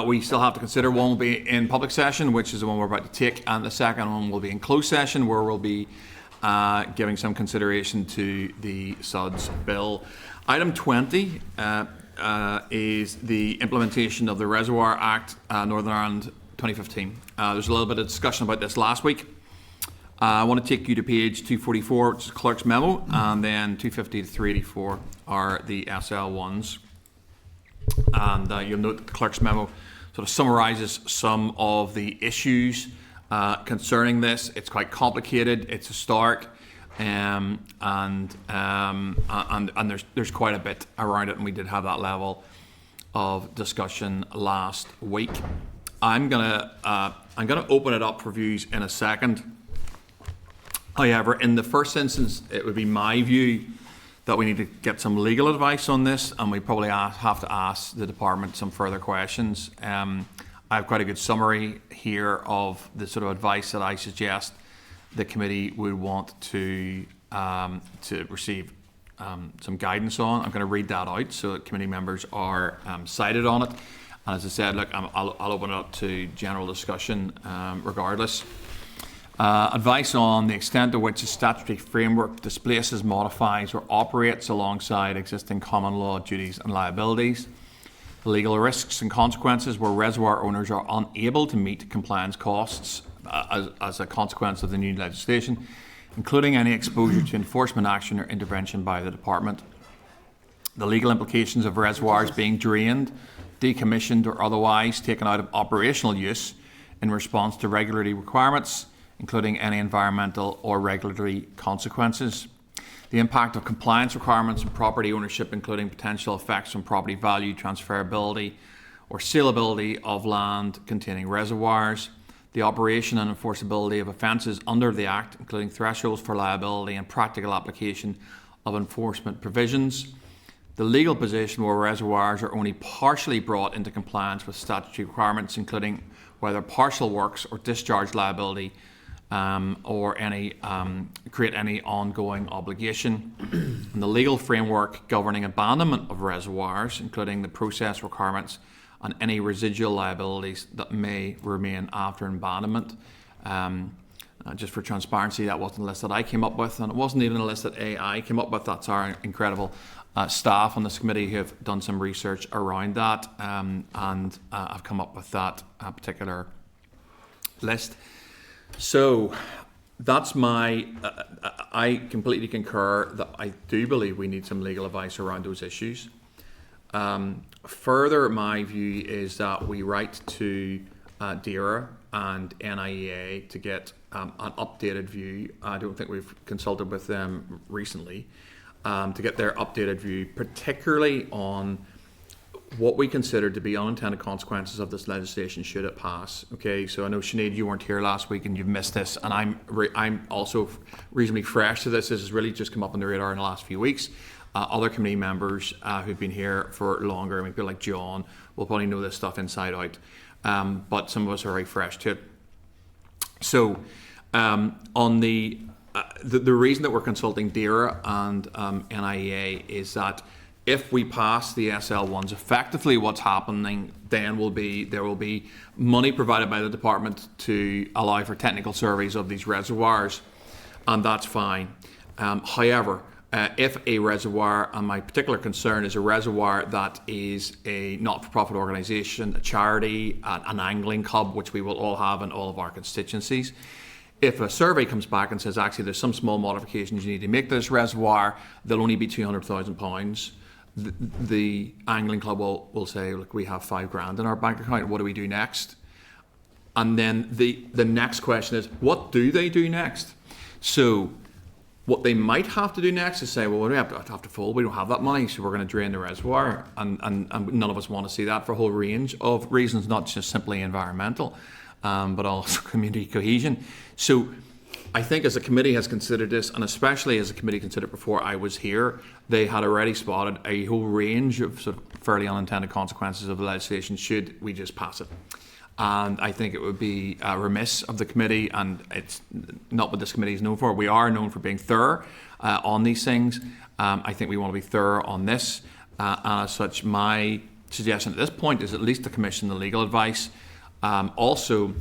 We still have to consider. One will be in public session, which is the one we're about to take, and the second one will be in closed session, where we'll be giving some consideration to the SUDS bill. Item 20 is the implementation of the Reservoirs Act, Northern Ireland 2015. There's a little bit of discussion about this last week. I want to take you to page 244, which is the clerk's memo, and then 250 to 384 are the SL1s. And you'll note that the clerk's memo sort of summarises some of the issues concerning this. It's quite complicated, it's historic, and there's quite a bit around it, and we did have that level of discussion last week. I'm gonna open it up for views in a second. However, in the first instance, it would be my view that we need to get some legal advice on this, and we probably have to ask the department some further questions. I have quite a good summary here of the sort of advice that I suggest the committee would want to receive some guidance on. I'm going to read that out so that committee members are cited on it. And as I said, look, I'll open it up to general discussion regardless. Advice on the extent to which the statutory framework displaces, modifies or operates alongside existing common law duties and liabilities. The legal risks and consequences where reservoir owners are unable to meet compliance costs as a consequence of the new legislation, including any exposure to enforcement action or intervention by the department. The legal implications of reservoirs being drained, decommissioned or otherwise taken out of operational use in response to regulatory requirements, including any environmental or regulatory consequences. The impact of compliance requirements on property ownership, including potential effects on property value, transferability or saleability of land containing reservoirs. The operation and enforceability of offences under the Act, including thresholds for liability and practical application of enforcement provisions. The legal position where reservoirs are only partially brought into compliance with statutory requirements, including whether partial works or discharge liability or any create any ongoing obligation. And the legal framework governing abandonment of reservoirs, including the process requirements and any residual liabilities that may remain after abandonment. Just for transparency, that wasn't a list that I came up with, and it wasn't even a list that AI came up with. That's our incredible staff on this committee who have done some research around that, and I've come up with that particular list. So that's my, I completely concur that I do believe we need some legal advice around those issues. Further, my view is that we write to DERA and NIEA to get an updated view. I don't think we've consulted with them recently, to get their updated view, particularly on what we consider to be unintended consequences of this legislation should it pass. Okay, so I know Sinead, you weren't here last week and you've missed this, and I'm also reasonably fresh to this. This has really just come up on the radar in the last few weeks. Other committee members who've been here for longer, I mean, people like John will probably know this stuff inside out, but some of us are very fresh to it. So on the reason that we're consulting DERA and NIEA is that if we pass the SL1s, effectively what's happening then there will be money provided by the department to allow for technical surveys of these reservoirs, and that's fine. However, if a reservoir, and my particular concern is a reservoir that is a not-for-profit organisation, a charity, an angling club, which we will all have in all of our constituencies, if a survey comes back and says actually there's some small modifications you need to make to this reservoir, there'll only be £200,000. The angling club will say, look, we have £5,000 in our bank account, what do we do next? And then the next question is, what do they do next? So what they might have to do next is say, well, we have to fold, we don't have that money, so we're going to drain the reservoir, and none of us want to see that for a whole range of reasons, not just simply environmental, but also community cohesion. So I think as a committee has considered this, and especially as a committee considered before I was here, they had already spotted a whole range of sort of fairly unintended consequences of the legislation should we just pass it. And I think it would be remiss of the committee, and it's not what this committee is known for. We are known for being thorough on these things. I think we want to be thorough on this. And as such, my suggestion at this point is at least to commission the legal advice. Also,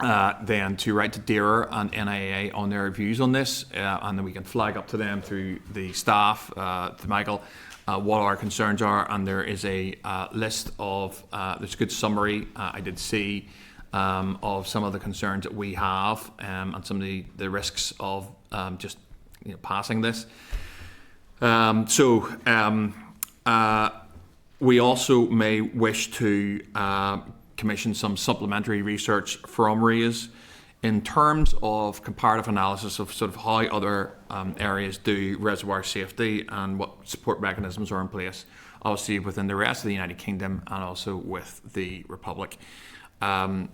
then to write to DERA and NIA on their views on this, and then we can flag up to them through the staff, to Michael, what our concerns are, and there is a list of, there's a good summary I did see of some of the concerns that we have, and some of the risks of just passing this. We also may wish to commission some supplementary research from REAs in terms of comparative analysis of sort of how other areas do reservoir safety and what support mechanisms are in place, obviously within the rest of the United Kingdom and also with the Republic. I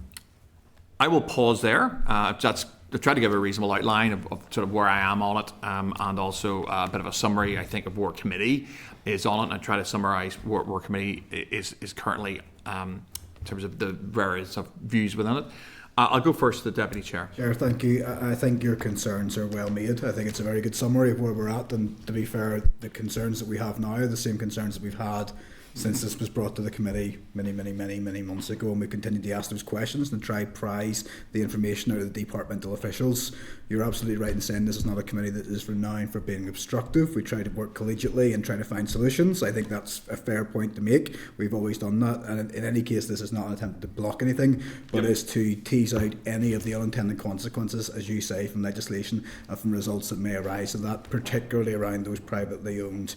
will pause there. That's to try to give a reasonable outline of sort of where I am on it, and also a bit of a summary, I think, of where committee is on it, and I try to summarise where committee is currently in terms of the various views within it. I'll go first to the Deputy Chair. Chair, thank you. I think your concerns are well made. I think it's a very good summary of where we're at, and to be fair, the concerns that we have now are the same concerns that we've had since this was brought to the committee many months ago, and we continue to ask those questions and try prize the information out of the departmental officials. You're absolutely right in saying this is not a committee that is renowned for being obstructive. We try to work collegiately and try to find solutions. I think that's a fair point to make. We've always done that, and in any case this is not an attempt to block anything, but is to tease out any of the unintended consequences, as you say, from legislation and from results that may arise of that, particularly around those privately owned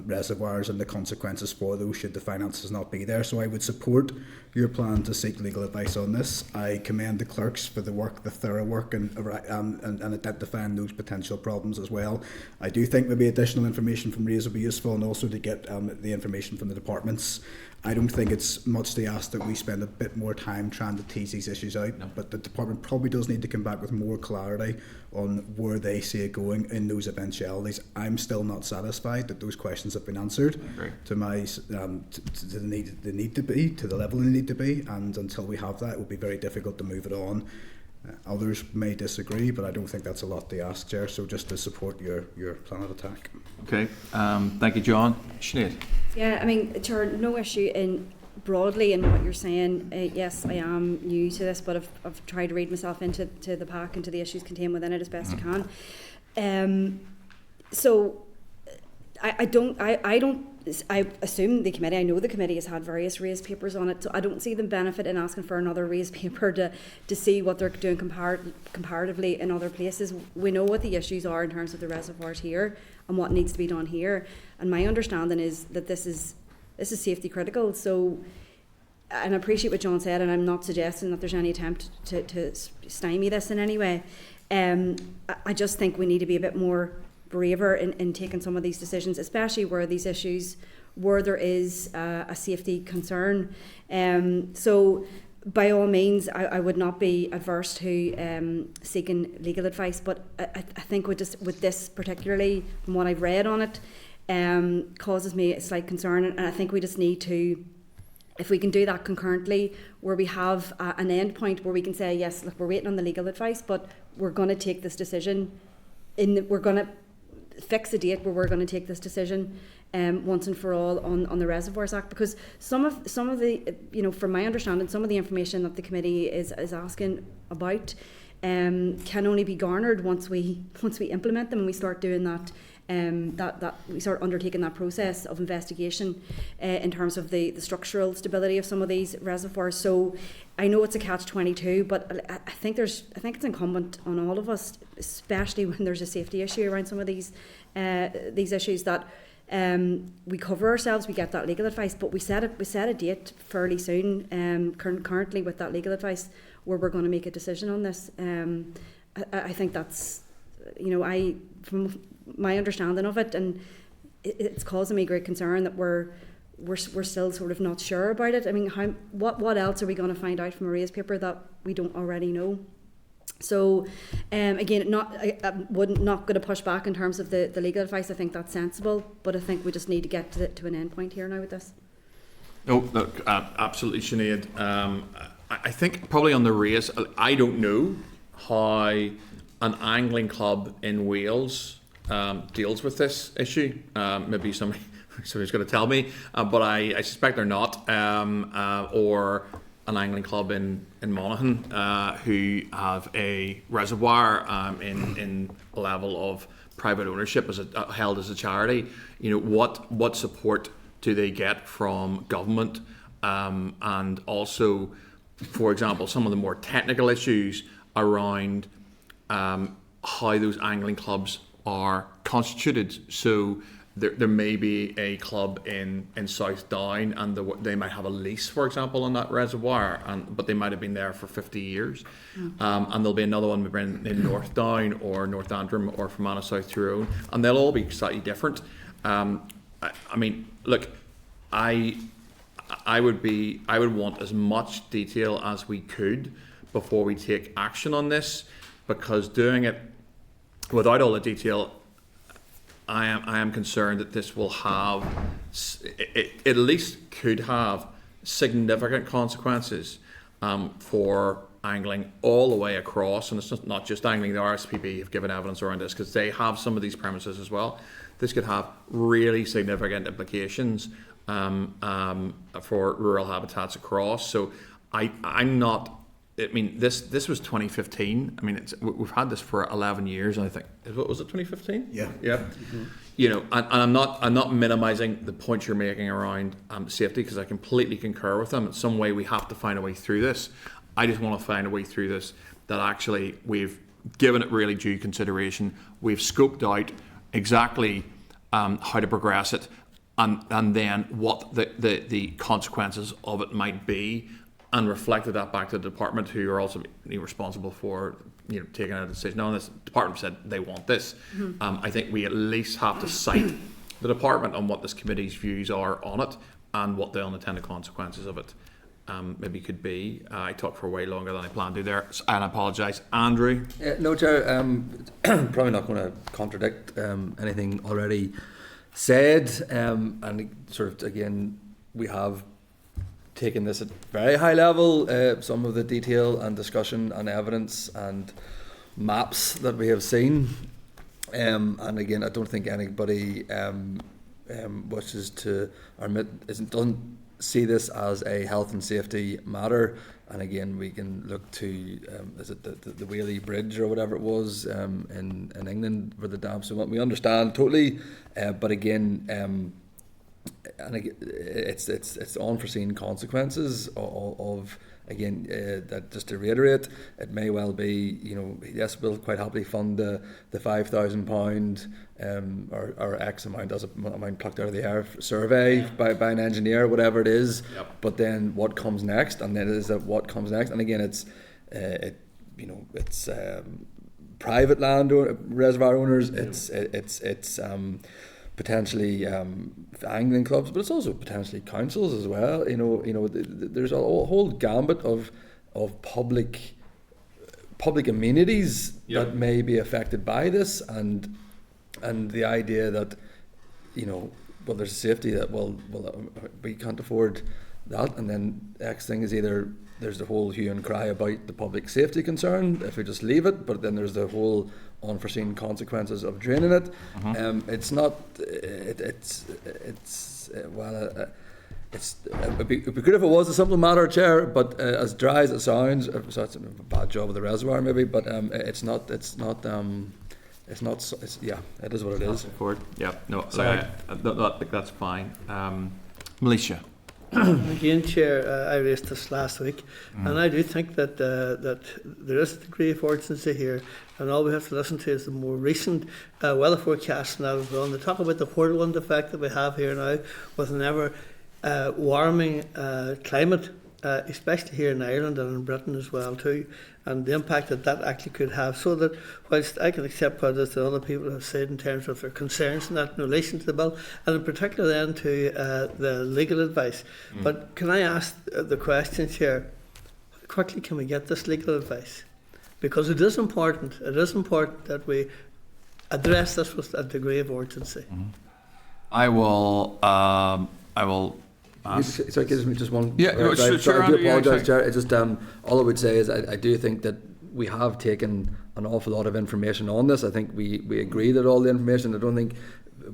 reservoirs and the consequences for those should the finances not be there. So I would support your plan to seek legal advice on this. I commend the clerks for the work, the thorough work, and identifying those potential problems as well. I do think maybe additional information from REAs will be useful, and also to get the information from the departments. I don't think it's much to ask that we spend a bit more time trying to tease these issues out, but the department probably does need to come back with more clarity on where they see it going in those eventualities. I'm still not satisfied that those questions have been answered to my to the need to be, to the level they need to be, and until we have that, it will be very difficult to move it on. Others may disagree, but I don't think that's a lot to ask, Chair, so just to support your plan of attack. Okay, thank you, John. Sinead? Yeah, I mean, Chair, no issue in broadly in what you're saying. Yes, I am new to this, but I've tried to read myself into the pack and to the issues contained within it as best I can. So I assume the committee, I know the committee has had various raised papers on it, so I don't see the benefit in asking for another raised paper to see what they're doing comparatively in other places. We know what the issues are in terms of the reservoirs here and what needs to be done here, and my understanding is that this is safety critical. So, and I appreciate what John said, and I'm not suggesting that there's any attempt to stymie this in any way. I just think we need to be a bit more braver in taking some of these decisions, especially where these issues, where there is a safety concern. So by all means, I would not be adverse to seeking legal advice, but I think with this particularly, from what I've read on it, causes me a slight concern, and I think we just need to, if we can do that concurrently, where we have an end point where we can say, yes, look, we're waiting on the legal advice, but we're going to take this decision, we're going to fix a date where we're going to take this decision once and for all on the Reservoirs Act, because some of the, from my understanding, some of the information that the committee is asking about can only be garnered once we implement them and we start doing that. That we start undertaking that process of investigation in terms of the structural stability of some of these reservoirs. So I know it's a catch-22, but I think it's incumbent on all of us, especially when there's a safety issue around some of these issues, that we cover ourselves, we get that legal advice, but we set a date fairly soon, currently with that legal advice, where we're going to make a decision on this. I think that's, from my understanding of it, and it's causing me great concern that we're still sort of not sure about it. I mean, what else are we going to find out from a raised paper that we don't already know? So again, I'm not going to push back in terms of the legal advice. I think that's sensible, but I think we just need to get to an end point here now with this. No, look, absolutely, Sinead. I think probably on the race, I don't know how an angling club in Wales deals with this issue. Maybe somebody's going to tell me, but I suspect they're not. Or an angling club in Monaghan who have a reservoir in a level of private ownership held as a charity. What support do they get from government? And also, for example, some of the more technical issues around how those angling clubs are constituted. So there may be a club in South Down, and they might have a lease, for example, on that reservoir, but they might have been there for 50 years. And there'll be another one maybe in North Down or North Antrim or Fermanagh South Tyrone, and they'll all be slightly different. I mean, look, I would want as much detail as we could before we take action on this, because doing it without all the detail, I am concerned that this will have, it at least could have significant consequences for angling all the way across. And it's not just angling. The RSPB have given evidence around this because they have some of these premises as well. This could have really significant implications for rural habitats across. So I'm not. I mean, this was 2015. I mean, we've had this for 11 years, and I think, what was it, 2015? Yeah. Mm-hmm. And I'm not minimising the point you're making around safety, because I completely concur with them. In some way, we have to find a way through this. I just want to find a way through this that actually we've given it really due consideration. We've scoped out exactly how to progress it, and then what the consequences of it might be, and reflected that back to the department, who are also responsible for taking a decision on this. The department said they want this. Mm-hmm. I think we at least have to cite the department on what this committee's views are on it and what the unintended consequences of it maybe could be. I talked for way longer than I planned to there, and I apologise. Andrew? No, Chair, probably not going to contradict anything already said, and sort of, again, we have taken this at very high level, some of the detail and discussion and evidence and maps that we have seen, and again, I don't think anybody wishes to admit, doesn't see this as a health and safety matter. And again, we can look to, is it the Whaley Bridge or whatever it was in England for the dam? So we understand totally, but again, and again, it's unforeseen consequences of again, that just to reiterate, it may well be, yes, we'll quite happily fund the £5,000 or X amount as a amount plucked out of the air survey by an engineer, whatever it is. Yep. But then what comes next, and then is that what comes next, and again, it's private land reservoir owners, it's potentially angling clubs, but it's also potentially councils as well. There's a whole gambit of public amenities that may be affected by this, and the idea that well, there's a safety that we can't afford that, and then next thing is either there's the whole hue and cry about the public safety concern if we just leave it, but then there's the whole unforeseen consequences of draining it. It's not. It'd be good if it was a simple matter, Chair. But as dry as it sounds, so it's a bad job of the reservoir, maybe. But it's not. It is what it is. Yeah. No. I think that's fine. Militia. Again, Chair, I raised this last week, and I do think that that there is a degree of urgency here, and all we have to listen to is the more recent weather forecast that was done. They talk about the whirlwind effect that we have here now with an ever warming climate, especially here in Ireland and in Britain as well too, and the impact that actually could have. So that whilst I can accept what other people have said in terms of their concerns in that in relation to the bill, and in particular then to the legal advice. But can I ask the question, Chair, how quickly can we get this legal advice? Because it is important that we address this with a degree of urgency. I will Sorry, give me just one. Yeah, sure. I do apologise, Chair. It's just all I would say is I do think that we have taken an awful lot of information on this. I think we agree that all the information. I don't think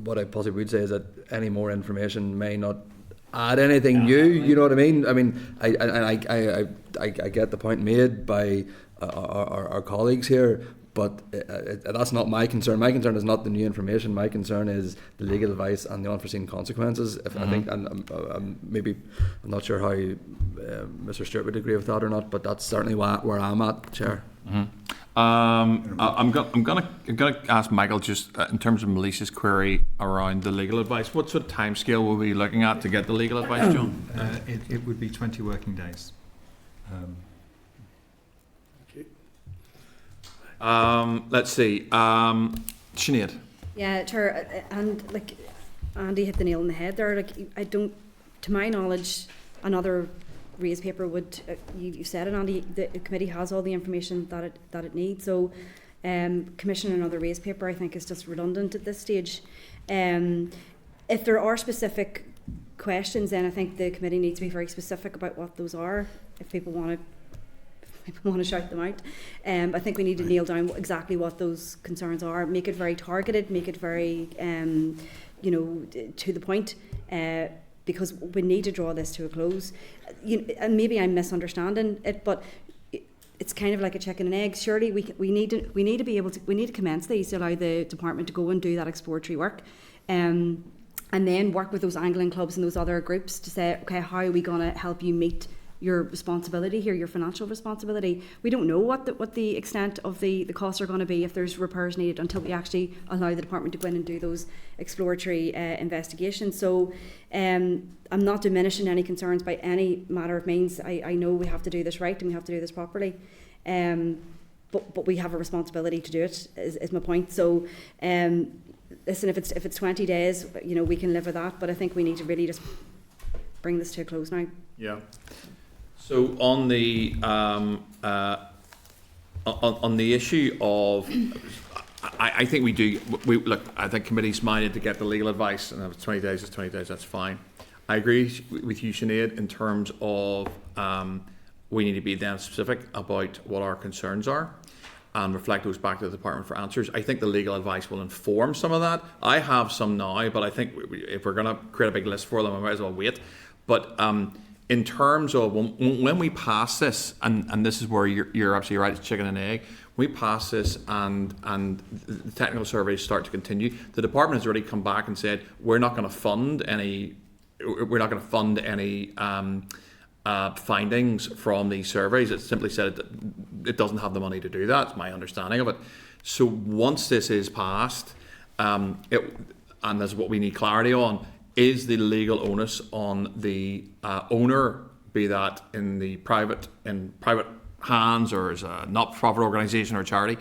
what I possibly would say is that any more information may not add anything new. You know what I mean? I mean, I get the point made by our colleagues here. But that's not my concern. My concern is not the new information. My concern is the legal advice and the unforeseen consequences. I think, and maybe I'm not sure how Mr. Stewart would agree with that or not, but that's certainly where I'm at, Chair. I'm gonna ask Michael just in terms of Melissa's query around the legal advice. What sort of timescale will we be looking at to get the legal advice, John? It would be 20 working days. Let's see. Sinead. Yeah, Chair, and like Andy hit the nail on the head there. Like, I don't, to my knowledge, another raised paper would. You said it, Andy. The committee has all the information that it needs. So, commission another raised paper, I think, is just redundant at this stage. If there are specific questions, then I think the committee needs to be very specific about what those are. If people want to shout them out. I think we need to nail down exactly what those concerns are, make it very targeted, make it very, to the point, because we need to draw this to a close. And maybe I'm misunderstanding it, but it's kind of like a chicken and egg. Surely we need to commence these to allow the department to go and do that exploratory work. And then work with those angling clubs and those other groups to say, okay, how are we going to help you meet your responsibility here, your financial responsibility? We don't know what the extent of the costs are going to be if there's repairs needed until we actually allow the department to go in and do those exploratory investigations. So I'm not diminishing any concerns by any matter of means. I know we have to do this right and we have to do this properly, but we have a responsibility to do it, is my point. So listen, if it's 20 days, we can live with that, but I think we need to really just bring this to a close now. Yeah. So on the issue of, I think we do. Look. I think committee's minded to get the legal advice, and if it's 20 days, it's 20 days. That's fine. I agree with you, Sinead, in terms of we need to be then specific about what our concerns are, and reflect those back to the department for answers. I think the legal advice will inform some of that. I have some now, but I think if we're going to create a big list for them, I might as well wait. But in terms of when we pass this, and this is where you're absolutely right, it's chicken and egg. We pass this and the technical surveys start to continue. The department has already come back and said we're not going to fund any. We're not going to fund any findings from these surveys. It simply said it doesn't have the money to do that. It's my understanding of it. So once this is passed, and this is what we need clarity on, is the legal onus on the owner, be that in private hands or as a not-for-profit organisation or charity,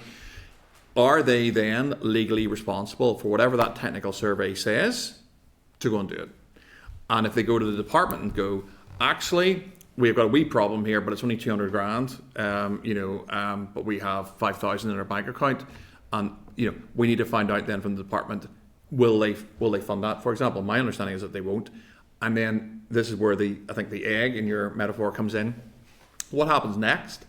are they then legally responsible for whatever that technical survey says to go and do it? And if they go to the department and go, actually, we've got a wee problem here, but it's only 200 grand, but we have 5,000 in our bank account, and we need to find out then from the department, will they fund that? For example, my understanding is that they won't. And then this is where I think the egg in your metaphor comes in. What happens next?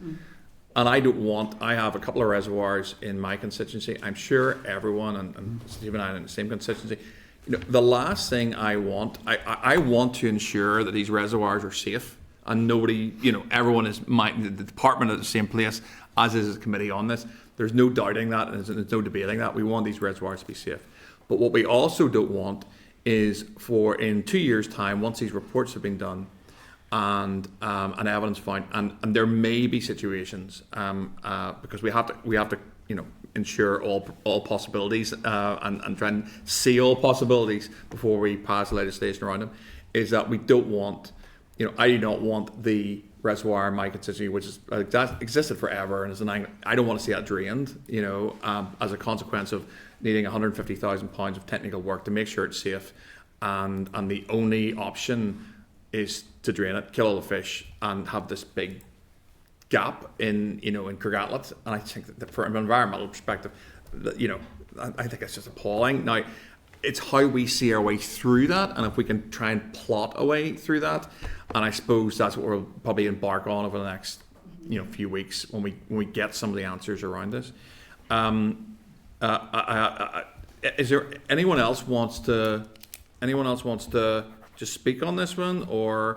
And I have a couple of reservoirs in my constituency. I'm sure everyone, and Steve and I are in the same constituency. The last thing I want to ensure that these reservoirs are safe, and nobody, everyone is the department at the same place, as is the committee on this. There's no doubting that, and there's no debating that. We want these reservoirs to be safe. But what we also don't want is for in 2 years' time, once these reports have been done, and evidence found, and there may be situations because we have to ensure all possibilities and try and see all possibilities before we pass legislation around them, is that we don't want, I do not want the reservoir in my constituency, which is that existed forever and is I don't want to see that drained, as a consequence of needing £150,000 of technical work to make sure it's safe, and the only option is to drain it, kill all the fish, and have this big gap in Craigatlet. And I think that from an environmental perspective, I think it's just appalling. Now, it's how we see our way through that, and if we can try and plot a way through that, and I suppose that's what we'll probably embark on over the next few weeks when we get some of the answers around this. Is there anyone else wants to just speak on this one, or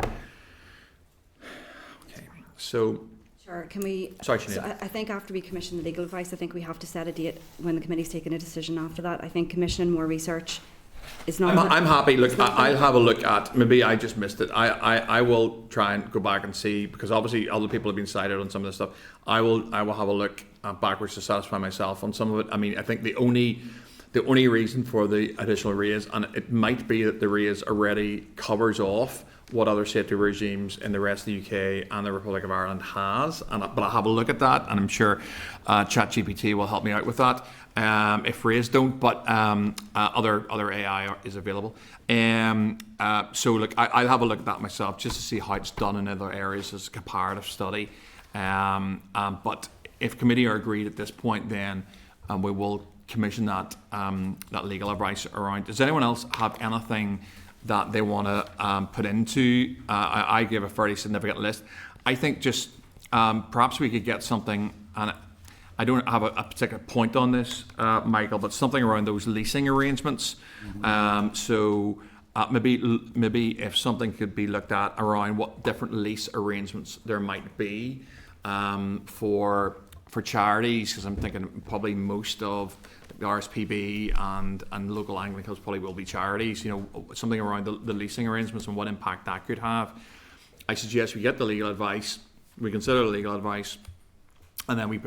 okay? So sure. Can we? Sorry, Sinead. So I think after we commission the legal advice, I think we have to set a date when the committee's taken a decision. After that, I think commissioning more research is not. I'm happy. Look, I'll have a look at. Maybe I just missed it. I will try and go back and see, because obviously other people have been cited on some of this stuff. I will have a look backwards to satisfy myself on some of it. I mean, I think the only reason for the additional raise, and it might be that the raise already covers off what other safety regimes in the rest of the UK and the Republic of Ireland has, but I'll have a look at that, and I'm sure ChatGPT will help me out with that if raise don't, but other AI is available. So look, I'll have a look at that myself just to see how it's done in other areas as a comparative study. But if committee are agreed at this point, then we will commission that legal advice around. Does anyone else have anything that they want to put into? I gave a fairly significant list. I think just perhaps we could get something, and I don't have a particular point on this, Michael, but something around those leasing arrangements. So maybe if something could be looked at around what different lease arrangements there might be for charities, because I'm thinking probably most of the RSPB and local angling clubs probably will be charities. Something around the leasing arrangements and what impact that could have. I suggest we get the legal advice, we consider the legal advice, and then we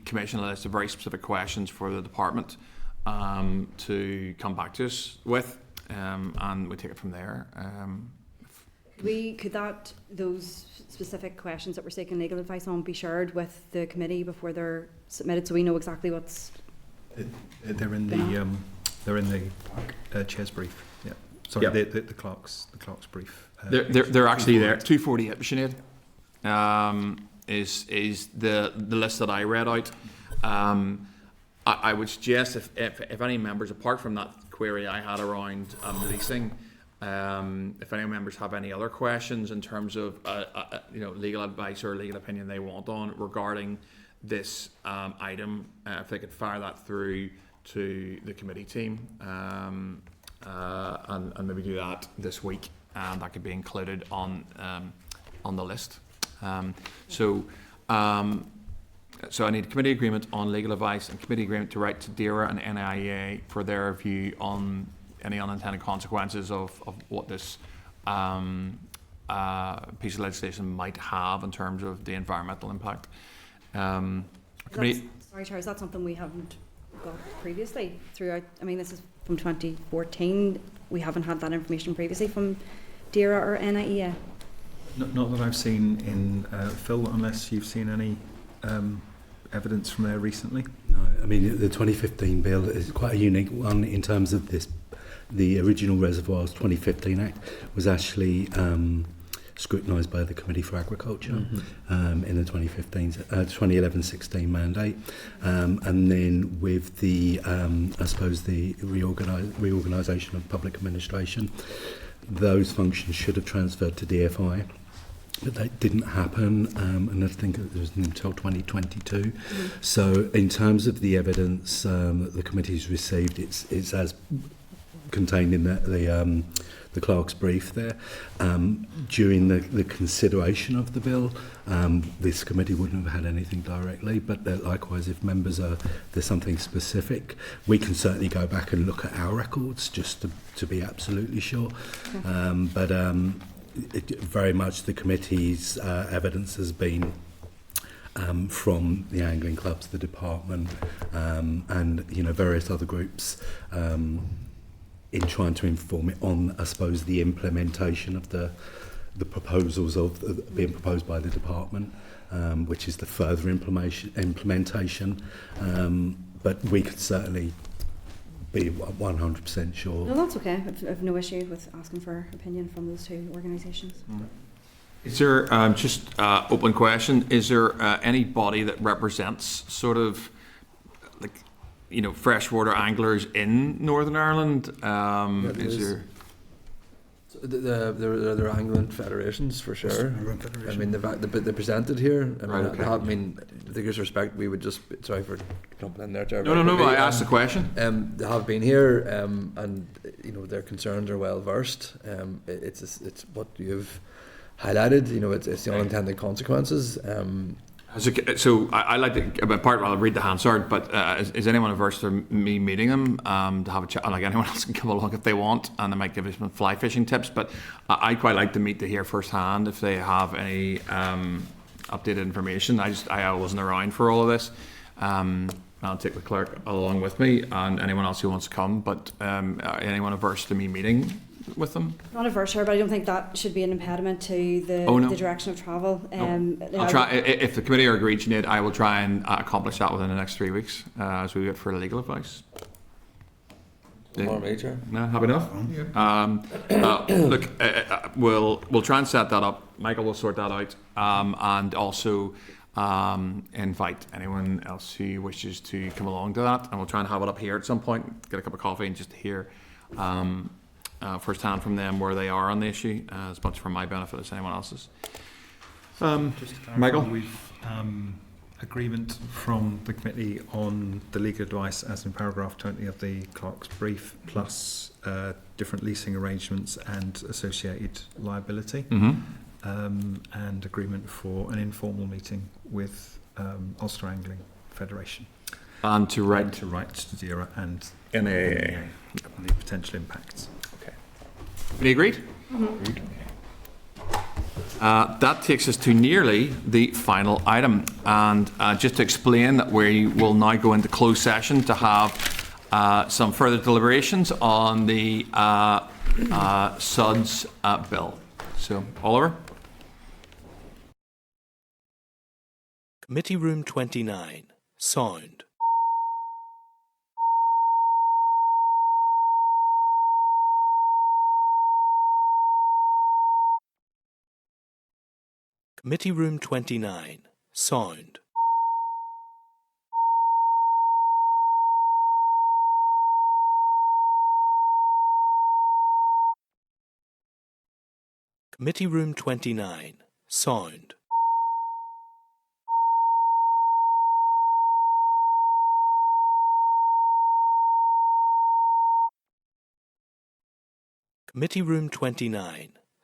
commission a list of very specific questions for the department to come back to us with, and we take it from there. Could those specific questions that we're seeking legal advice on be shared with the committee before they're submitted, so we know exactly what's? They're in the chair's brief. Yeah. Sorry, yeah. The clerk's brief. They're actually there. 248, Sinead, is the list that I read out. I would suggest if any members, apart from that query I had around leasing, if any members have any other questions in terms of legal advice or legal opinion they want on regarding this item, if they could fire that through to the committee team, and maybe do that this week, and that could be included on the list. So I need committee agreement on legal advice and committee agreement to write to DERA and NIA for their view on any unintended consequences of what this piece of legislation might have in terms of the environmental impact. Sorry, Chair, is that something we haven't got previously throughout? I mean, this is from 2014. We haven't had that information previously from DERA or NIA. Not that I've seen in Phil, unless you've seen any evidence from there recently. No, I mean the 2015 bill is quite a unique one in terms of this. The original Reservoirs 2015 Act was actually scrutinised by the Committee for Agriculture in the 2011-16 mandate, and then with the I suppose the reorganisation of public administration, those functions should have transferred to DFI. But that didn't happen, and I think it was until 2022. So, in terms of the evidence that the committee's received, it's as contained in the clerk's brief there. During the consideration of the bill, this committee wouldn't have had anything directly, but likewise, if members there's something specific, we can certainly go back and look at our records just to be absolutely sure. Very much the committee's evidence has been from the angling clubs, the department, and various other groups in trying to inform it on, I suppose, the implementation of the proposals being proposed by the department, which is the further implementation. But we could certainly be 100% sure. No, that's okay. I've no issue with asking for opinion from those two organisations. Is there, just open question, is there any body that represents sort of freshwater anglers in Northern Ireland? Is there? There are angling federations for sure. I mean, they're presented here. I mean, right, okay. I mean, with the greatest respect, we would just sorry for jumping in there, Chair. No. I asked the question. They have been here, and their concerns are well versed. It's what you've highlighted. It's the unintended consequences. So I like to, I'll read the Hansard, but is anyone averse to me meeting them to have a chat? Like anyone else can come along if they want, and they might give us some fly fishing tips. But I quite like to meet to hear firsthand if they have any updated information. I wasn't around for all of this. I'll take the clerk along with me, and anyone else who wants to come. But anyone averse to me meeting with them? Not averse, but I don't think that should be an impediment to the direction of travel. I'll try. If the committee are agreed, Sinead, I will try and accomplish that within the next 3 weeks as we wait for legal advice. More major. No, happy enough. Look, we'll try and set that up. Michael will sort that out, and also invite anyone else who wishes to come along to that, and we'll try and have it up here at some point. Get a cup of coffee and just hear first hand from them where they are on the issue, as much for my benefit as anyone else's. Michael? We've agreement from the committee on the legal advice as in paragraph 20 of the clerk's brief, plus different leasing arrangements and associated liability, and agreement for an informal meeting with Ulster Angling Federation. And to write to DERA and NAA on the potential impacts. Any agreed? Agreed. That takes us to nearly the final item, and just to explain that we will now go into closed session to have some further deliberations on the SUDS bill. So, Oliver? Committee Room 29, Sound. Committee Room 29, Sound. Committee Room 29, Sound. Committee Room 29,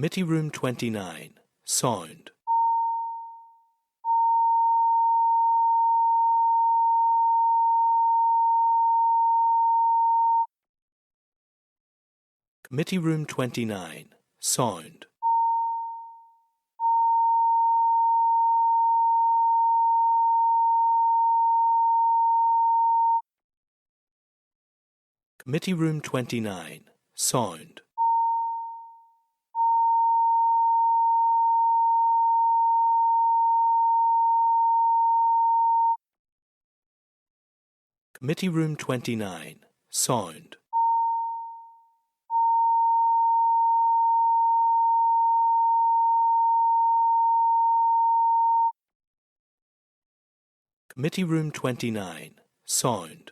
Committee Room 29, sound. Committee Room 29, sound. Committee Room 29, sound. Committee Room 29, sound. Committee Room 29, sound.